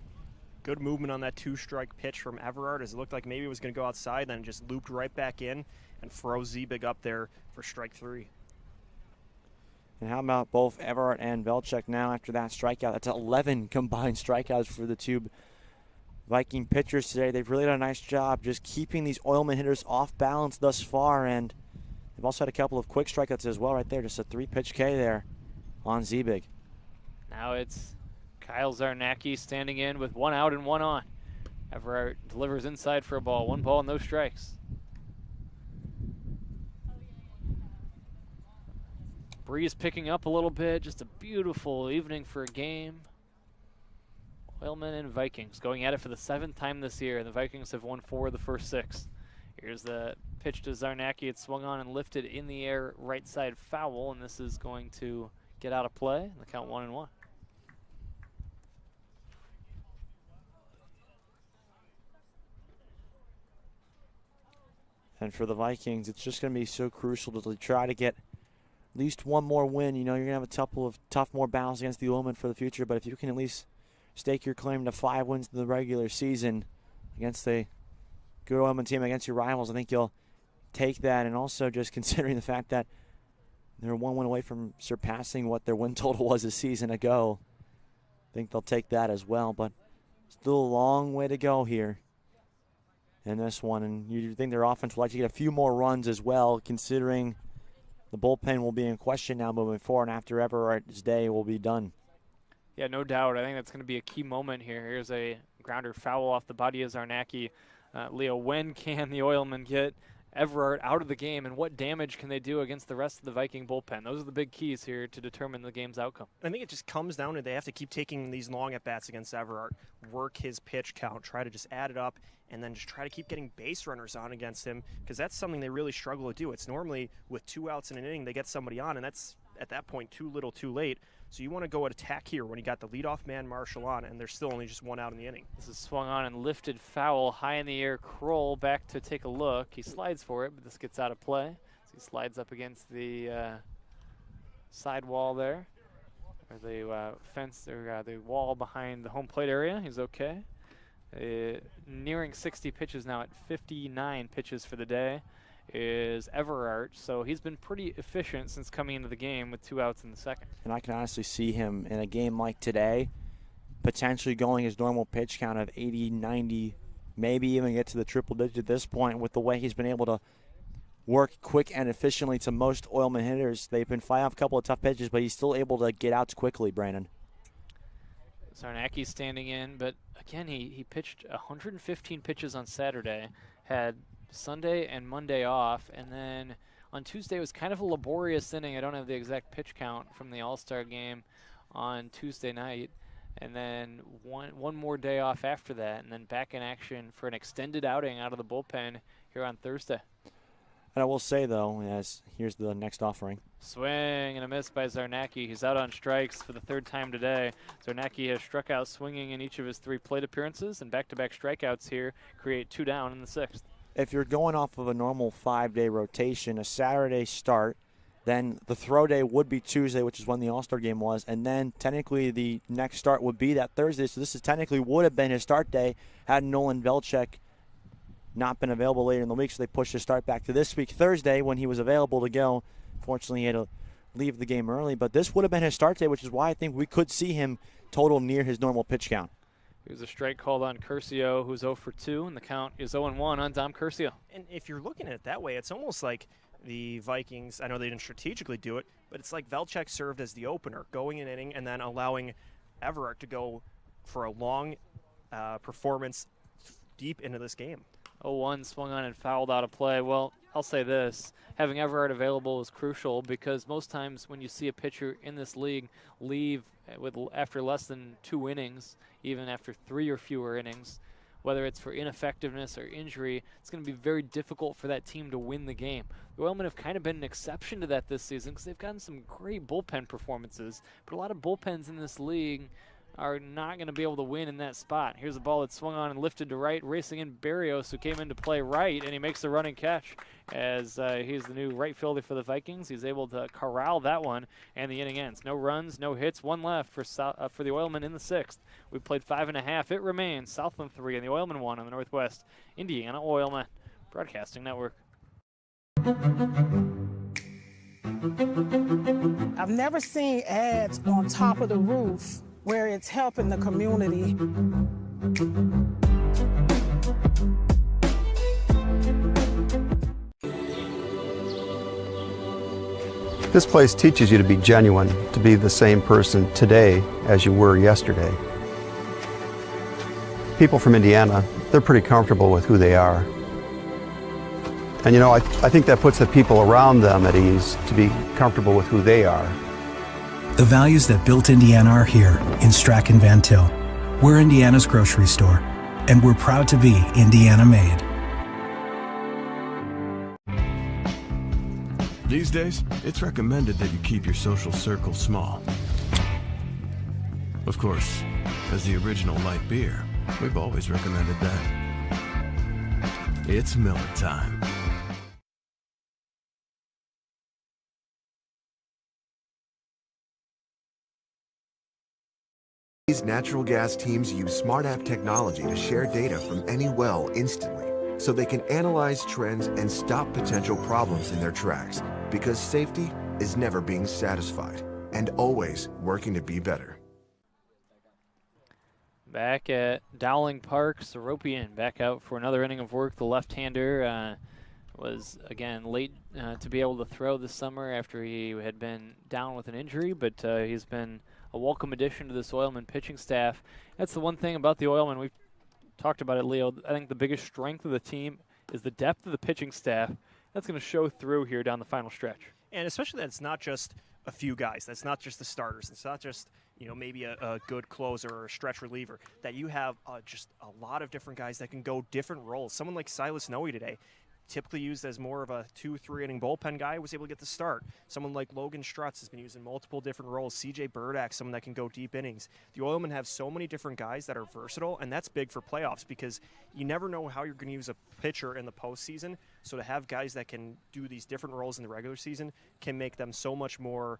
Good movement on that 2-strike pitch from Everard as it looked like maybe it was going to go outside, then just looped right back in and froze Ziebig up there for strike 3. And how about both Everard and Velchek now after that strikeout? That's 11 combined strikeouts for the two Viking pitchers today. They've really done a nice job just keeping these Oilmen hitters off balance thus far, and they've also had a couple of quick strikeouts as well right there. Just a 3-pitch K there on Ziebig. Now it's Kyle Zarnacki standing in with 1 out and 1 on. Everard delivers inside for a ball. 1 ball, no strikes. Breeze picking up a little bit. Just a beautiful evening for a game. Oilmen and Vikings going at it for the 7th time this year. The Vikings have won 4 of the first 6. Here's the pitch to Zarnacki. It's swung on and lifted in the air, right side foul, and this is going to get out of play. The count 1-1. And for the Vikings, it's just going to be so crucial to try to get at least one more win. You know, you're going to have a couple of tough more battles against the Oilmen for the future, but if you can at least stake your claim to 5 wins in the regular season against a good Oilmen team, against your rivals, I think you'll take that. And also just considering the fact that they're 1 win away from surpassing what their win total was a season ago, I think they'll take that as well. But still a long way to go here in this one. And you think their offense will like to get a few more runs as well, considering the bullpen will be in question now moving forward, and after Everard's day will be done. Yeah, no doubt. I think that's going to be a key moment here. Here's a grounder foul off the body of Zarnacki. Leo, when can the Oilmen get Everard out of the game, and what damage can they do against the rest of the Viking bullpen? Those are the big keys here to determine the game's outcome. I think it just comes down to they have to keep taking these long at-bats against Everard, work his pitch count, try to just add it up, and then just try to keep getting base runners on against him, because that's something they really struggle to do. It's normally with 2 outs in an inning, they get somebody on, and that's, at that point, too little too late. So you want to go at attack here when you got the leadoff man Marshall on, and there's still only just 1 out in the inning. This is swung on and lifted foul, high in the air. Kroll back to take a look. He slides for it, but this gets out of play. So he slides up against the side wall there, or the fence, or the wall behind the home plate area. He's okay. Nearing 60 pitches now at 59 pitches for the day is Everard, so he's been pretty efficient since coming into the game with 2 outs in the second. And I can honestly see him in a game like today potentially going his normal pitch count of 80, 90, maybe even get to the triple digit at this point with the way he's been able to work quick and efficiently to most Oilmen hitters. They've been fighting off a couple of tough pitches, but he's still able to get outs quickly, Brandon. Zarnacki standing in, but again, he pitched 115 pitches on Saturday, had Sunday and Monday off, and then on Tuesday it was kind of a laborious inning. I don't have the exact pitch count from the All-Star game on Tuesday night, and then one more day off after that, and then back in action for an extended outing out of the bullpen here on Thursday. And I will say, though, as here's the next offering. Swing and a miss by Zarnacki. He's out on strikes for the 3rd time today. Zarnacki has struck out swinging in each of his 3 plate appearances, and back-to-back strikeouts here create 2 down in the 6th. If you're going off of a normal 5-day rotation, a Saturday start, then the throw day would be Tuesday, which is when the All-Star game was, and then technically the next start would be that Thursday. So this is technically would have been his start day had Nolan Velchek not been available later in the week, so they pushed his start back to this week, Thursday, when he was available to go. Fortunately, he had to leave the game early, but this would have been his start day, which is why I think we could see him total near his normal pitch count. Here's a strike called on Curcio, who's 0 for 2, and the count is 0-1 on Dom Curcio. And if you're looking at it that way, it's almost like the Vikings, I know they didn't strategically do it, but it's like Velchek served as the opener, going an inning and then allowing Everett to go for a long performance deep into this game. 0-1 swung on and fouled out of play. Well, I'll say this. Having Everett available is crucial because most times when you see a pitcher in this league leave after less than 2 innings, even after 3 or fewer innings, whether it's for ineffectiveness or injury, it's going to be very difficult for that team to win the game. The Oilmen have kind of been an exception to that this season because they've gotten some great bullpen performances, but a lot of bullpens in this league are not going to be able to win in that spot. Here's a ball that swung on and lifted to right, racing in Barrios, who came into play right, and he makes the running catch as he's the new right fielder for the Vikings. He's able to corral that one, and the inning ends. No runs, no hits, 1 left for the Oilmen in the 6th. We played 5.5. It remains Southland 3 and the Oilmen 1 on the Northwest Indiana Oilmen Broadcasting Network. I've never seen ads on top of the roof where it's helping the community. This place teaches you to be genuine, to be the same person today as you were yesterday. People from Indiana, they're pretty comfortable with who they are. And you know, I think that puts the people around them at ease to be comfortable with who they are. The values that built Indiana are here in Strachan Van Til. We're Indiana's grocery store, and we're proud to be Indiana made. These days, it's recommended that you keep your social circle small. Of course, as the original light beer, we've always recommended that. It's Miller time. These natural gas teams use smart app technology to share data from any well instantly, so they can analyze trends and stop potential problems in their tracks, because safety is never being satisfied and always working to be better. Back at Dowling Park, Seropian back out for another inning of work. The left-hander was, again, late to be able to throw this summer after he had been down with an injury, but he's been a welcome addition to this Oilman pitching staff. That's the one thing about the Oilmen. We've talked about it, Leo. I think the biggest strength of the team is the depth of the pitching staff. That's going to show through here down the final stretch. And especially that it's not just a few guys. That's not just the starters. It's not just, you know, maybe a good closer or a stretch reliever. That you have just a lot of different guys that can go different roles. Someone like Silas Noe today, typically used as more of a 2-3 inning bullpen guy, was able to get the start. Someone like Logan Strutz has been used in multiple different roles. CJ Burdack, someone that can go deep innings. The Oilmen have so many different guys that are versatile, and that's big for playoffs because you never know how you're going to use a pitcher in the postseason. So to have guys that can do these different roles in the regular season can make them so much more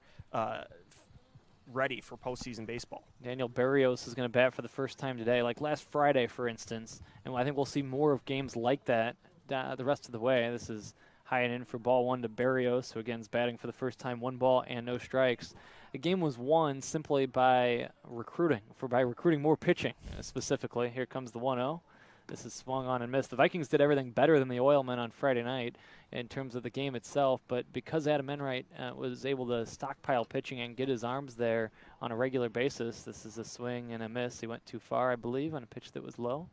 ready for postseason baseball. Daniel Barrios is going to bat for the first time today, like last Friday, for instance. And I think we'll see more of games like that the rest of the way. This is high and in for ball 1 to Barrios, who again is batting for the first time, 1 ball and no strikes. The game was won simply by recruiting more pitching specifically. Here comes the 1-0. This is swung on and missed. The Vikings did everything better than the Oilmen on Friday night in terms of the game itself, but because Adam Enright was able to stockpile pitching and get his arms there on a regular basis, this is a swing and a miss. He went too far, I believe, on a pitch that was low.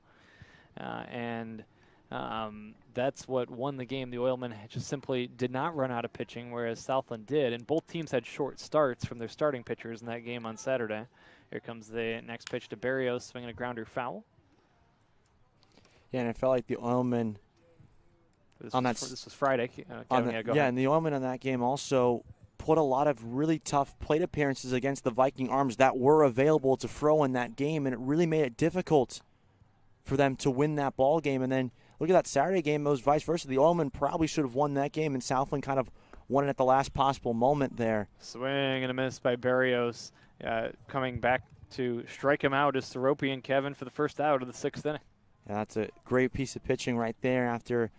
That's what won the game. The Oilmen just simply did not run out of pitching, whereas Southland did, and both teams had short starts from their starting pitchers in that game on Saturday. Here comes the next pitch to Barrios, swinging a grounder foul. Yeah, and it felt like the Oilmen this was Friday. And the Oilmen on that game also put a lot of really tough plate appearances against the Viking arms that were available to throw in that game, and it really made it difficult for them to win that ball game. And then look at that Saturday game, it was vice versa. The Oilmen probably should have won that game, and Southland kind of won it at the last possible moment there. Swing and a miss by Barrios. Coming back to strike him out is Seropian Kevin for the first out of the 6th inning. Yeah, that's a great piece of pitching right there after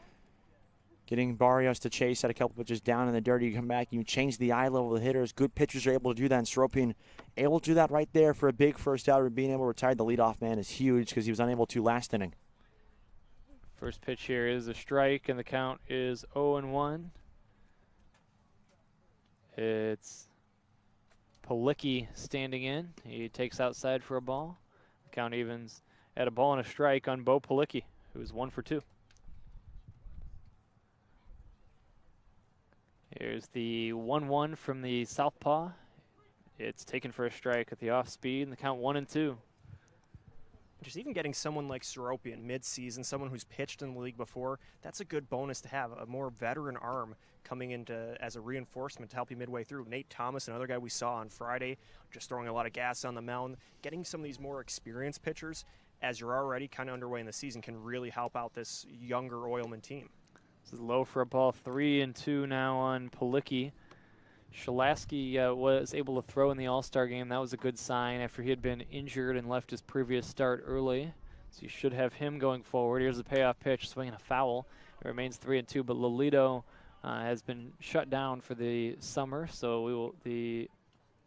Getting Barrios to chase at a couple pitches down in the dirt. You come back, you change the eye level of the hitters. Good pitchers are able to do that, and Seropian able to do that right there for a big first out. Being able to retire the leadoff man is huge because he was unable to last inning. First pitch here is a strike, and the count is 0-1. It's Palicki standing in. He takes outside for a ball. The count evens at a ball and a strike on Bo Palicki, who is 1 for 2. Here's the 1-1 from the southpaw. It's taken for a strike at the off speed, and the count 1-2. Just even getting someone like Seropian mid-season, someone who's pitched in the league before, that's a good bonus to have, a more veteran arm coming into as a reinforcement to help you midway through. Nate Thomas, another guy we saw on Friday, just throwing a lot of gas on the mound. Getting some of these more experienced pitchers as you're already kind of underway in the season can really help out this younger Oilman team. This is low for a ball, 3-2 now on Palicki. Shalaski was able to throw in the All-Star game. That was a good sign after he had been injured and left his previous start early. So you should have him going forward. Here's the payoff pitch, swinging a foul. It remains 3-2, but Lolito has been shut down for the summer. So we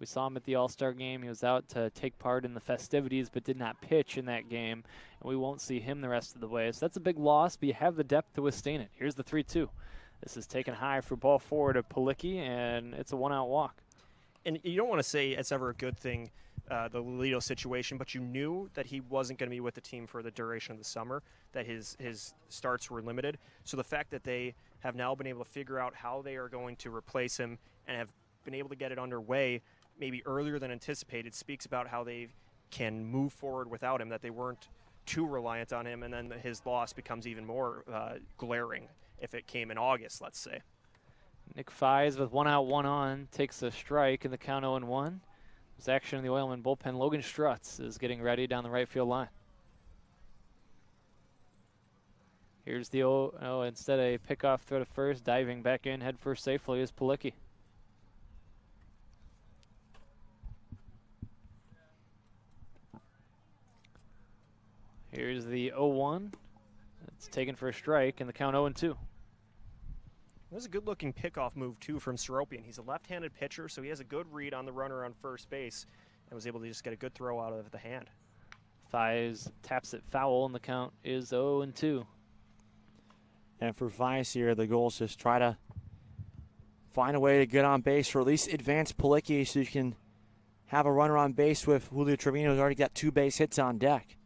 saw him at the All-Star game. He was out to take part in the festivities, but did not pitch in that game. And we won't see him the rest of the way. So that's a big loss, but you have the depth to withstand it. Here's the 3-2. This is taken high for ball forward of Palicki, and it's a one-out walk. And you don't want to say it's ever a good thing, the Lolito situation, but you knew that he wasn't going to be with the team for the duration of the summer, that his starts were limited. So the fact that they have now been able to figure out how they are going to replace him and have been able to get it underway maybe earlier than anticipated speaks about how they can move forward without him, that they weren't too reliant on him, and then his loss becomes even more glaring if it came in August, let's say. Nick Fies with 1 out, 1 on, takes a strike in the count 0-1. There's action in the Oilman bullpen. Logan Strutz is getting ready down the right field line. Here's the instead a pickoff throw to first, diving back in head first safely is Palicki. Here's the 0-1. It's taken for a strike, and the count 0-2. That was a good-looking pickoff move, too, from Seropian. He's a left-handed pitcher, so he has a good read on the runner on first base and was able to just get a good throw out of the hand. Fies taps it foul, and the count is 0-2. And for Fies here, the goal is just try to find a way to get on base, or at least advance Palicki so you can have a runner on base with Julio Trevino, who's already got 2 base hits on deck.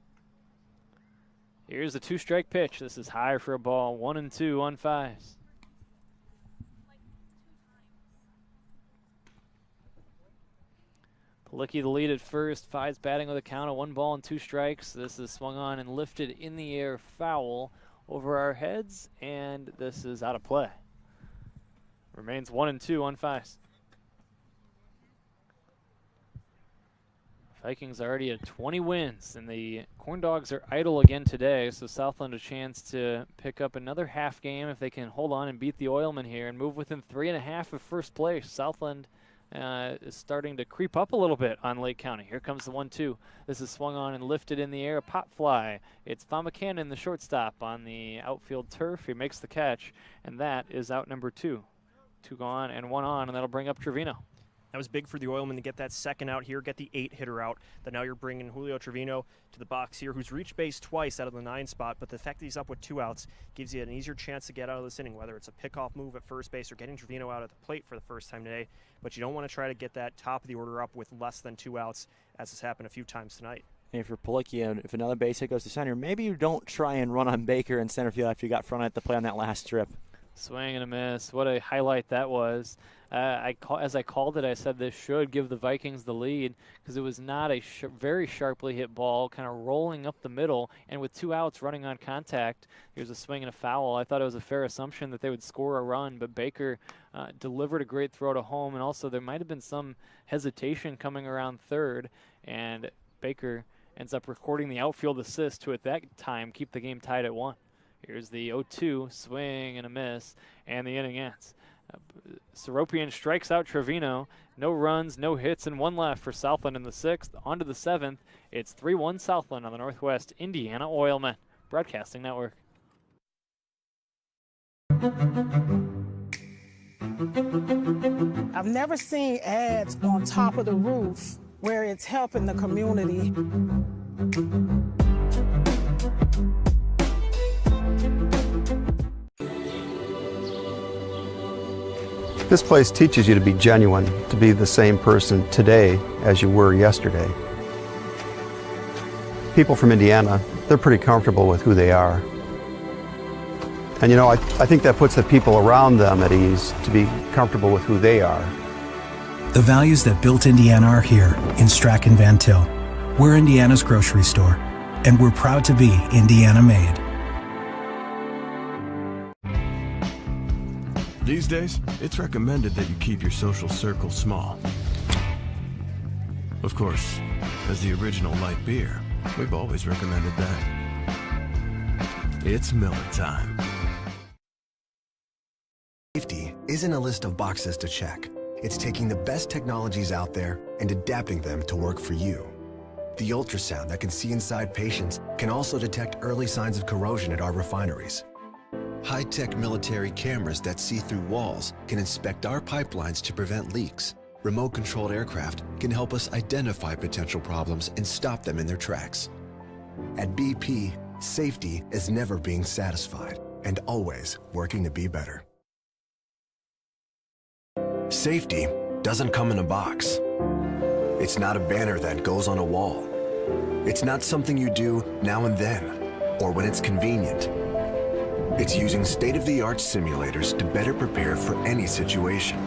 Here's the 2-strike pitch. This is high for a ball, 1-2 on Fies. Palicki the lead at first. Fies batting with a count of 1 ball and 2 strikes. This is swung on and lifted in the air, foul over our heads, and this is out of play. Remains 1-2 on Fies. Vikings already at 20 wins, and the Corn Dogs are idle again today, so Southland a chance to pick up another half game if they can hold on and beat the Oilmen here and move within 3.5 of first place. Southland is starting to creep up a little bit on Lake County. Here comes the 1-2. This is swung on and lifted in the air, a pop fly. It's Famacanon, the shortstop, on the outfield turf. He makes the catch, and that is out number 2. 2 gone and 1 on, and that'll bring up Trevino. That was big for the Oilmen to get that second out here, get the 8-hitter out. That now you're bringing Julio Trevino to the box here, who's reached base twice out of the 9 spot, but the fact that he's up with 2 outs gives you an easier chance to get out of this inning, whether it's a pickoff move at first base or getting Trevino out at the plate for the first time today. But you don't want to try to get that top of the order up with less than 2 outs, as has happened a few times tonight. And if you're Palicki, and if another base hit goes to center, maybe you don't try and run on Baker in center field after you got front at the play on that last trip. Swing and a miss. What a highlight that was. As I called it, I said this should give the Vikings the lead because it was not a very sharply hit ball, kind of rolling up the middle, and with 2 outs running on contact, here's a swing and a foul. I thought it was a fair assumption that they would score a run, but Baker delivered a great throw to home, and also there might have been some hesitation coming around third, and Baker ends up recording the outfield assist to, at that time, keep the game tied at 1. Here's the 0-2, swing and a miss, and the inning ends. Seropian strikes out Trevino. No runs, no hits, and 1 left for Southland in the 6th. On to the 7th. It's 3-1 Southland on the Northwest Indiana Oilmen Broadcasting Network. I've never seen ads on top of the roof where it's helping the community. This place teaches you to be genuine, to be the same person today as you were yesterday. People from Indiana, they're pretty comfortable with who they are. And you know, I think that puts the people around them at ease to be comfortable with who they are. The values that built Indiana are here in Strachan Van Til. We're Indiana's grocery store, and we're proud to be Indiana made. These days, it's recommended that you keep your social circle small. Of course, as the original light beer, we've always recommended that. It's Miller time. Safety isn't a list of boxes to check. It's taking the best technologies out there and adapting them to work for you. The ultrasound that can see inside patients can also detect early signs of corrosion at our refineries. High-tech military cameras that see through walls can inspect our pipelines to prevent leaks. Remote-controlled aircraft can help us identify potential problems and stop them in their tracks. At BP, safety is never being satisfied and always working to be better. Safety doesn't come in a box. It's not a banner that goes on a wall. It's not something you do now and then, or when it's convenient. It's using state-of-the-art simulators to better prepare for any situation.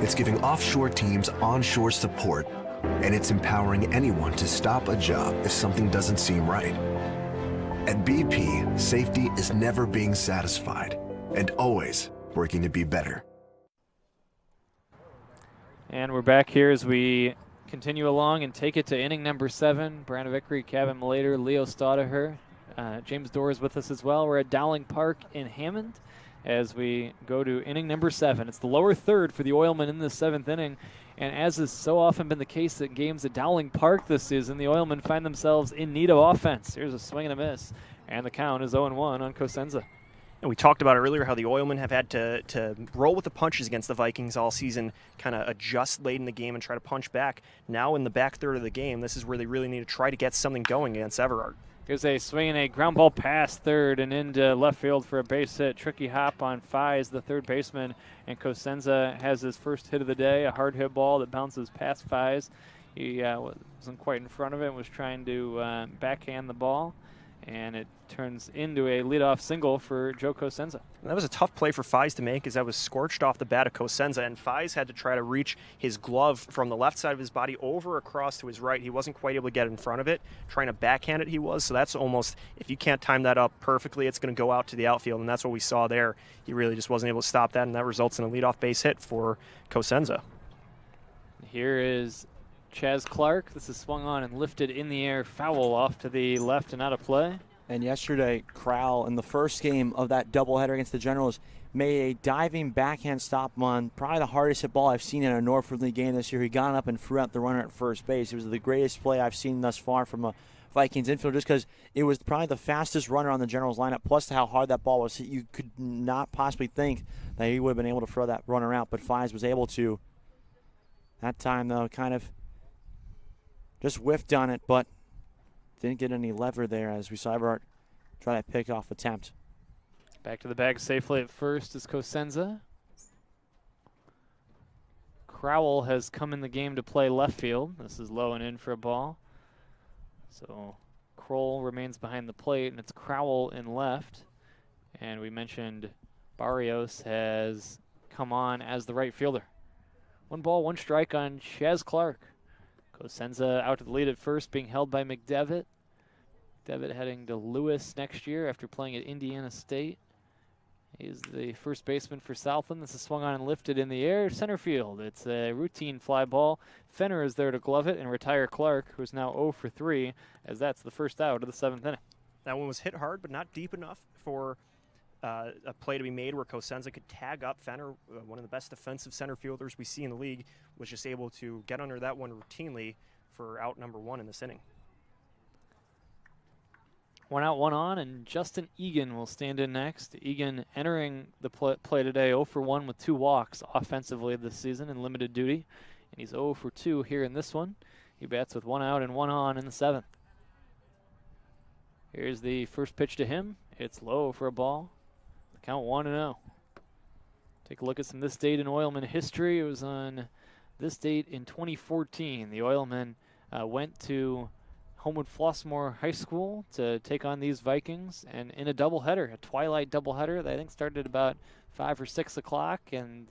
It's giving offshore teams onshore support, and it's empowering anyone to stop a job if something doesn't seem right. At BP, safety is never being satisfied and always working to be better. And we're back here as we continue along and take it to inning number 7. Brandon Vickery, Kevin Malater, Leo Staudaher, James Dorr is with us as well. We're at Dowling Park in Hammond as we go to inning number 7. It's the lower third for the Oilmen in the 7th inning. And as has so often been the case at games at Dowling Park this season, the Oilmen find themselves in need of offense. Here's a swing and a miss. And the count is 0-1 on Cosenza. And we talked about earlier how the Oilmen have had to roll with the punches against the Vikings all season, kind of adjust late in the game and try to punch back. Now in the back third of the game, this is where they really need to try to get something going against Everard. Here's a swing and a ground ball past third and into left field for a base hit. Tricky hop on Fies, the third baseman, and Cosenza has his first hit of the day, a hard hit ball that bounces past Fies. He wasn't quite in front of it and was trying to backhand the ball, and it turns into a leadoff single for Joe Cosenza. And that was a tough play for Fies to make, as that was scorched off the bat of Cosenza, and Fies had to try to reach his glove from the left side of his body over across to his right. He wasn't quite able to get in front of it. Trying to backhand it he was, so that's almost, if you can't time that up perfectly, it's going to go out to the outfield, and that's what we saw there. He really just wasn't able to stop that, and that results in a leadoff base hit for Cosenza. Here is Chaz Clark. This is swung on and lifted in the air, foul off to the left and out of play. And yesterday, Crowell, in the first game of that doubleheader against the Generals, made a diving backhand stop on probably the hardest hit ball I've seen in a Norfolk League game this year. He got up and threw out the runner at first base. It was the greatest play I've seen thus far from a Vikings infield, just because it was probably the fastest runner on the Generals lineup, plus how hard that ball was hit. You could not possibly think that he would have been able to throw that runner out, but Fies was able to. That time, though, kind of just whiffed on it, but didn't get any lever there as we saw Everett try that pickoff attempt. Back to the bag safely at first is Cosenza. Crowell has come in the game to play left field. This is low and in for a ball. So Kroll remains behind the plate, and it's Crowell in left. And we mentioned Barrios has come on as the right fielder. 1 ball, 1 strike on Chaz Clark. Cosenza out to the lead at first, being held by McDevitt. McDevitt heading to Lewis next year after playing at Indiana State. He's the first baseman for Southland. This is swung on and lifted in the air, center field. It's a routine fly ball. Fenner is there to glove it and retire Clark, who's now 0 for 3, as that's the first out of the 7th inning. That one was hit hard, but not deep enough for a play to be made where Cosenza could tag up Fenner, one of the best defensive center fielders we see in the league, was just able to get under that one routinely for out number 1 in this inning. One out, one on, and Justin Egan will stand in next. Egan entering the play today 0 for 1 with 2 walks offensively this season in limited duty. And he's 0 for 2 here in this one. He bats with 1 out and 1 on in the 7th. Here's the first pitch to him. It's low for a ball. The count 1-0. Take a look at some this date in Oilmen history. It was on this date in 2014. The Oilmen went to Homewood Flossmoor High School to take on these Vikings, and in a doubleheader, a twilight doubleheader that I think started about 5 or 6 o'clock, and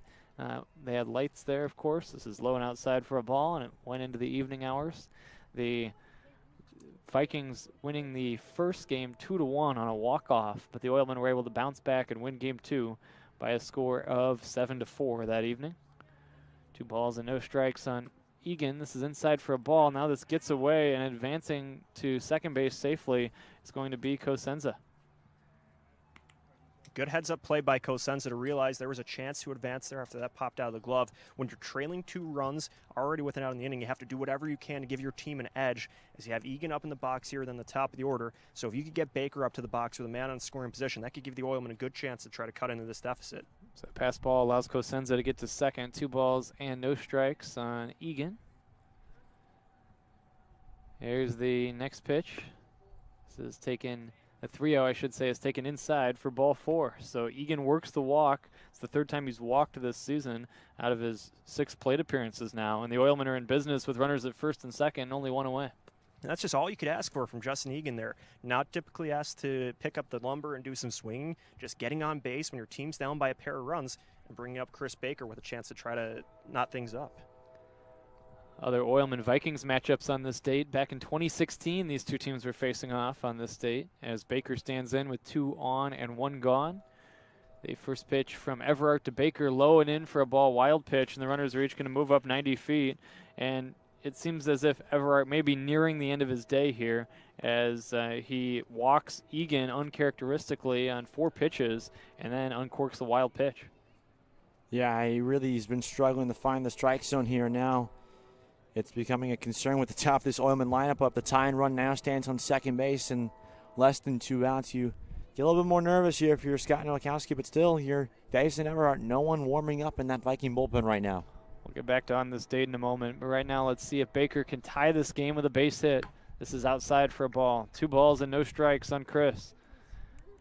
they had lights there, of course. This is low and outside for a ball, and it went into the evening hours. The Vikings winning the first game 2-1 on a walk-off, but the Oilmen were able to bounce back and win game 2 by a score of 7-4 that evening. 2 balls and no strikes on Egan. This is inside for a ball. Now this gets away, and advancing to second base safely is going to be Cosenza. Good heads-up play by Cosenza to realize there was a chance to advance there after that popped out of the glove. When you're trailing 2 runs already with an out in the inning, you have to do whatever you can to give your team an edge, as you have Egan up in the box here, then the top of the order. So if you could get Baker up to the box with a man on scoring position, that could give the Oilmen a good chance to try to cut into this deficit. So the pass ball allows Cosenza to get to second. 2 balls and no strikes on Egan. Here's the next pitch. This is taken, the 3-0 I should say, is taken inside for ball 4. So Egan works the walk. It's the 3rd time he's walked this season out of his 6 plate appearances now. And the Oilmen are in business with runners at first and second, only 1 away. And that's just all you could ask for from Justin Egan there. Not typically asked to pick up the lumber and do some swinging, just getting on base when your team's down by a pair of runs and bringing up Chris Baker with a chance to try to knot things up. Other Oilmen Vikings matchups on this date. Back in 2016, these 2 teams were facing off on this date as Baker stands in with 2 on and 1 gone. The first pitch from Everard to Baker, low and in for a ball, wild pitch, and the runners are each going to move up 90 feet. And it seems as if Everard may be nearing the end of his day here as he walks Egan uncharacteristically on 4 pitches and then uncorks the wild pitch. Yeah, he's been struggling to find the strike zone here now. It's becoming a concern with the top of this Oilman lineup up. The tie and run now stands on second base and less than 2 outs. You get a little bit more nervous here if you're Scott Nowakowski, but still you're facing Everard. No one warming up in that Viking bullpen right now. We'll get back to on this date in a moment, but right now let's see if Baker can tie this game with a base hit. This is outside for a ball. 2 balls and no strikes on Chris.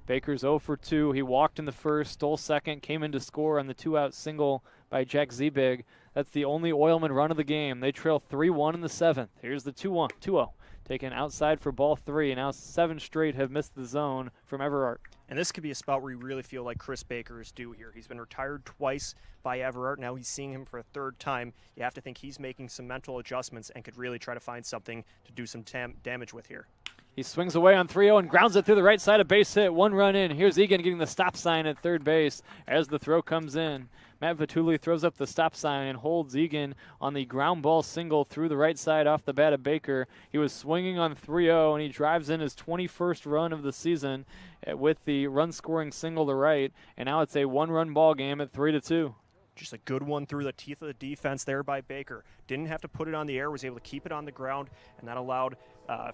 Baker's 0 for 2. He walked in the first, stole second, came in to score on the 2-out single by Jack Zebig. That's the only Oilman run of the game. They trail 3-1 in the 7th. Here's the 2-0. Taken outside for ball 3, and now 7 straight have missed the zone from Everard. And this could be a spot where you really feel like Chris Baker is due here. He's been retired twice by Everard. Now he's seeing him for a 3rd time. You have to think he's making some mental adjustments and could really try to find something to do some damage with here. He swings away on 3-0 and grounds it through the right side, a base hit, 1 run in. Here's Egan getting the stop sign at third base as the throw comes in. Matt Vituli throws up the stop sign and holds Egan on the ground ball single through the right side off the bat of Baker. He was swinging on 3-0, and he drives in his 21st run of the season with the run-scoring single to right, and now it's a 1-run ball game at 3-2. Just a good one through the teeth of the defense there by Baker. Didn't have to put it on the air, was able to keep it on the ground, and that allowed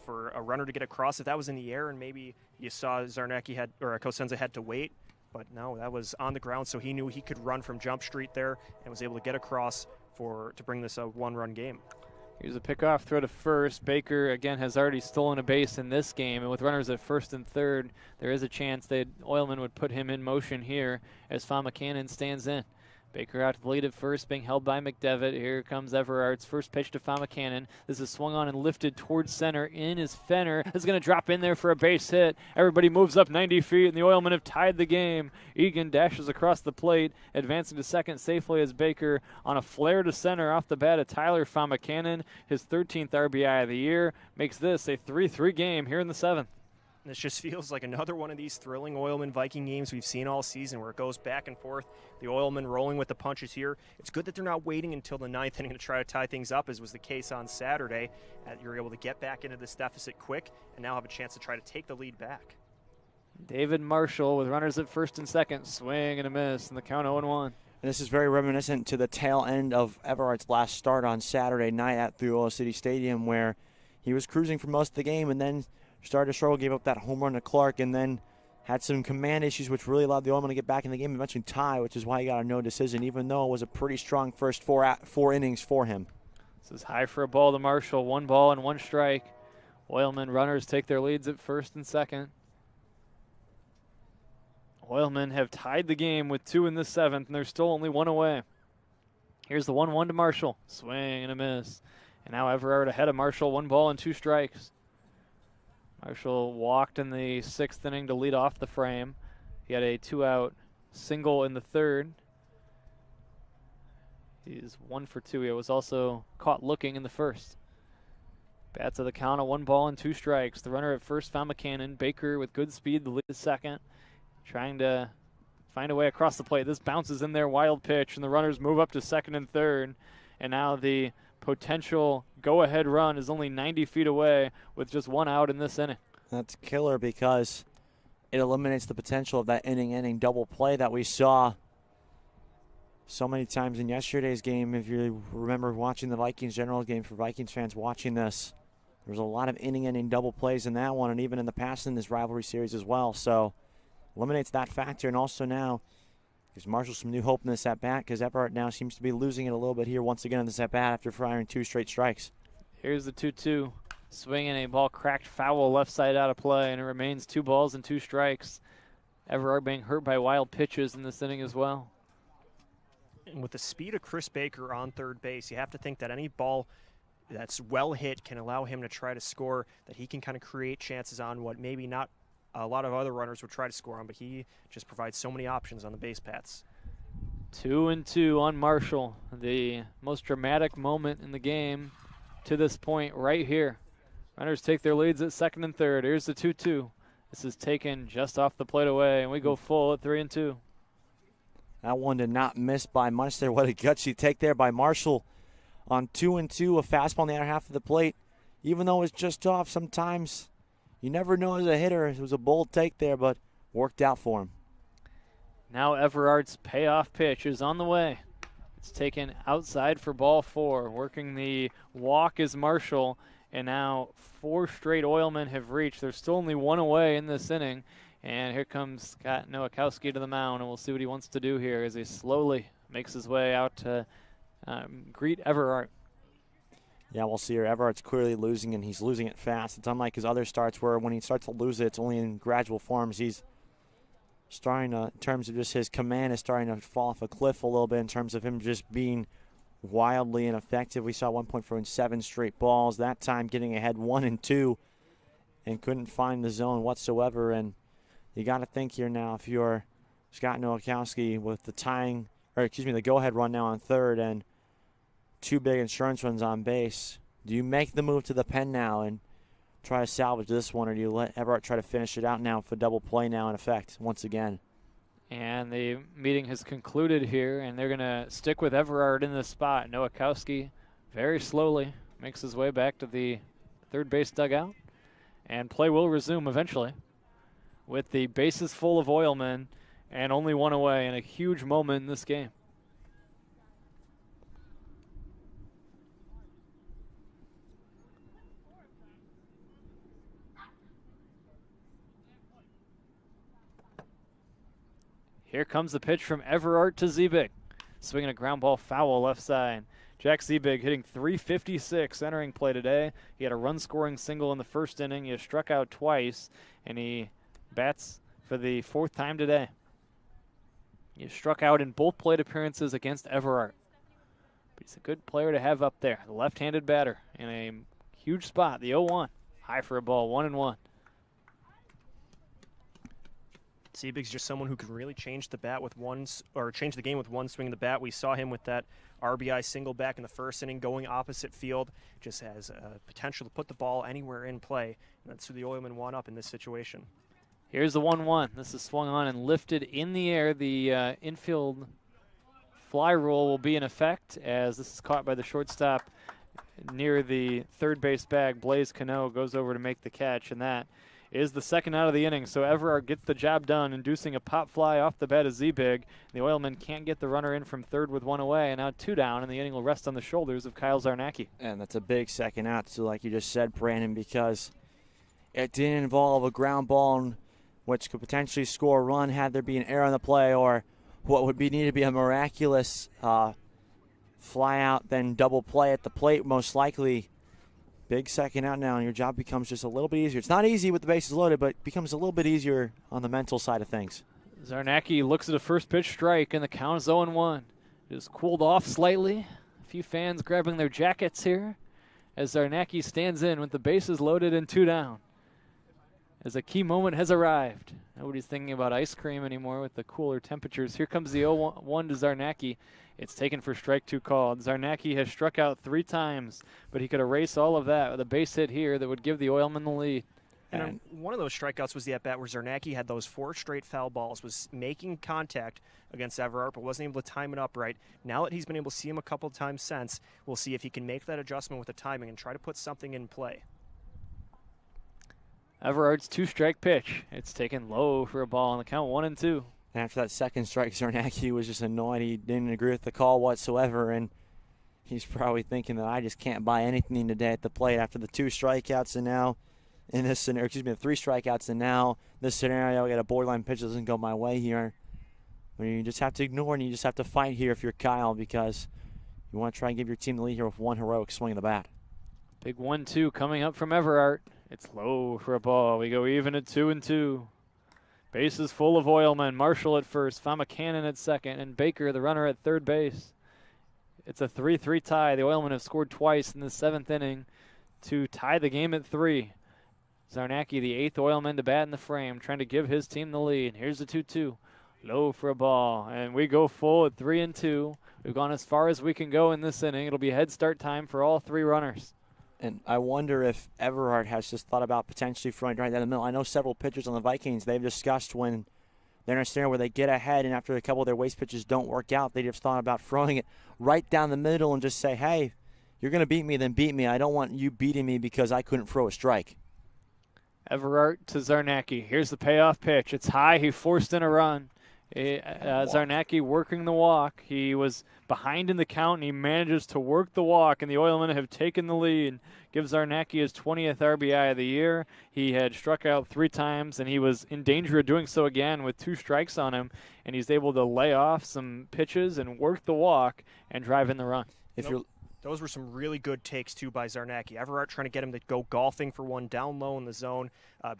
for a runner to get across. If that was in the air and maybe you saw Cosenza had to wait, but no, that was on the ground, so he knew he could run from Jump Street there and was able to get across to bring this a 1-run game. Here's a pickoff throw to first. Baker, again, has already stolen a base in this game, and with runners at first and third, there is a chance that Oilman would put him in motion here as Fama Cannon stands in. Baker out to the lead at first, being held by McDevitt. Here comes Everard's first pitch to Fama Cannon. This is swung on and lifted towards center. In is Fenner. This is going to drop in there for a base hit. Everybody moves up 90 feet, and the Oilmen have tied the game. Egan dashes across the plate, advancing to second safely as Baker on a flare to center off the bat of Tyler Fama Cannon. His 13th RBI of the year makes this a 3-3 game here in the 7th. This just feels like another one of these thrilling Oilman Viking games we've seen all season where it goes back and forth. The Oilmen rolling with the punches here. It's good that they're not waiting until the 9th inning to try to tie things up, as was the case on Saturday. You're able to get back into this deficit quick and now have a chance to try to take the lead back. David Marshall with runners at first and second. Swing and a miss, and the count 0-1. And this is very reminiscent to the tail end of Everard's last start on Saturday night at the Oil City Stadium, where he was cruising for most of the game and then started to struggle, gave up that home run to Clark, and then had some command issues, which really allowed the Oilmen to get back in the game and eventually tie, which is why he got a no decision, even though it was a pretty strong first four innings for him. This is high for a ball to Marshall. 1 ball and 1 strike. Oilmen runners take their leads at first and second. Oilmen have tied the game with 2 in the 7th, and they're still only 1 away. Here's the 1-1 to Marshall. Swing and a miss. And now Everard ahead of Marshall. 1 ball and 2 strikes. Marshall walked in the 6th inning to lead off the frame. He had a 2-out single in the 3rd. He's 1 for 2. He was also caught looking in the 1st. Bats of the count of 1 ball and 2 strikes. The runner at first found McCannon. Baker with good speed, the lead is second. Trying to find a way across the plate. This bounces in there, wild pitch, and the runners move up to second and third. And now the potential go-ahead run is only 90 feet away with just 1 out in this inning. That's killer because it eliminates the potential of that inning double play that we saw so many times in yesterday's game. If you remember watching the Vikings General game, for Vikings fans watching this, there was a lot of inning double plays in that one, and even in the past in this rivalry series as well. So eliminates that factor, and also now gives Marshall some new hope in this at-bat because Everett now seems to be losing it a little bit here once again in this at-bat after firing 2 straight strikes. Here's the 2-2. Swinging a ball cracked foul left side out of play, and it remains 2 balls and 2 strikes. Everard being hurt by wild pitches in this inning as well. And with the speed of Chris Baker on third base, you have to think that any ball that's well hit can allow him to try to score, that he can kind of create chances on what maybe not a lot of other runners would try to score on, but he just provides so many options on the base paths. 2-2 on Marshall. The most dramatic moment in the game to this point right here. Runners take their leads at second and third. Here's the 2-2. This is taken just off the plate away, and we go full at 3-2. That one did not miss by much there. What a gutsy take there by Marshall on 2-2, a fastball on the outer half of the plate. Even though it's just off, sometimes you never know as a hitter. It was a bold take there, but worked out for him. Now Everard's payoff pitch is on the way. It's taken outside for ball 4. Working the walk is Marshall, and now 4 straight Oilmen have reached. There's still only 1 away in this inning. And here comes Scott Nowakowski to the mound, and we'll see what he wants to do here as he slowly makes his way out to greet Everard. Yeah, we'll see here. Everard's clearly losing, and he's losing it fast. It's unlike his other starts where when he starts to lose it, it's only in gradual forms. He's starting to, in terms of just his command, is starting to fall off a cliff a little bit in terms of him just being wildly ineffective. We saw 1 point for 7 straight balls, that time getting ahead 1-2 and couldn't find the zone whatsoever. And you got to think here now, if you're Scott Nowakowski with the go-ahead run now on third and 2 big insurance runs on base, do you make the move to the pen now and try to salvage this one, or do you let Everett try to finish it out now for double play now in effect once again? And the meeting has concluded here, and they're going to stick with Everard in this spot. Nowakowski very slowly makes his way back to the third base dugout, and play will resume eventually with the bases full of Oilmen and only 1 away, and a huge moment in this game. Here comes the pitch from Everard to Ziebig. Swinging a ground ball foul left side. Jack Ziebig hitting .356 entering play today. He had a run-scoring single in the first inning. He has struck out twice, and he bats for the 4th time today. He struck out in both plate appearances against Everard. But he's a good player to have up there. The left-handed batter in a huge spot, the 0-1. High for a ball, 1-1. Siebig's just someone who can really change the bat with change the game with one swing of the bat. We saw him with that RBI single back in the first inning, going opposite field. Just has potential to put the ball anywhere in play. And that's who the Oilmen want up in this situation. Here's the 1-1. This is swung on and lifted in the air. The infield fly rule will be in effect as this is caught by the shortstop near the third base bag. Blaze Cano goes over to make the catch, and that is the second out of the inning. So Everard gets the job done, inducing a pop fly off the bat of Ziebig. The Oilmen can't get the runner in from third with 1 away, and now 2 down, and the inning will rest on the shoulders of Kyle Zarnacki. And that's a big second out, so like you just said, Brandon, because it didn't involve a ground ball, which could potentially score a run had there been an error on the play, or what would need to be a miraculous fly out, then double play at the plate, most likely. Big second out now, and your job becomes just a little bit easier. It's not easy with the bases loaded, but it becomes a little bit easier on the mental side of things. Zarnacki looks at a first pitch strike, and the count is 0-1. Just cooled off slightly. A few fans grabbing their jackets here as Zarnacki stands in with the bases loaded and 2 down. As a key moment has arrived. Nobody's thinking about ice cream anymore with the cooler temperatures. Here comes the 0-1 to Zarnacki. It's taken for strike 2 called. Zarnacki has struck out 3 times, but he could erase all of that with a base hit here that would give the Oilmen the lead. And one of those strikeouts was the at-bat where Zarnacki had those 4 straight foul balls, was making contact against Everhart, but wasn't able to time it up right. Now that he's been able to see him a couple of times since, we'll see if he can make that adjustment with the timing and try to put something in play. Everhart's 2-strike pitch. It's taken low for a ball on the count, 1-2. After that second strike, Zarnacki was just annoyed. He didn't agree with the call whatsoever, and he's probably thinking that I just can't buy anything today at the plate after the 2 strikeouts, and now in this scenario, the 3 strikeouts, and now this scenario, I got a borderline pitch that doesn't go my way here. But you just have to ignore and you just have to fight here if you're Kyle, because you want to try and give your team the lead here with one heroic swing of the bat. Big 1-2 coming up from Everhart. It's low for a ball. We go even at 2-2. Bases full of Oilmen. Marshall at first, Fama Cannon at second, and Baker, the runner, at third base. It's a 3-3 tie. The Oilmen have scored twice in the 7th inning to tie the game at 3. Zarnacki, the 8th Oilman to bat in the frame, trying to give his team the lead. Here's the 2-2. Low for a ball, and we go full at 3-2. We've gone as far as we can go in this inning. It'll be head start time for all 3 runners. And I wonder if Everhart has just thought about potentially throwing right down the middle. I know several pitchers on the Vikings, they've discussed when they're in a scenario where they get ahead and after a couple of their waste pitches don't work out, they just thought about throwing it right down the middle and just say, hey, you're going to beat me, then beat me. I don't want you beating me because I couldn't throw a strike. Everhart to Zarnacki. Here's the payoff pitch. It's high. He forced in a run. Zarnacki working the walk. He was behind in the count, and he manages to work the walk, and the Oilmen have taken the lead. Gives Zarnacki his 20th RBI of the year. He had struck out 3 times, and he was in danger of doing so again with 2 strikes on him, and he's able to lay off some pitches and work the walk and drive in the run. Those were some really good takes, too, by Zarnacki. Everhart trying to get him to go golfing for one, down low in the zone,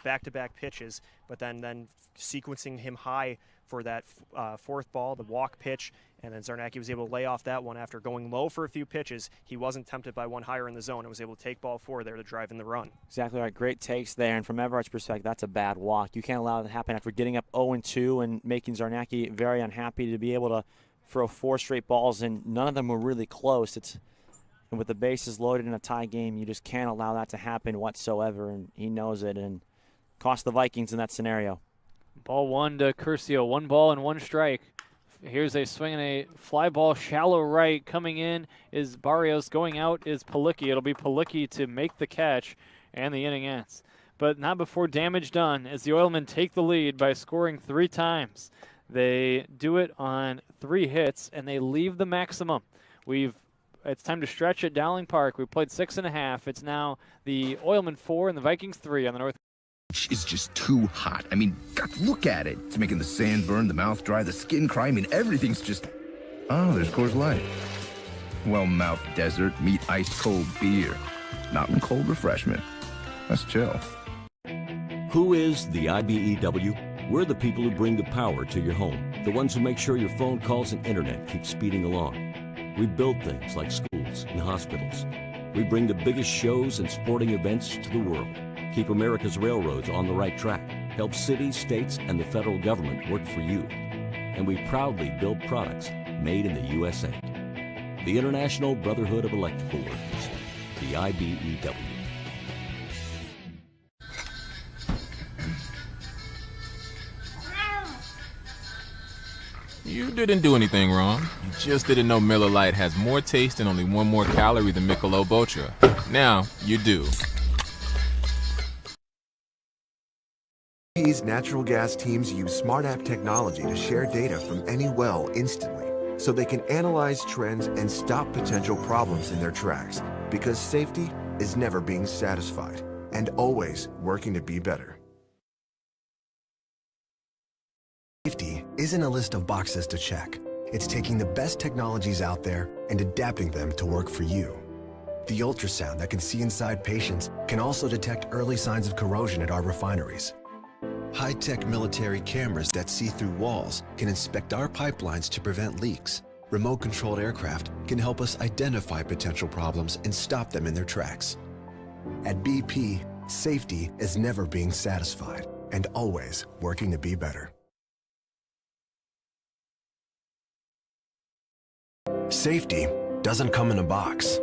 back-to-back pitches, but then sequencing him high for that 4th ball, the walk pitch, and then Zarnacki was able to lay off that one after going low for a few pitches. He wasn't tempted by one higher in the zone and was able to take ball 4 there to drive in the run. Exactly right. Great takes there, and from Everhart's perspective, that's a bad walk. You can't allow that to happen after getting up 0-2 and making Zarnacki very unhappy to be able to throw 4 straight balls, and none of them were really close. And with the bases loaded in a tie game, you just can't allow that to happen whatsoever, and he knows it, and cost the Vikings in that scenario. Ball 1 to Curcio. 1 ball and 1 strike. Here's a swing and a fly ball, shallow right. Coming in is Barrios. Going out is Palicki. It'll be Palicki to make the catch, and the inning ends. But not before damage done, as the Oilmen take the lead by scoring 3 times. They do it on 3 hits, and they leave the maximum. It's time to stretch at Dowling Park. We played 6.5. It's now the Oilmen 4 and the Vikings 3 on the North. It's just too hot. I mean, God, look at it. It's making the sand burn, the mouth dry, the skin cry. I mean, everything's just... Oh, there's Coors Light. Well, mouth desert, meet ice cold beer. Mountain cold refreshment. That's chill. Who is the IBEW? We're the people who bring the power to your home. The ones who make sure your phone calls and internet keep speeding along. We build things like schools and hospitals. We bring the biggest shows and sporting events to the world. Keep America's railroads on the right track. Help cities, states, and the federal government work for you. And we proudly build products made in the USA. The International Brotherhood of Electrical Workers, the IBEW. You didn't do anything wrong. You just didn't know Miller Lite has more taste and only 1 more calorie than Michelob Ultra. Now, you do. These natural gas teams use smart app technology to share data from any well instantly, so they can analyze trends and stop potential problems in their tracks, because safety is never being satisfied. and always working to be better. Safety isn't a list of boxes to check. It's taking the best technologies out there and adapting them to work for you. The ultrasound that can see inside patients can also detect early signs of corrosion at our refineries. High-tech military cameras that see through walls can inspect our pipelines to prevent leaks. Remote-controlled aircraft can help us identify potential problems and stop them in their tracks. At BP, safety is never being satisfied and always working to be better. Safety doesn't come in a box.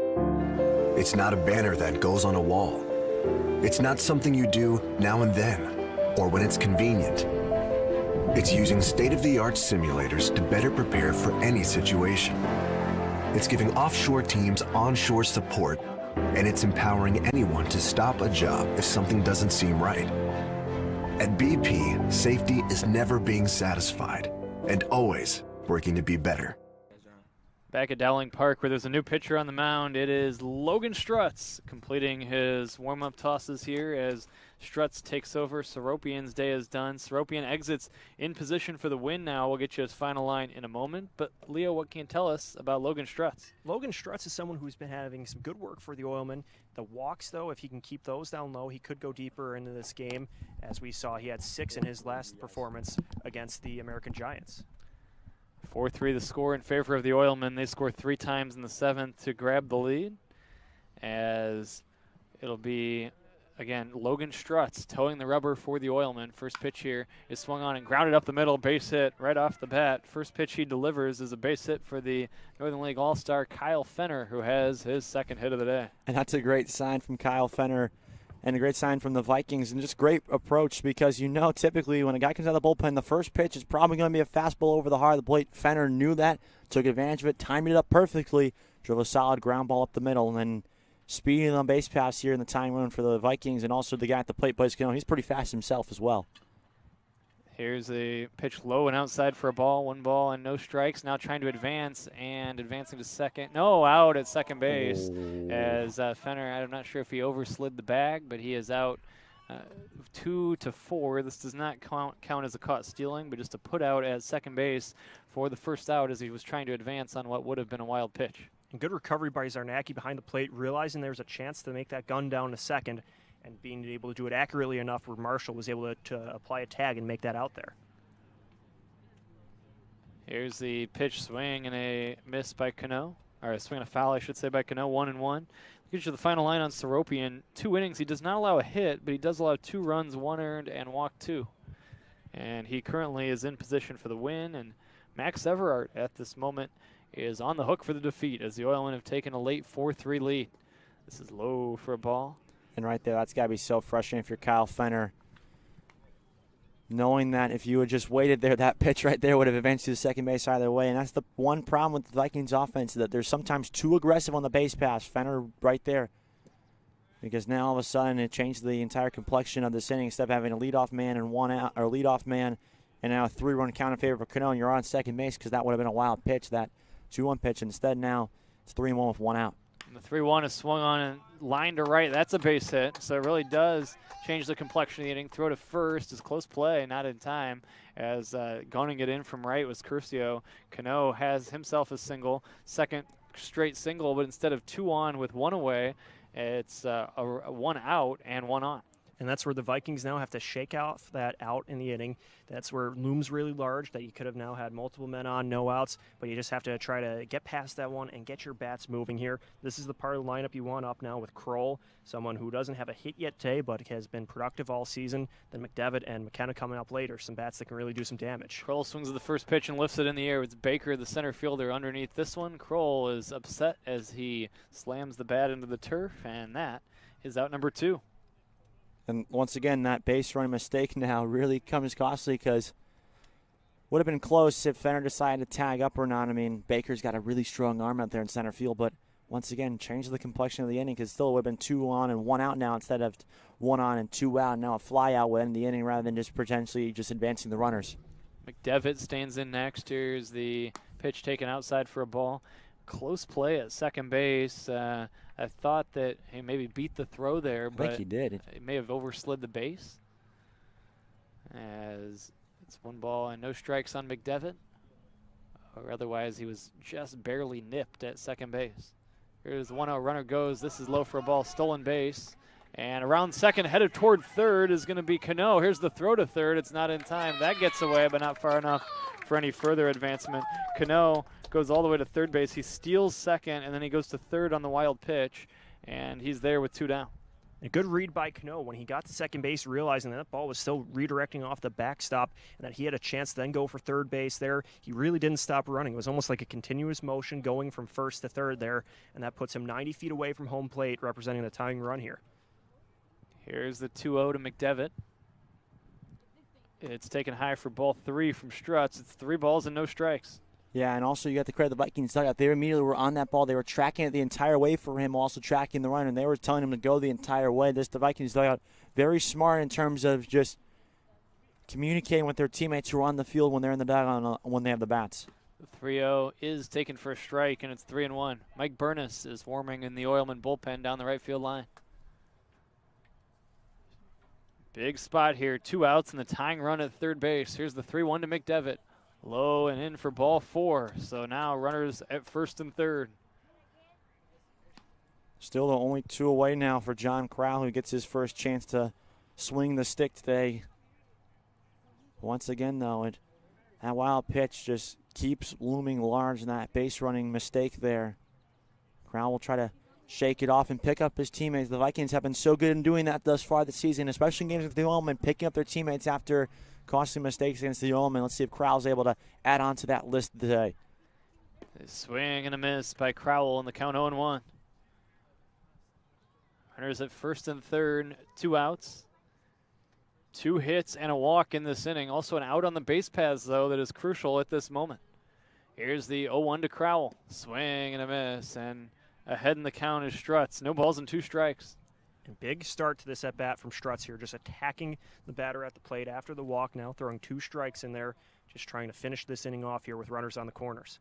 It's not a banner that goes on a wall. It's not something you do now and then, or when it's convenient. It's using state-of-the-art simulators to better prepare for any situation. It's giving offshore teams onshore support, and it's empowering anyone to stop a job if something doesn't seem right. At BP, safety is never being satisfied and always working to be better. Back at Dowling Park, where there's a new pitcher on the mound, it is Logan Strutz completing his warm-up tosses here as Strutz takes over. Seropian's day is done. Seropian exits in position for the win now. We'll get you his final line in a moment. But, Leo, what can you tell us about Logan Strutz? Logan Strutz is someone who's been having some good work for the Oilmen. The walks, though, if he can keep those down low, he could go deeper into this game. As we saw, he had 6 in his last performance against the American Giants. 4-3 the score in favor of the Oilmen. They score 3 times in the 7th to grab the lead, as it'll be, again, Logan Strutz towing the rubber for the Oilmen. First pitch here is swung on and grounded up the middle, base hit right off the bat. First pitch he delivers is a base hit for the Northern League All-Star Kyle Fenner, who has his second hit of the day. And that's a great sign from Kyle Fenner. And a great sign from the Vikings, and just great approach, because you know typically when a guy comes out of the bullpen, the first pitch is probably going to be a fastball over the heart of the plate. Fenner knew that, took advantage of it, timed it up perfectly, drove a solid ground ball up the middle, and then speeding on base pass here in the tying run for the Vikings, and also the guy at the plate, Blaze Cano. He's pretty fast himself as well. Here's a pitch low and outside for a ball. 1 ball and no strikes. Now trying to advance and advancing to second. No, out at second base as Fenner, I'm not sure if he overslid the bag, but he is out 2-4. This does not count as a caught stealing, but just a put out at second base for the first out as he was trying to advance on what would have been a wild pitch. And good recovery by Zarnacki behind the plate, realizing there was a chance to make that gun down to second, and being able to do it accurately enough where Marshall was able to apply a tag and make that out there. Here's the pitch swing and a miss by Cano, or a swing and a foul, I should say, by Cano, 1-1. Gives you the final line on Seropian. 2 innings. He does not allow a hit, but he does allow 2 runs, 1 earned, and walk 2. And he currently is in position for the win, and Max Everart at this moment is on the hook for the defeat as the Oilmen have taken a late 4-3 lead. This is low for a ball. And right there, that's got to be so frustrating if you're Kyle Fenner, knowing that if you had just waited there, that pitch right there would have advanced to the second base either way. And that's the one problem with the Vikings offense, that they're sometimes too aggressive on the base pass. Fenner right there, because now all of a sudden it changed the entire complexion of this inning. Instead of having a leadoff man and 1 out, or leadoff man, and now a 3-run count in favor of Cano, and you're on second base because that would have been a wild pitch, that 2-1 pitch. Instead now it's 3-1 with 1 out. And the 3-1 is swung on and line to right. That's a base hit, so it really does change the complexion of the inning. Throw to first is close play, not in time, as going it in from right was Curcio. Cano has himself a single, second straight single, but instead of 2 on with 1 away, it's a 1 out and 1 on. And that's where the Vikings now have to shake off that out in the inning. That's where it looms really large, that you could have now had multiple men on, no outs, but you just have to try to get past that one and get your bats moving here. This is the part of the lineup you want up now with Kroll, someone who doesn't have a hit yet today, but has been productive all season. Then McDevitt and McKenna coming up later, some bats that can really do some damage. Kroll swings at the first pitch and lifts it in the air. It's Baker, the center fielder, underneath this one. Kroll is upset as he slams the bat into the turf, and that is out number 2. And once again, that base running mistake now really comes costly, because would have been close if Fenner decided to tag up or not. I mean, Baker's got a really strong arm out there in center field, but once again, changed the complexion of the inning, because still it would have been 2 on and 1 out now instead of 1 on and 2 out. Now a fly out would end the inning rather than just potentially just advancing the runners. McDevitt stands in next. Here's the pitch taken outside for a ball. close play at second base. I thought that he maybe beat the throw there, I but think he did. He may have overslid the base. As it's 1 ball and no strikes on McDevitt. Or otherwise, he was just barely nipped at second base. Here's the 1-0 runner goes. This is low for a ball, stolen base. And around second, headed toward third is going to be Cano. Here's the throw to third. It's not in time. That gets away, but not far enough for any further advancement. Cano goes all the way to third base. He steals second, and then he goes to third on the wild pitch, and he's there with 2 down. A good read by Cano when he got to second base, realizing that ball was still redirecting off the backstop and that he had a chance to then go for third base there. He really didn't stop running. It was almost like a continuous motion going from first to third there, and that puts him 90 feet away from home plate, representing the tying run here. Here's the 2-0 to McDevitt. It's taken high for ball 3 from Strutz. It's 3 balls and no strikes. Yeah, and also you got to credit the Vikings dugout. They immediately were on that ball. They were tracking it the entire way for him, also tracking the run, and they were telling him to go the entire way. The Vikings dugout, very smart in terms of just communicating with their teammates who are on the field when they're in the dugout when they have the bats. The 3-0 is taken for a strike, and it's 3-1. Mike Burness is warming in the Oilmen bullpen down the right field line. Big spot here, 2 outs and the tying run at third base. Here's the 3-1 to McDevitt. Low and in for ball 4. So now runners at first and third. Still the only 2 away now for John Crowell, who gets his first chance to swing the stick today. Once again, though, that wild pitch just keeps looming large, and that base running mistake there. Crowell will try to shake it off and pick up his teammates. The Vikings have been so good in doing that thus far this season, especially in games with the Oilmen, picking up their teammates after costly mistakes against the Oilmen. Let's see if Crowell's able to add on to that list today. A swing and a miss by Crowell, and the count 0-1. Runners at first and third, 2 outs. 2 hits and a walk in this inning. Also an out on the base paths, though, that is crucial at this moment. Here's the 0-1 to Crowell. Swing and a miss, and ahead in the count is Strutz. No balls and 2 strikes. A big start to this at-bat from Strutz here, just attacking the batter at the plate after the walk, now throwing 2 strikes in there, just trying to finish this inning off here with runners on the corners.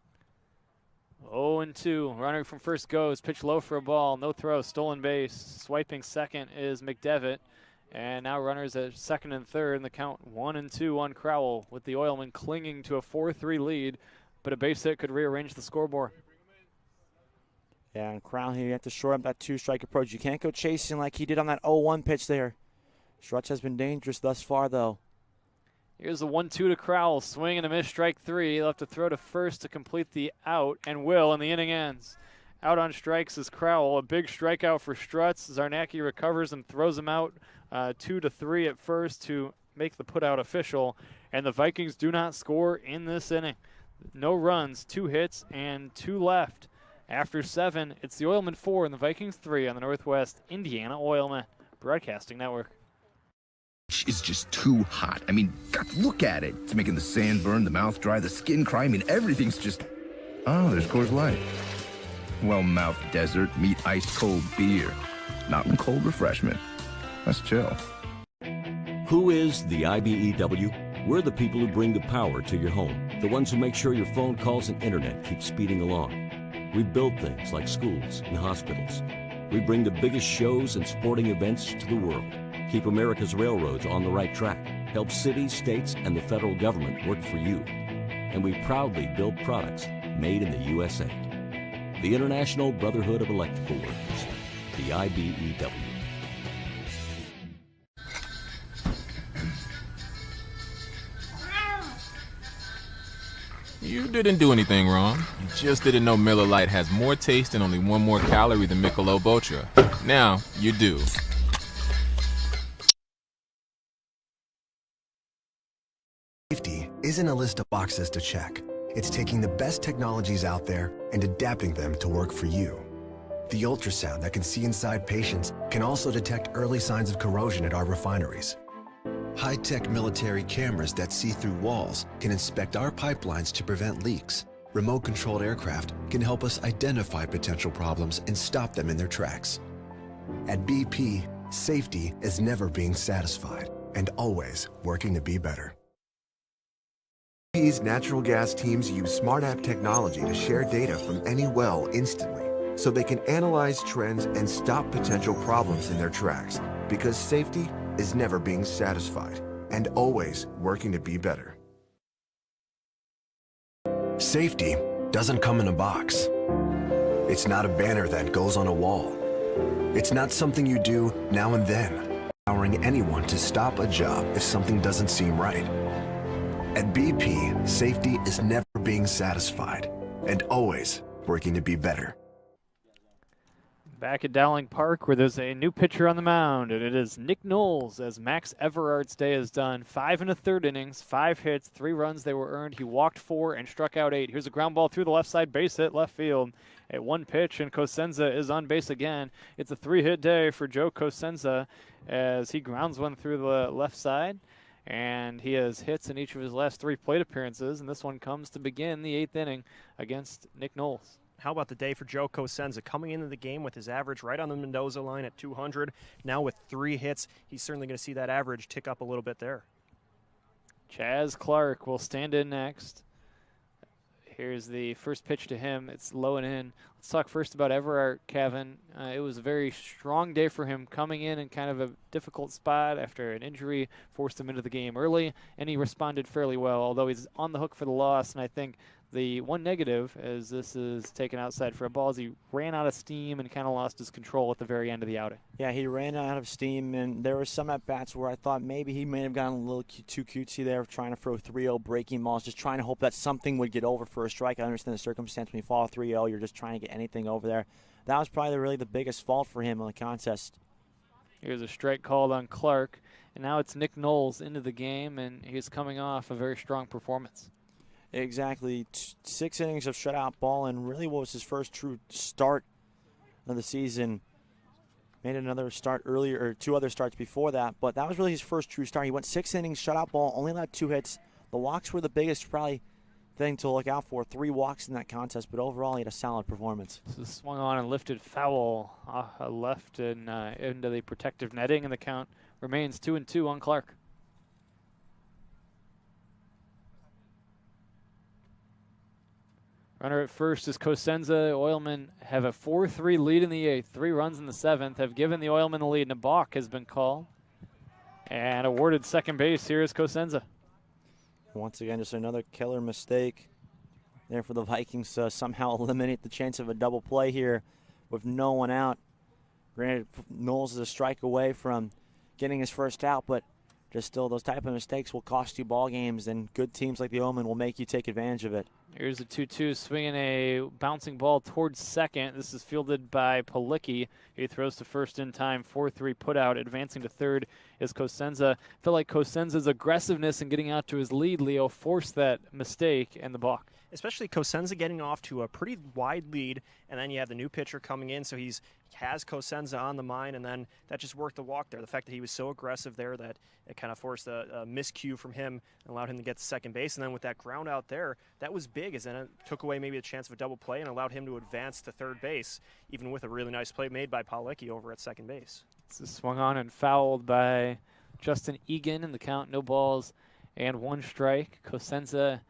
0-2. Runner from first goes. Pitch low for a ball. No throw. Stolen base. Swiping second is McDevitt. And now runners at second and third in the count 1-2 on Crowell, with the Oilmen clinging to a 4-3 lead, but a base hit could rearrange the scoreboard. Yeah, and Crowell here, you have to shore up that 2-strike approach. You can't go chasing like he did on that 0-1 pitch there. Strutz has been dangerous thus far, though. Here's the 1-2 to Crowell. Swing and a miss, strike 3. He'll have to throw to first to complete the out, and will, and the inning ends. Out on strikes is Crowell. A big strikeout for Strutz. Zarnacki recovers and throws him out 2-3 at first to make the putout official. And the Vikings do not score in this inning. No runs, 2 hits, and 2 left. After 7, it's the Oilmen 4 and the Vikings 3 on the Northwest Indiana Oilmen Broadcasting Network. It's just too hot. I mean, God, look at it. It's making the sand burn, the mouth dry, the skin cry. I mean, everything's just... Oh, there's Coors Light. Well-mouthed desert, meet ice-cold beer. Mountain cold refreshment. Let's chill. Who is the IBEW? We're the people who bring the power to your home. The ones who make sure your phone calls and internet keep speeding along. We build things like schools and hospitals. We bring the biggest shows and sporting events to the world. Keep America's railroads on the right track. Help cities, states, and the federal government work for you. And we proudly build products made in the USA. The International Brotherhood of Electrical Workers, the IBEW. You didn't do anything wrong. You just didn't know Miller Lite has more taste and only 1 more calorie than Michelob Ultra. Now, you do. Safety isn't a list of boxes to check. It's taking the best technologies out there and adapting them to work for you. The ultrasound that can see inside patients can also detect early signs of corrosion at our refineries. High-tech military cameras that see through walls can inspect our pipelines to prevent leaks. Remote-controlled aircraft can help us identify potential problems and stop them in their tracks. At BP, safety is never being satisfied and always working to be better. BP's natural gas teams use smart app technology to share data from any well instantly, so they can analyze trends and stop potential problems in their tracks. Because safety is never being satisfied and always working to be better. Safety doesn't come in a box. It's not a banner that goes on a wall. It's not something you do now and then, empowering anyone to stop a job if something doesn't seem right. At BP, safety is never being satisfied and always working to be better. Back at Dowling Park, where there's a new pitcher on the mound, and it is Nick Knowles, as Max Everart's day is done. 5 1/3 innings, 5 hits, 3 runs they were earned. He walked 4 and struck out 8. Here's a ground ball through the left side, base hit, left field. At 1 pitch, and Cosenza is on base again. It's a 3-hit day for Joe Cosenza as he grounds one through the left side. And he has hits in each of his last 3 plate appearances, and this one comes to begin the 8th inning against Nick Knowles. How about the day for Joe Cosenza, coming into the game with his average right on the Mendoza line at 200. Now with 3 hits, he's certainly going to see that average tick up a little bit there. Chaz Clark will stand in next. Here's the first pitch to him. It's low and in. Let's talk first about Everart, Kevin. It was a very strong day for him, coming in kind of a difficult spot after an injury forced him into the game early, and he responded fairly well, although he's on the hook for the loss. And I think the one negative, as this is taken outside for a ball, is he ran out of steam and kind of lost his control at the very end of the outing. Yeah, he ran out of steam, and there were some at-bats where I thought maybe he may have gotten a little too cutesy there, trying to throw 3-0 breaking balls, just trying to hope that something would get over for a strike. I understand the circumstance. When you fall 3-0, you're just trying to get anything over there. That was probably really the biggest fault for him in the contest. Here's a strike called on Clark, and now it's Nick Knowles into the game, and he's coming off a very strong performance. Exactly. 6 innings of shutout ball, and really what was his first true start of the season. Made another start earlier, or 2 other starts before that, but that was really his first true start. He went 6 innings, shutout ball, only allowed 2 hits. The walks were the biggest probably thing to look out for. 3 walks in that contest, but overall he had a solid performance. So swung on and lifted foul left and into the protective netting, and the count remains 2-2 on Clark. Runner at first is Cosenza. Oilmen have a 4-3 lead in the 8th. 3 runs in the 7th have given the Oilmen the lead. And a balk has been called and awarded second base. Here is Cosenza. Once again, just another killer mistake there for the Vikings to somehow eliminate the chance of a double play here with no one out. Granted, Knowles is a strike away from getting his first out, but just still, those type of mistakes will cost you ball games, and good teams like the Oilmen will make you take advantage of it. Here's a 2-2, swinging a bouncing ball towards second. This is fielded by Palicki. He throws to first in time, 4-3 put out. Advancing to third is Cosenza. I feel like Cosenza's aggressiveness in getting out to his lead, Leo, forced that mistake and the balk. Especially Cosenza getting off to a pretty wide lead, and then you have the new pitcher coming in, so he has Cosenza on the mind, and then that just worked the walk there. The fact that he was so aggressive there that it kind of forced a miscue from him and allowed him to get to second base. And then with that ground out there, that was big, as then it took away maybe a chance of a double play and allowed him to advance to third base, even with a really nice play made by Palicki over at second base. This is swung on and fouled by Justin Egan in the count, no balls and 1 strike. Cosenza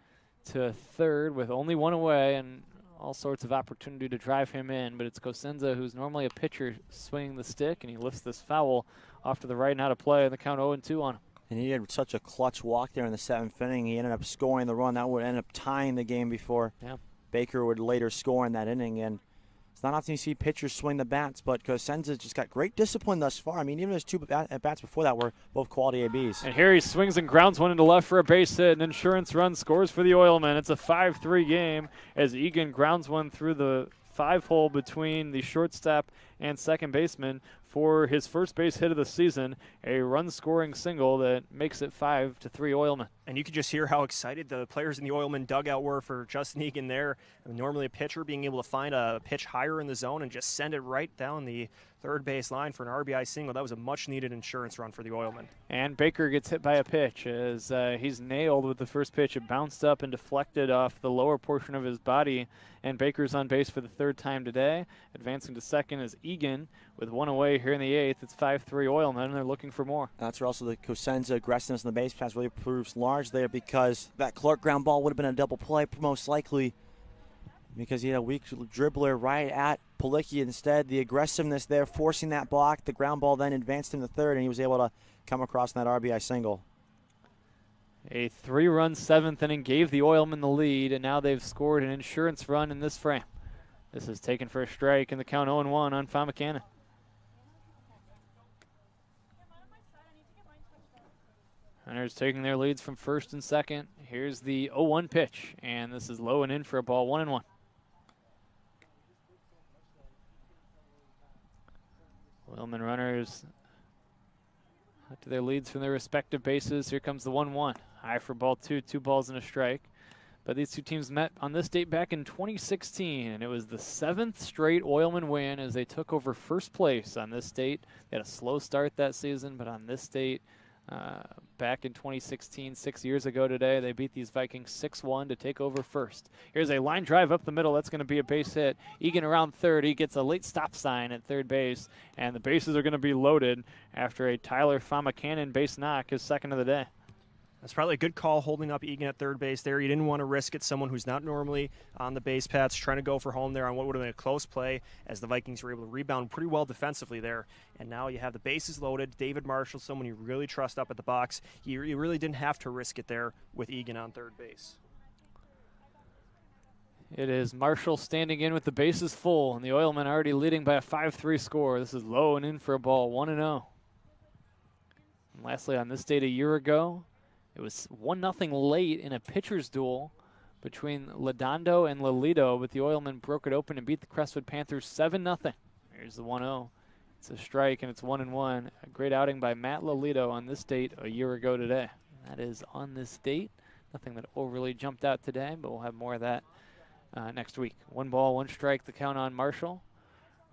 to third with only 1 away and all sorts of opportunity to drive him in, but it's Cosenza, who's normally a pitcher, swinging the stick, and he lifts this foul off to the right and out of play, and the count 0-2 on him. And he had such a clutch walk there in the 7th inning. He ended up scoring the run. That would end up tying the game before Baker would later score in that inning. And it's not often you see pitchers swing the bats, but Cosenza just got great discipline thus far. I mean, even his 2 at-bats before that were both quality ABs. And here he swings and grounds one into left for a base hit. An insurance run scores for the Oilmen. It's a 5-3 game as Egan grounds one through the 5-hole between the shortstop and second baseman for his first base hit of the season, a run-scoring single that makes it 5-3 Oilmen. And you could just hear how excited the players in the Oilmen dugout were for Justin Egan there. And normally a pitcher being able to find a pitch higher in the zone and just send it right down the third base line for an RBI single. That was a much-needed insurance run for the Oilmen. And Baker gets hit by a pitch as he's nailed with the first pitch. It bounced up and deflected off the lower portion of his body, and Baker's on base for the 3rd time today. Advancing to second is Egan with 1 away. play here in the 8th. It's 5-3 Oilmen, and they're looking for more. That's where also the Cosenza aggressiveness in the base pass really proves large there, because that Clark ground ball would have been a double play most likely, because he had a weak dribbler right at Palicki. Instead, the aggressiveness there, forcing that block. The ground ball then advanced him to third, and he was able to come across in that RBI single. A 3-run 7th inning gave the Oilmen the lead, and now they've scored an insurance run in this frame. This is taken for a strike, and the count 0-1 on Famacana. Hunters taking their leads from first and second. Here's the 0-1 pitch, and this is low and in for a ball, 1-1. Oilmen runners up to their leads from their respective bases. Here comes the 1-1. High for ball 2, 2 balls and a strike. But these two teams met on this date back in 2016, and it was the 7th straight Oilmen win as they took over first place on this date. They had a slow start that season, but on this date, back in 2016, 6 years ago today, they beat these Vikings 6-1 to take over first. Here's a line drive up the middle. That's going to be a base hit. Egan around third. He gets a late stop sign at third base, and the bases are going to be loaded after a Tyler Famacana base knock, his second of the day. That's probably a good call, holding up Egan at third base there. You didn't want to risk it, someone who's not normally on the base paths, trying to go for home there on what would have been a close play, as the Vikings were able to rebound pretty well defensively there. And now you have the bases loaded. David Marshall, someone you really trust up at the box. You really didn't have to risk it there with Egan on third base. It is Marshall standing in with the bases full, and the Oilmen already leading by a 5-3 score. This is low and in for a ball, 1-0. And lastly, on this date a year ago, it was 1-0 late in a pitcher's duel between Ladondo and Lolito, but the Oilmen broke it open and beat the Crestwood Panthers 7-0. Here's the 1-0. It's a strike, and it's 1-1. A great outing by Matt Lolito on this date a year ago today. That is on this date. Nothing that overly jumped out today, but we'll have more of that next week. 1 ball, 1 strike, the count on Marshall.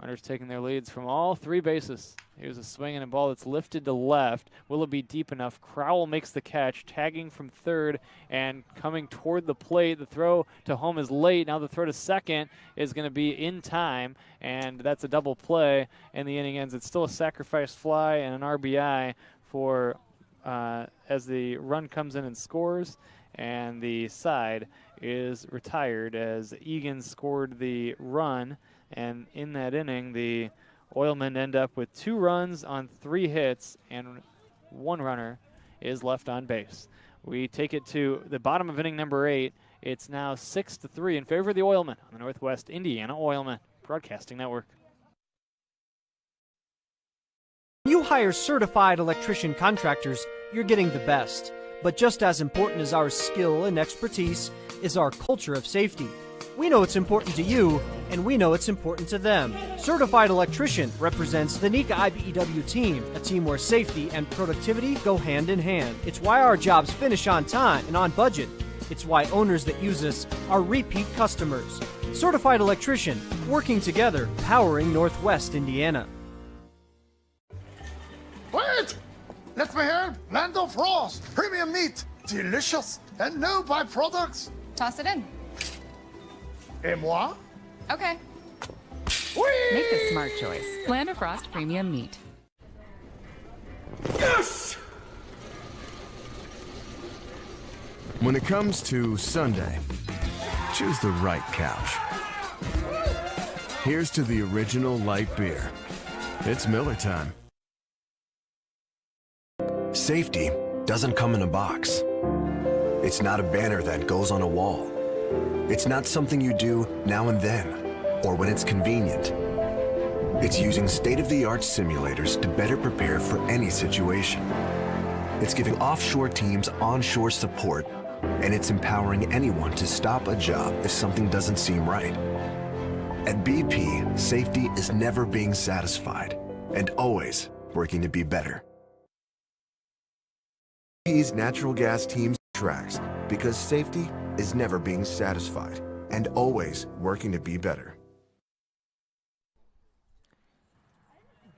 Runners taking their leads from all 3 bases. Here's a swing and a ball that's lifted to left. Will it be deep enough? Crowell makes the catch, tagging from third and coming toward the plate. The throw to home is late. Now the throw to second is going to be in time, and that's a double play, and the inning ends. It's still a sacrifice fly and an RBI for as the run comes in and scores, and the side is retired as Egan scored the run. And in that inning, the Oilmen end up with 2 runs on 3 hits, and 1 runner is left on base. We take it to the bottom of inning number 8. It's now 6-3 in favor of the Oilmen on the Northwest Indiana Oilmen Broadcasting Network. When you hire certified electrician contractors, you're getting the best. But just as important as our skill and expertise is our culture of safety. We know it's important to you, and we know it's important to them. Certified Electrician represents the NECA IBEW team, a team where safety and productivity go hand in hand. It's why our jobs finish on time and on budget. It's why owners that use us are repeat customers. Certified Electrician, working together, powering Northwest Indiana. Wait! Let me help! Land of Frost! Premium meat! Delicious! And no byproducts! Toss it in. Et moi? Okay. Whee! Make the smart choice. Land of Frost Premium Meat. Yes! When it comes to Sunday, choose the right couch. Here's to the original light beer. It's Miller time. Safety doesn't come in a box. It's not a banner that goes on a wall. It's not something you do now and then, or when it's convenient. It's using state-of-the-art simulators to better prepare for any situation. It's giving offshore teams onshore support, and it's empowering anyone to stop a job if something doesn't seem right. At BP, safety is never being satisfied, and always working to be better. BP's natural gas teams tracks because safety is never being satisfied and always working to be better.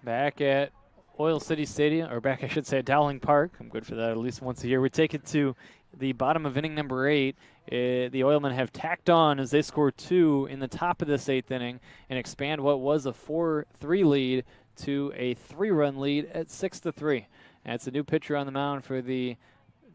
Back at Oil City Stadium, or back I should say at Dowling Park. I'm good for that at least once a year. We take it to the bottom of inning number 8. The Oilmen have tacked on as they score 2 in the top of this 8th inning and expand what was a 4-3 lead to a 3-run lead at 6-3. And it's a new pitcher on the mound for the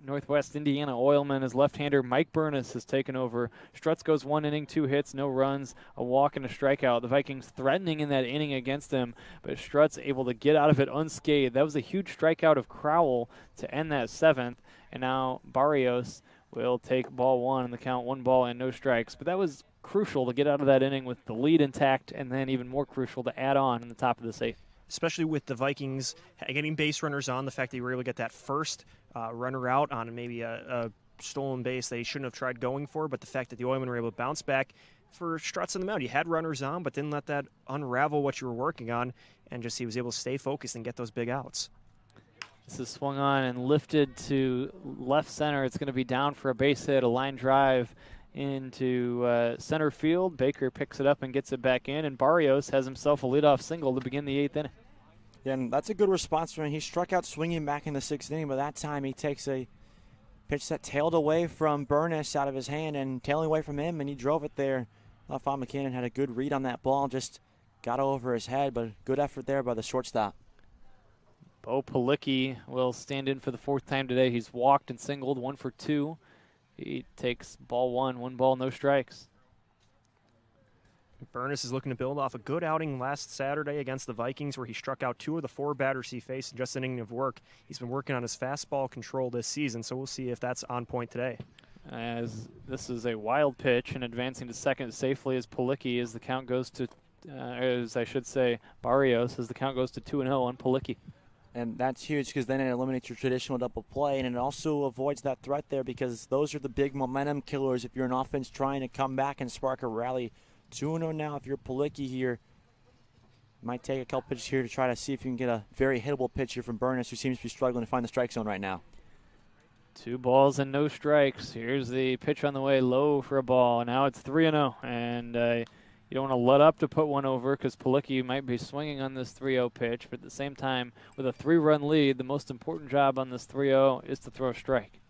Northwest Indiana Oilmen as left-hander Mike Burness has taken over. Strutz goes 1 inning, 2 hits, no runs, a walk, and a strikeout. The Vikings threatening in that inning against him, but Strutz able to get out of it unscathed. That was a huge strikeout of Crowell to end that 7th, and now Barrios will take ball 1 in the count, 1 ball and no strikes. But that was crucial to get out of that inning with the lead intact, and then even more crucial to add on in the top of the 8th. Especially with the Vikings getting base runners on, the fact that you were able to get that first runner out on maybe a stolen base they shouldn't have tried going for, but the fact that the Oilmen were able to bounce back for Strutz on the mound. You had runners on, but didn't let that unravel what you were working on, and just he was able to stay focused and get those big outs. This is swung on and lifted to left center. It's going to be down for a base hit, a line drive into center field. Baker picks it up and gets it back in, and Barrios has himself a leadoff single to begin the 8th inning. Yeah, and that's a good response from him. He struck out swinging back in the 6th inning, but that time he takes a pitch that tailed away from Burness out of his hand and tailing away from him, and he drove it there. Bob McKinnon had a good read on that ball, just got over his head, but good effort there by the shortstop. Bo Palicki will stand in for the 4th time today. He's walked and singled, 1 for 2. He takes ball 1, 1 ball, no strikes. Burness is looking to build off a good outing last Saturday against the Vikings where he struck out 2 of the 4 batters he faced in just an inning of work. He's been working on his fastball control this season, so we'll see if that's on point today. As this is a wild pitch and advancing to second safely as Palicki as the count goes to, as I should say, Barrios as the count goes to 2-0 on Palicki. And that's huge because then it eliminates your traditional double play, and it also avoids that threat there because those are the big momentum killers if you're an offense trying to come back and spark a rally. 2-0 now if you're Palicki here. Might take a couple pitches here to try to see if you can get a very hittable pitch here from Burness, who seems to be struggling to find the strike zone right now. 2 balls and no strikes. Here's the pitch on the way, low for a ball. Now it's 3-0, and you don't want to let up to put one over because Palicki might be swinging on this 3-0 pitch, but at the same time, with a 3-run lead, the most important job on this 3-0 is to throw a strike.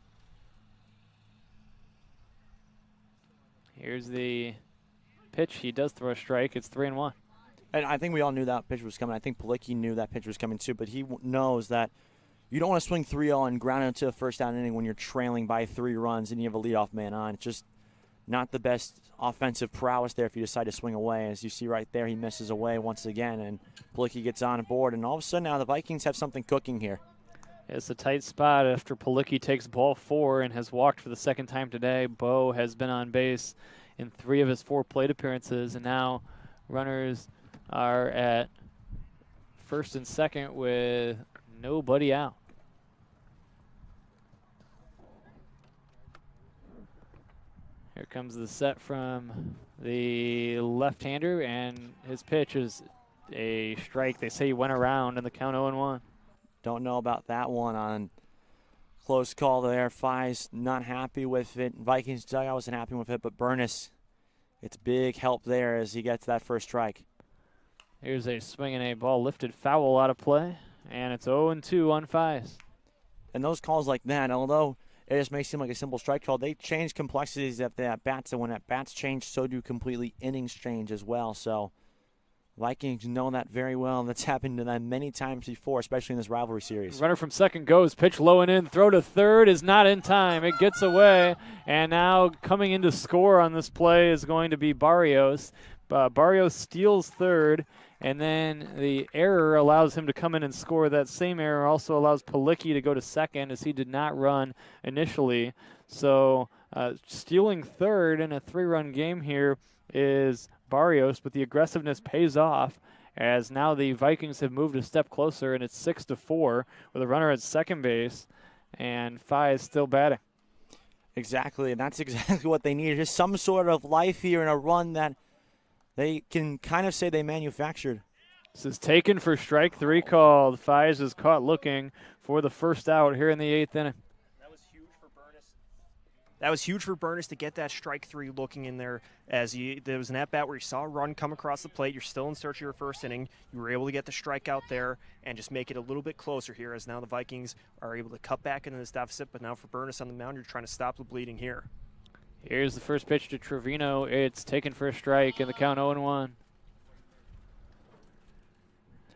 Here's the pitch. He does throw a strike. It's 3-1. And I think we all knew that pitch was coming. I think Palicki knew that pitch was coming too, but he knows that you don't want to swing 3-0 and ground into a first down inning when you're trailing by 3 runs and you have a leadoff man on. It's just not the best offensive prowess there if you decide to swing away. As you see right there, he misses away once again, and Palicki gets on board. And all of a sudden now the Vikings have something cooking here. It's a tight spot after Palicki takes ball 4 and has walked for the 2nd time today. Bo has been on base in 3 of his 4 plate appearances, and now runners are at first and second with nobody out. Here comes the set from the left-hander, and his pitch is a strike. They say he went around in the count 0-1. Don't know about that one on close call there. Fi's not happy with it. Vikings dugout wasn't happy with it, but Burness, it's big help there as he gets that first strike. Here's a swing and a ball lifted foul out of play, and it's 0-2 on Fi's. And those calls like that, although it just may seem like a simple strike call, they change complexities of the at-bats, and when at-bats change, so do completely innings change as well. So Vikings know that very well, and that's happened to them many times before, especially in this rivalry series. Runner from second goes, pitch low and in, throw to third is not in time. It gets away, and now coming in to score on this play is going to be Barrios. Barrios steals third, and then the error allows him to come in and score. That same error also allows Palicki to go to second, as he did not run initially. So stealing third in a 3-run game here is Barrios, but the aggressiveness pays off, as now the Vikings have moved a step closer, and it's 6-4 with a runner at second base, and Fi is still batting. Exactly, and that's exactly what they need. Just some sort of life here in a run that they can kind of say they manufactured. This is taken for strike 3 called. Fies is caught looking for the first out here in the 8th inning. That was huge for Burness to get that strike 3 looking in there, as there was an at-bat where you saw a run come across the plate. You're still in search of your first inning. You were able to get the strikeout there and just make it a little bit closer here, as now the Vikings are able to cut back into this deficit. But now for Burness on the mound, you're trying to stop the bleeding here. Here's the first pitch to Trevino. It's taken for a strike, and the count 0-1.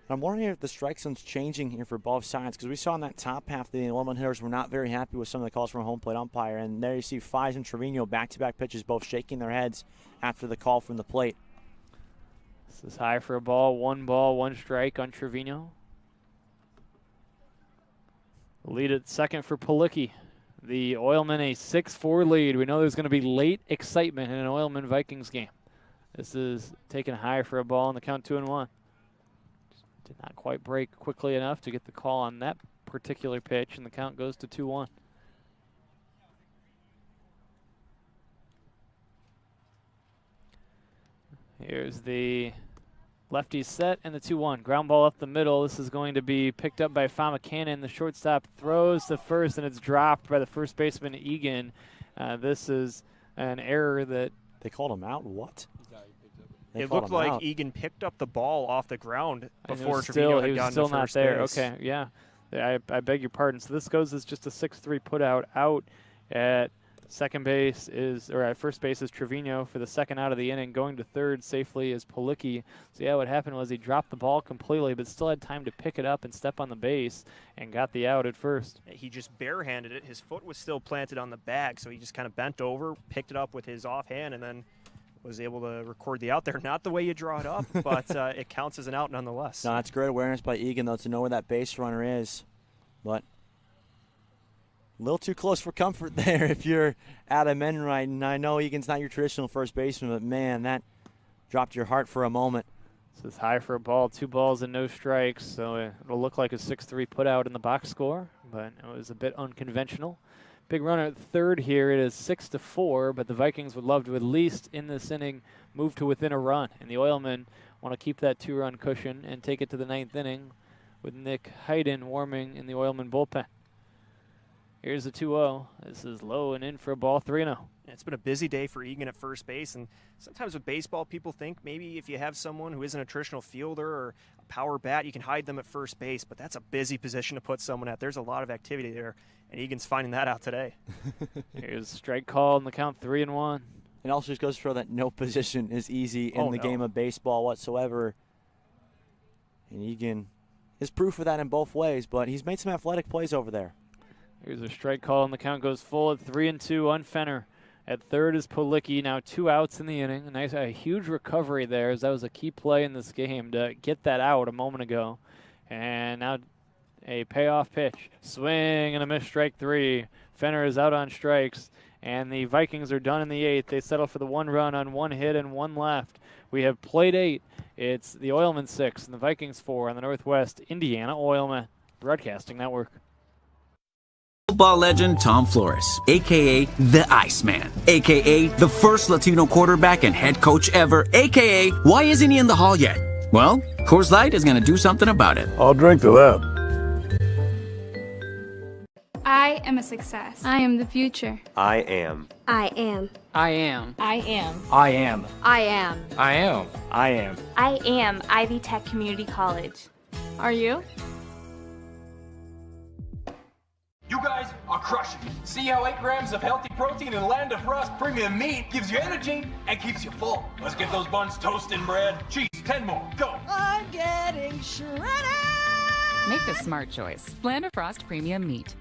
I'm wondering if the strike zone's changing here for both sides, because we saw in that top half the Oilmen hitters were not very happy with some of the calls from a home plate umpire, and there you see Fies and Trevino back-to-back pitches both shaking their heads after the call from the plate. This is high for a ball, one strike on Trevino. Lead at second for Palicki. The Oilmen a 6-4 lead. We know there's going to be late excitement in an Oilmen Vikings game. This is taken high for a ball on the count 2-1. Did not quite break quickly enough to get the call on that particular pitch, and the count goes to 2-1. Here's the lefty set and the 2-1. Ground ball up the middle. This is going to be picked up by Fama Cannon. The shortstop throws to first, and it's dropped by the first baseman, Egan. This is an error that... They called him out? What? It looked like out. Egan picked up the ball off the ground before he Trevino had was gotten still to not first there. base. Okay, yeah. I beg your pardon. So this goes as just a 6-3 put out at second base or at first base is Trevino for the second out of the inning. Going to third safely is Palicki. So yeah, what happened was he dropped the ball completely, but still had time to pick it up and step on the base and got the out at first. He just barehanded it. His foot was still planted on the bag, so he just kind of bent over, picked it up with his offhand, and then was able to record the out there. Not the way you draw it up, but it counts as an out nonetheless. No, that's great awareness by Egan, though, to know where that base runner is. But a little too close for comfort there if you're Adam Enright. And I know Egan's not your traditional first baseman, but, man, that dropped your heart for a moment. This is high for a ball, 2 balls and no strikes, so it'll look like a 6-3 put out in the box score, but it was a bit unconventional. Big runner at third here. It is 6-4, but the Vikings would love to at least in this inning move to within a run. And the Oilmen want to keep that 2-run cushion and take it to the 9th inning with Nick Hayden warming in the Oilmen bullpen. Here's the 2-0. This is low and in for a ball, 3-0. It's been a busy day for Egan at first base, and sometimes with baseball, people think maybe if you have someone who isn't a traditional fielder or a power bat, you can hide them at first base, but that's a busy position to put someone at. There's a lot of activity there, and Egan's finding that out today. Here's a strike call and the count 3-1. It also just goes to show that no position is easy in the game of baseball whatsoever. And Egan is proof of that in both ways, but he's made some athletic plays over there. Here's a strike call, and the count goes full at 3-2 on Fenner. At third is Palicki, now 2 outs in the inning. A huge recovery there, as that was a key play in this game to get that out a moment ago. And now a payoff pitch. Swing and a miss, strike 3. Fenner is out on strikes, and the Vikings are done in the 8th. They settle for the 1 run on 1 hit and 1 left. We have played 8. It's the Oilmen 6 and the Vikings 4 on the Northwest Indiana Oilmen Broadcasting Network. Football legend Tom Flores, a.k.a. the Iceman, a.k.a. the first Latino quarterback and head coach ever, a.k.a. why isn't he in the hall yet? Well, Coors Light is going to do something about it. I'll drink to that. I am a success. I am the future. I am. I am. I am. I am. I am. I am. I am. I am. I am Ivy Tech Community College. Are you? You guys are crushing it. See how 8 grams of healthy protein in Land of Frost premium meat gives you energy and keeps you full. Let's get those buns toasted, bread. Cheese, 10 more. Go. I'm getting shredded. Make the smart choice. Land of Frost Premium Meat.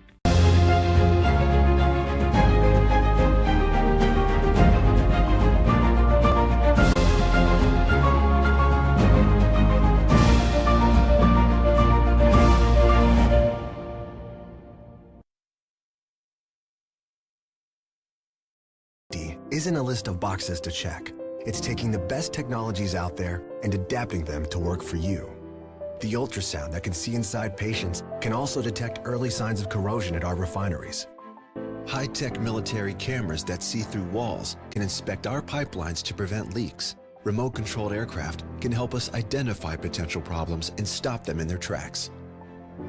Isn't a list of boxes to check. It's taking the best technologies out there and adapting them to work for you. The ultrasound that can see inside patients can also detect early signs of corrosion at our refineries. High-tech military cameras that see through walls can inspect our pipelines to prevent leaks. Remote-controlled aircraft can help us identify potential problems and stop them in their tracks.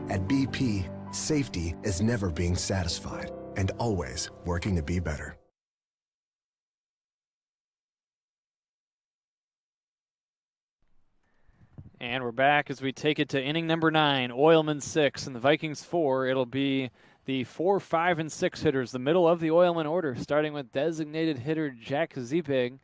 At BP, safety is never being satisfied and always working to be better. And we're back as we take it to inning number 9, Oilmen 6 and the Vikings 4. It'll be the 4, 5, and 6 hitters, the middle of the Oilmen order, starting with designated hitter Jack Ziebig.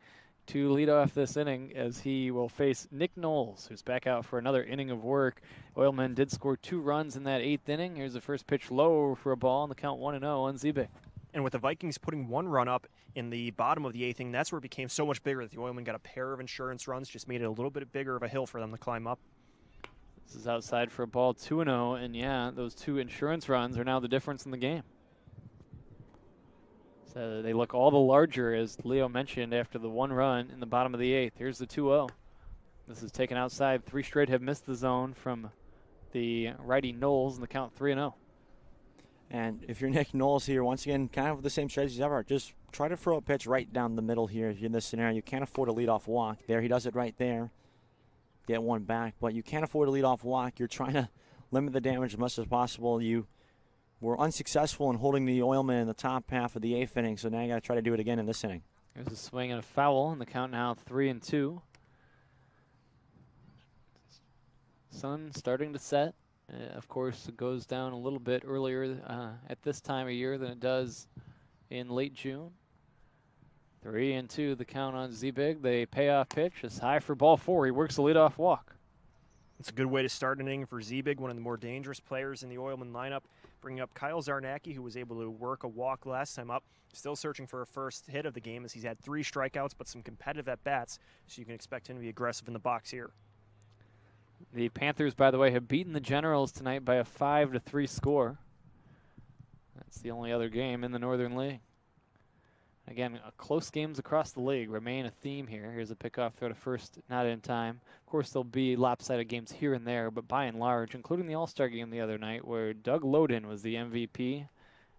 to lead off this inning as he will face Nick Knowles, who's back out for another inning of work. Oilmen did score 2 runs in that 8th inning. Here's the first pitch low for a ball, and the count 1-0 on Ziebig. And with the Vikings putting 1 run up in the bottom of the 8th inning, that's where it became so much bigger that the Oilmen got a pair of insurance runs, just made it a little bit bigger of a hill for them to climb up. This is outside for a ball, 2-0, and yeah, those 2 insurance runs are now the difference in the game. So they look all the larger, as Leo mentioned, after the 1 run in the bottom of the 8th. Here's the 2-0. This is taken outside. 3 straight have missed the zone from the righty Knowles, and the count 3-0. And if you're Nick Knowles here, once again, kind of the same strategy as ever. Just try to throw a pitch right down the middle here. If you're in this scenario, you can't afford a leadoff walk. There, he does it right there. Get one back, but you can't afford a leadoff walk. You're trying to limit the damage as much as possible. You were unsuccessful in holding the Oilmen in the top half of the 8th inning, so now you got to try to do it again in this inning. There's a swing and a foul, and the count now 3-2. Sun starting to set. Of course, it goes down a little bit earlier at this time of year than it does in late June. 3-2, the count on Ziebig. The payoff pitch is high for ball 4. He works the leadoff walk. It's a good way to start an inning for Ziebig, one of the more dangerous players in the Oilmen lineup. Bringing up Kyle Zarnacki, who was able to work a walk last time up. Still searching for a first hit of the game as he's had 3 strikeouts, but some competitive at-bats, so you can expect him to be aggressive in the box here. The Panthers, by the way, have beaten the Generals tonight by a 5-3 score. That's the only other game in the Northern League. Again, close games across the league remain a theme here. Here's a pickoff throw to first, not in time. Of course, there'll be lopsided games here and there, but by and large, including the All-Star game the other night where Doug Loden was the MVP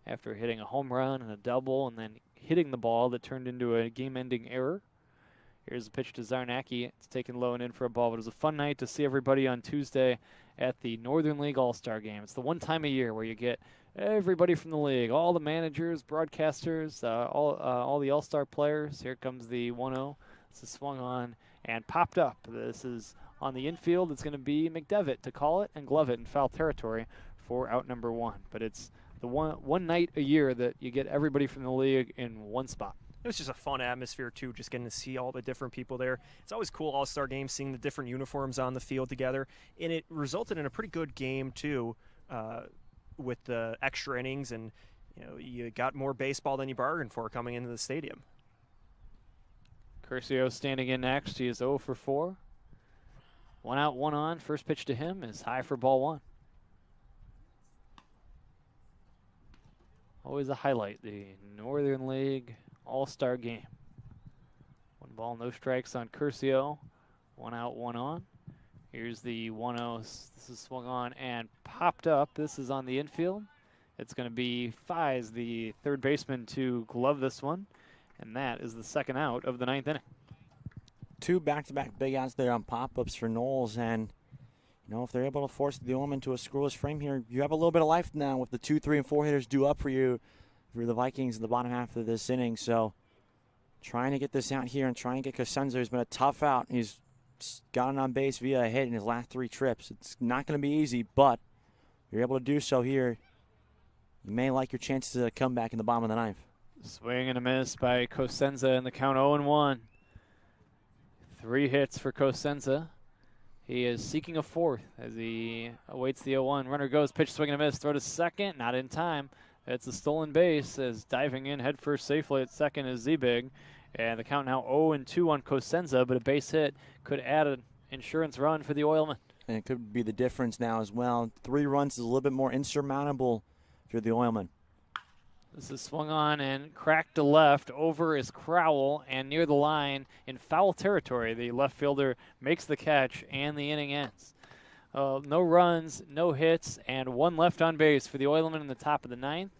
after hitting a home run and a double and then hitting the ball that turned into a game-ending error. Here's a pitch to Zarnacki. It's taken low and in for a ball, but it was a fun night to see everybody on Tuesday at the Northern League All-Star game. It's the one time a year where you get everybody from the league, all the managers, broadcasters, all the All-Star players. Here comes the 1-0. This is swung on and popped up. This is on the infield. It's going to be McDevitt to call it and glove it in foul territory for out number 1. But it's the one night a year that you get everybody from the league in one spot. It was just a fun atmosphere, too, just getting to see all the different people there. It's always cool, All-Star games, seeing the different uniforms on the field together. And it resulted in a pretty good game, too, with the extra innings. And, you got more baseball than you bargained for coming into the stadium. Curcio standing in next. He is 0 for 4. 1 out, 1 on. First pitch to him is high for ball 1. Always a highlight, the Northern League All-Star game. 1 ball, no strikes on Curcio. 1 out, 1 on. Here's the 1-0. This is swung on and popped up. This is on the infield. It's going to be Fies, the third baseman, to glove this one. And that is the second out of the 9th inning. 2 back-to-back big outs there on pop-ups for Knowles. And, if they're able to force the Oilmen to a scoreless frame here, you have a little bit of life now with the 2, 3, and 4 hitters due up for you. For the Vikings in the bottom half of this inning. So trying to get this out here and trying to get Cosenza, who's been a tough out. He's gotten on base via a hit in his last 3 trips. It's not going to be easy, but if you're able to do so here, you may like your chances to come back in the bottom of the 9th. Swing and a miss by Cosenza in the count 0-1. 3 hits for Cosenza. He is seeking a 4th as he awaits the 0-1. Runner goes, pitch, swing and a miss, throw to second, not in time. It's a stolen base as diving in headfirst safely at second is Ziebig. And the count now 0-2 on Cosenza, but a base hit could add an insurance run for the Oilmen. And it could be the difference now as well. 3 runs is a little bit more insurmountable for the Oilmen. This is swung on and cracked to left. Over is Crowell and near the line in foul territory. The left fielder makes the catch and the inning ends. No runs, no hits, and 1 left on base for the Oilmen in the top of the 9th.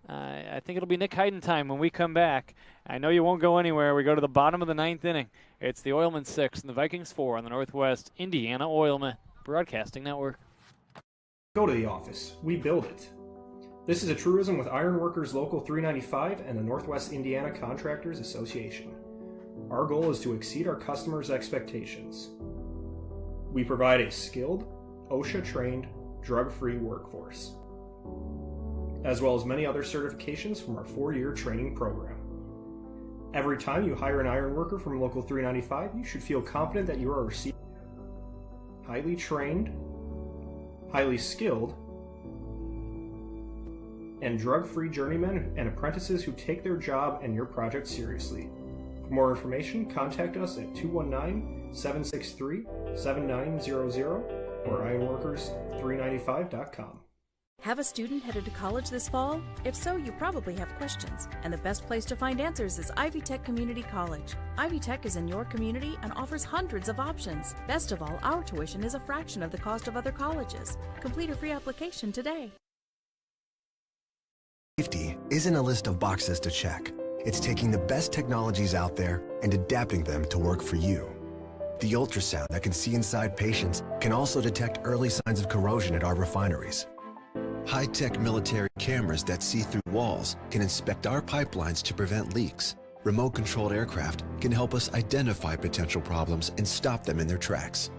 I think it'll be Nick Heiden time when we come back. I know you won't go anywhere. We go to the bottom of the 9th inning. It's the Oilmen 6 and the Vikings 4 on the Northwest Indiana Oilmen Broadcasting Network. Go to the office. We build it. This is a truism with Ironworkers Local 395 and the Northwest Indiana Contractors Association. Our goal is to exceed our customers' expectations. We provide a skilled, OSHA-trained, drug-free workforce, as well as many other certifications from our 4-year training program. Every time you hire an iron worker from Local 395, you should feel confident that you are receiving highly trained, highly skilled, and drug-free journeymen and apprentices who take their job and your project seriously. For more information, contact us at 219-763-7900 or ironworkers395.com. Have a student headed to college this fall? If so, you probably have questions, and the best place to find answers is Ivy Tech Community College. Ivy Tech is in your community and offers hundreds of options. Best of all, our tuition is a fraction of the cost of other colleges. Complete a free application today. Safety isn't a list of boxes to check. It's taking the best technologies out there and adapting them to work for you. The ultrasound that can see inside patients can also detect early signs of corrosion at our refineries. High-tech military cameras that see through walls can inspect our pipelines to prevent leaks. Remote-controlled aircraft can help us identify potential problems and stop them in their tracks.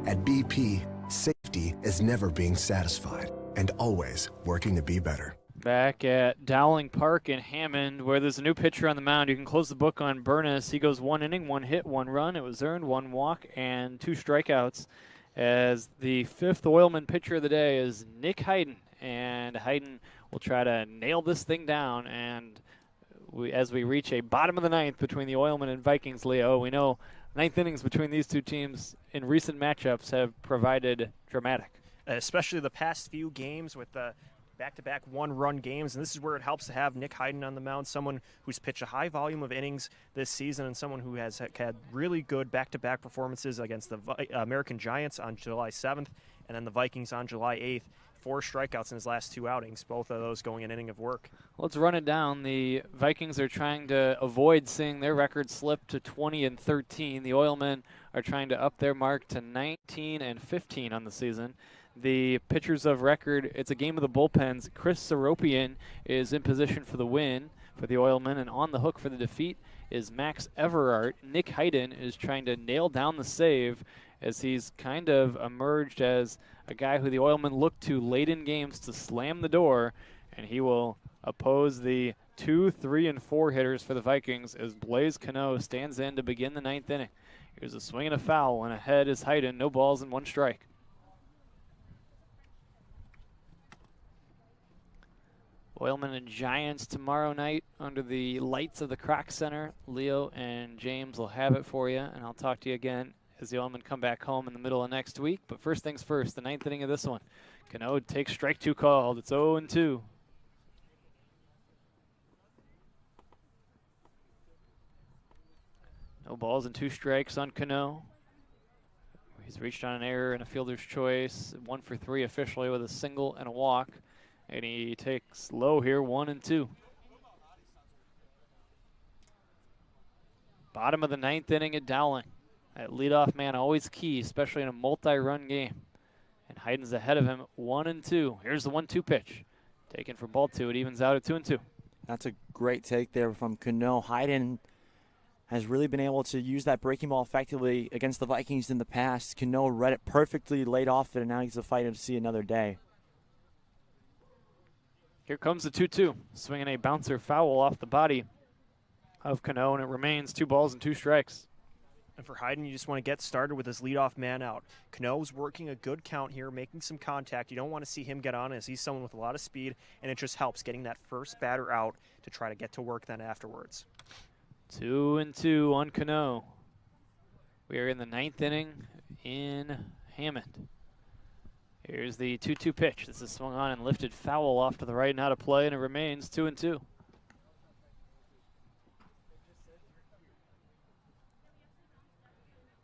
At BP, safety is never being satisfied and always working to be better. Back at Dowling Park in Hammond, where there's a new pitcher on the mound. You can close the book on Burness. He goes 1 inning, 1 hit, 1 run. It was earned, 1 walk, and 2 strikeouts. As the 5th Oilman pitcher of the day is Nick Hayden. And Hayden will try to nail this thing down. And as we reach a bottom of the 9th between the Oilmen and Vikings, Leo, we know 9th innings between these two teams in recent matchups have provided dramatic. Especially the past few games with the back-to-back one-run games, and this is where it helps to have Nick Hayden on the mound, someone who's pitched a high volume of innings this season and someone who has had really good back-to-back performances against the American Giants on July 7th and then the Vikings on July 8th. 4 strikeouts in his last 2 outings, both of those going an inning of work. Let's run it down. The Vikings are trying to avoid seeing their record slip to 20-13. The Oilmen are trying to up their mark to 19-15 on the season. The pitchers of record, it's a game of the bullpens. Chris Seropian is in position for the win for the Oilmen, and on the hook for the defeat is Max Everart. Nick Hayden is trying to nail down the save as he's kind of emerged as a guy who the Oilmen look to late in games to slam the door, and he will oppose the 2, 3, and 4 hitters for the Vikings as Blaze Cano stands in to begin the 9th inning. Here's a swing and a foul, and ahead is Hayden. No balls and 1 strike. Oilmen and Giants tomorrow night under the lights of the Kroc Center. Leo and James will have it for you, and I'll talk to you again as the Oilmen come back home in the middle of next week. But first things first, the 9th inning of this one. Cano takes strike 2 called. It's 0-2. No balls and 2 strikes on Cano. He's reached on an error and a fielder's choice. 1 for 3 officially with a single and a walk. And he takes low here, 1-2. Bottom of the 9th inning at Dowling. That leadoff man always key, especially in a multi-run game. And Hayden's ahead of him, 1-2. Here's the 1-2 pitch. Taken for ball 2. It evens out at 2-2. That's a great take there from Cano. Hayden has really been able to use that breaking ball effectively against the Vikings in the past. Cano read it perfectly, laid off it, and now he's a fighter to see another day. Here comes the 2-2. Swinging a bouncer foul off the body of Cano, and it remains 2 balls and 2 strikes. And for Hayden, you just want to get started with his leadoff man out. Cano's working a good count here, making some contact. You don't want to see him get on as he's someone with a lot of speed, and it just helps getting that first batter out to try to get to work then afterwards. 2-2 on Cano. We are in the 9th inning in Hammond. Here's the 2-2 pitch. This is swung on and lifted foul off to the right and out of play, and it remains 2-2.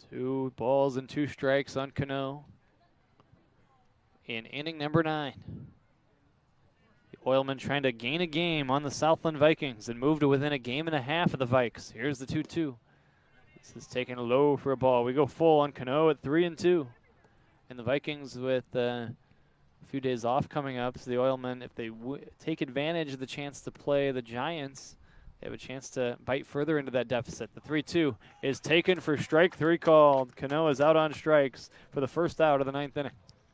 Two balls and 2 strikes on Cano in inning number 9. The Oilmen trying to gain a game on the Southland Vikings and move to within a game and a half of the Vikes. Here's the 2-2. This is taken low for a ball. We go full on Cano at 3-2. And the Vikings with a few days off coming up, so the Oilmen, if they take advantage of the chance to play the Giants, they have a chance to bite further into that deficit. The 3-2 is taken for strike 3 called. Cano is out on strikes for the first out of the 9th inning.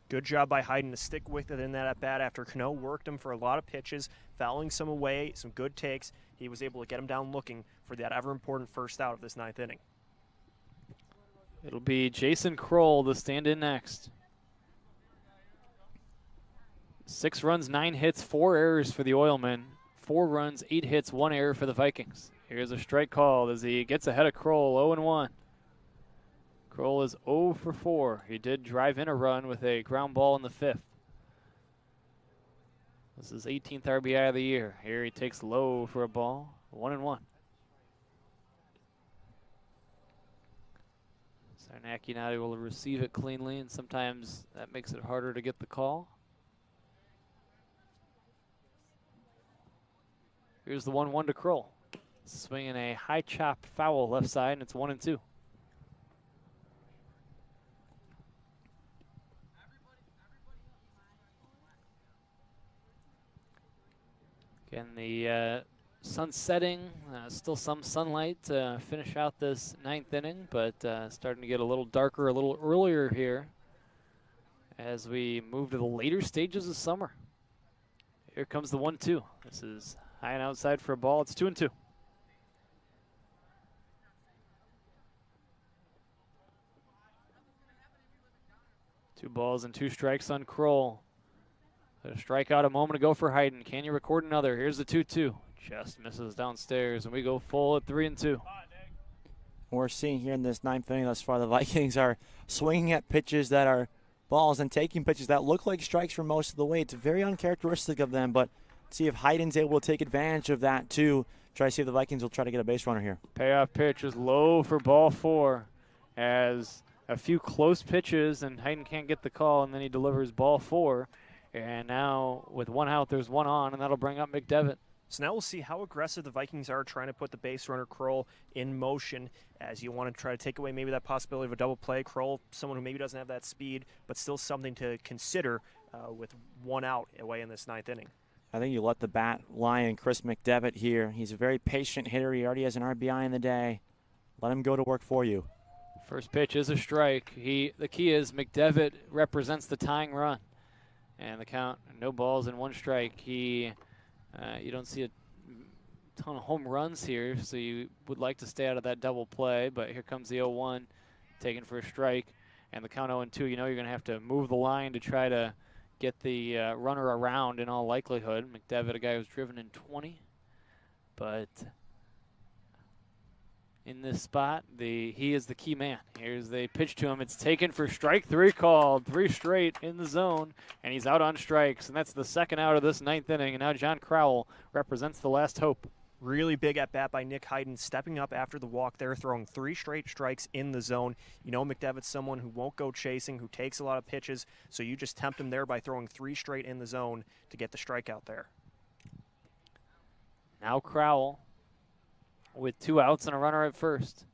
Good job by Hayden to stick with it in that at-bat after Cano worked him for a lot of pitches, fouling some away, some good takes. he was able to get him down looking for that ever-important first out of this 9th inning. It'll be Jason Kroll, the stand-in next. 6 runs, 9 hits, 4 errors for the Oilmen. 4 runs, 8 hits, 1 error for the Vikings. Here's a strike called as he gets ahead of Kroll, 0-1. Kroll is 0 for 4. He did drive in a run with a ground ball in the 5th. This is 18th RBI of the year. Here he takes low for a ball, 1-1. Sarnacki not able to receive it cleanly, and sometimes that makes it harder to get the call. Here's the 1-1 to Kroll. Swinging a high chop foul left side, and it's 1-2. Again, the sun setting, still some sunlight to finish out this 9th inning, but starting to get a little darker a little earlier here as we move to the later stages of summer. Here comes the 1-2. This is high and outside for a ball. It's 2-2. Two balls and 2 strikes on Kroll. A strikeout a moment ago for Hayden. Can you record another? Here's the 2-2. Just misses downstairs, and we go full at 3-2. We're seeing here in this 9th inning thus far, the Vikings are swinging at pitches that are balls and taking pitches that look like strikes for most of the way. It's very uncharacteristic of them, but see if Hayden's able to take advantage of that too. Try to see if the Vikings will try to get a base runner here. Payoff pitch is low for ball 4 as a few close pitches, and Hayden can't get the call, and then he delivers ball 4. And now with 1 out, there's 1 on, and that'll bring up McDevitt. So now we'll see how aggressive the Vikings are trying to put the base runner Kroll in motion, as you want to try to take away maybe that possibility of a double play. Kroll, someone who maybe doesn't have that speed, but still something to consider with 1 out away in this 9th inning. I think you let the bat lie in Chris McDevitt here. He's a very patient hitter. He already has an RBI in the day. Let him go to work for you. First pitch is a strike. The key is McDevitt represents the tying run. And the count, no balls and 1 strike. You don't see a ton of home runs here, so you would like to stay out of that double play. But here comes the 0-1, taken for a strike. And the count 0-2, you know you're going to have to move the line to try to get the runner around in all likelihood. McDevitt, a guy who's driven in 20. But in this spot, he is the key man. Here's the pitch to him. It's taken for strike 3 called. 3 straight in the zone, and he's out on strikes. And that's the 2nd out of this 9th inning. And now John Crowell represents the last hope. Really big at bat by Nick Hayden, stepping up after the walk there, throwing 3 straight strikes in the zone. You know McDevitt's someone who won't go chasing, who takes a lot of pitches, so you just tempt him there by throwing 3 straight in the zone to get the strikeout there. Now Crowell with 2 outs and a runner at first.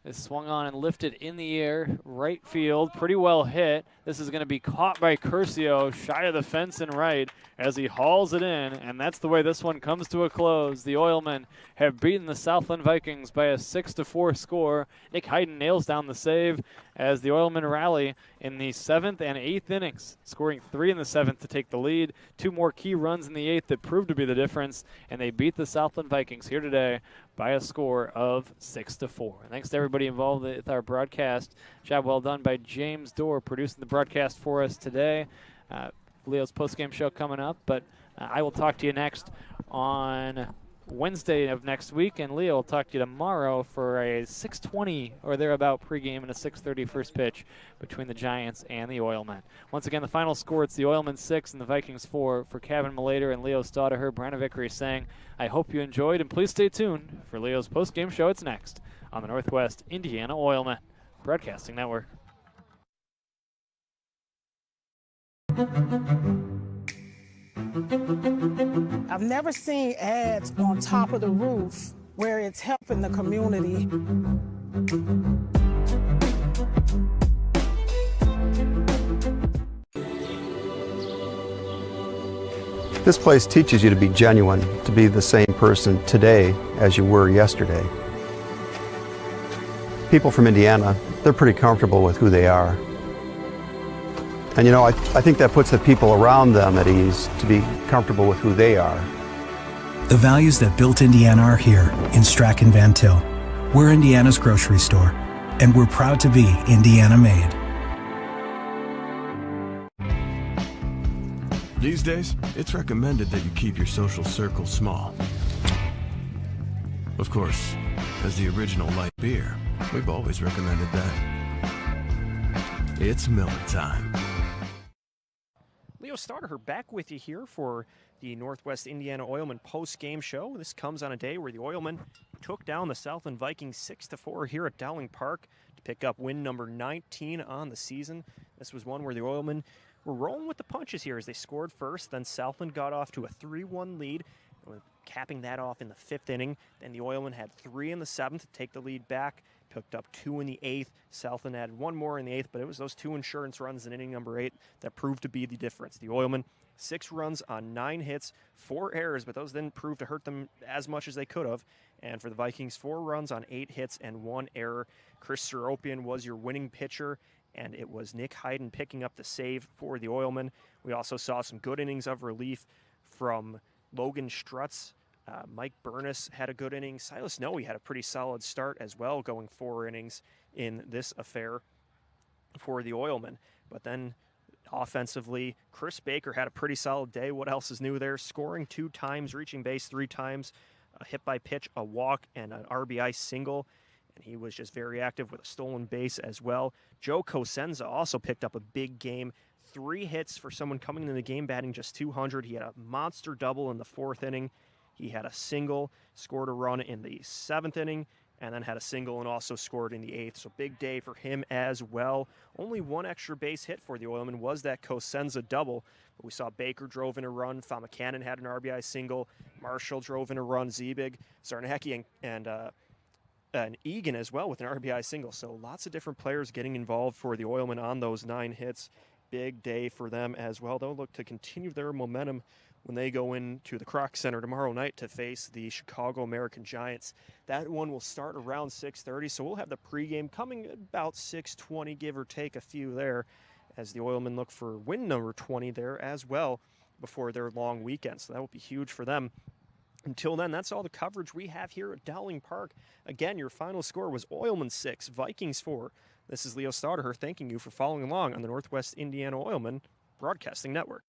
This swung on and lifted in the air, right field, pretty well hit. This is going to be caught by Curcio, shy of the fence and right, as he hauls it in, and that's the way this one comes to a close. The Oilmen have beaten the Southland Vikings by a 6-4 score. Nick Hayden nails down the save as the Oilmen rally in the 7th and 8th innings, scoring 3 in the 7th to take the lead. 2 more key runs in the 8th that proved to be the difference, and they beat the Southland Vikings here today by a score of 6-4. Thanks to everybody involved with our broadcast. Job well done by James Dorr producing the broadcast for us today. Leo's postgame show coming up, but I will talk to you next on Wednesday of next week, and Leo will talk to you tomorrow for a 6:20 or thereabout pregame and a 6:30 first pitch between the Giants and the Oilmen. Once again, the final score, it's the Oilmen 6 and the Vikings 4. For Kevin Malater and Leo Staudaher, Brandon Vickery saying, I hope you enjoyed, and please stay tuned for Leo's postgame show. It's next on the Northwest Indiana Oilmen Broadcasting Network. I've never seen ads on top of the roof where it's helping the community. This place teaches you to be genuine, to be the same person today as you were yesterday. People from Indiana, they're pretty comfortable with who they are. And you know, I think that puts the people around them at ease to be comfortable with who they are. The values that built Indiana are here in Strachan Van Til. We're Indiana's grocery store, and we're proud to be Indiana made. These days, it's recommended that you keep your social circle small. Of course, as the original light beer, we've always recommended that. It's Miller time. Leo Stoddard back with you here for the Northwest Indiana Oilmen post-game show. This comes on a day where the Oilmen took down the Southland Vikings 6-4 here at Dowling Park to pick up win number 19 on the season. This was one where the Oilmen were rolling with the punches here as they scored first. Then Southland got off to a 3-1 lead, capping that off in the 5th inning. Then the Oilmen had 3 in the 7th to take the lead back. Picked up 2 in the 8th. Southland added 1 more in the 8th, but it was those 2 insurance runs in inning number 8 that proved to be the difference. The Oilmen, 6 runs on 9 hits, 4 errors, but those didn't prove to hurt them as much as they could have. And for the Vikings, 4 runs on 8 hits and 1 error. Chris Seropian was your winning pitcher, and it was Nick Hayden picking up the save for the Oilmen. We also saw some good innings of relief from Logan Strutz. Mike Burness had a good inning. Silas Noe had a pretty solid start as well, going 4 innings in this affair for the Oilmen. But then offensively, Chris Baker had a pretty solid day. What else is new there? Scoring 2 times, reaching base 3 times, a hit by pitch, a walk, and an RBI single. And he was just very active with a stolen base as well. Joe Cosenza also picked up a big game. 3 hits for someone coming into the game batting just 200. He had a monster double in the 4th inning. He had a single, scored a run in the 7th inning, and then had a single and also scored in the 8th. So big day for him as well. Only 1 extra base hit for the Oilmen was that Cosenza double. But we saw Baker drove in a run. Famakanen had an RBI single. Marshall drove in a run. Ziebig, Zarnecki, and Egan as well with an RBI single. So lots of different players getting involved for the Oilmen on those 9 hits. Big day for them as well. They'll look to continue their momentum when they go into the Kroc Center tomorrow night to face the Chicago American Giants. That one will start around 6:30, so we'll have the pregame coming about 6:20, give or take a few there, as the Oilmen look for win number 20 there as well before their long weekend. So that will be huge for them. Until then, that's all the coverage we have here at Dowling Park. Again, your final score was Oilmen 6, Vikings 4. This is Leo Stoddard thanking you for following along on the Northwest Indiana Oilmen Broadcasting Network.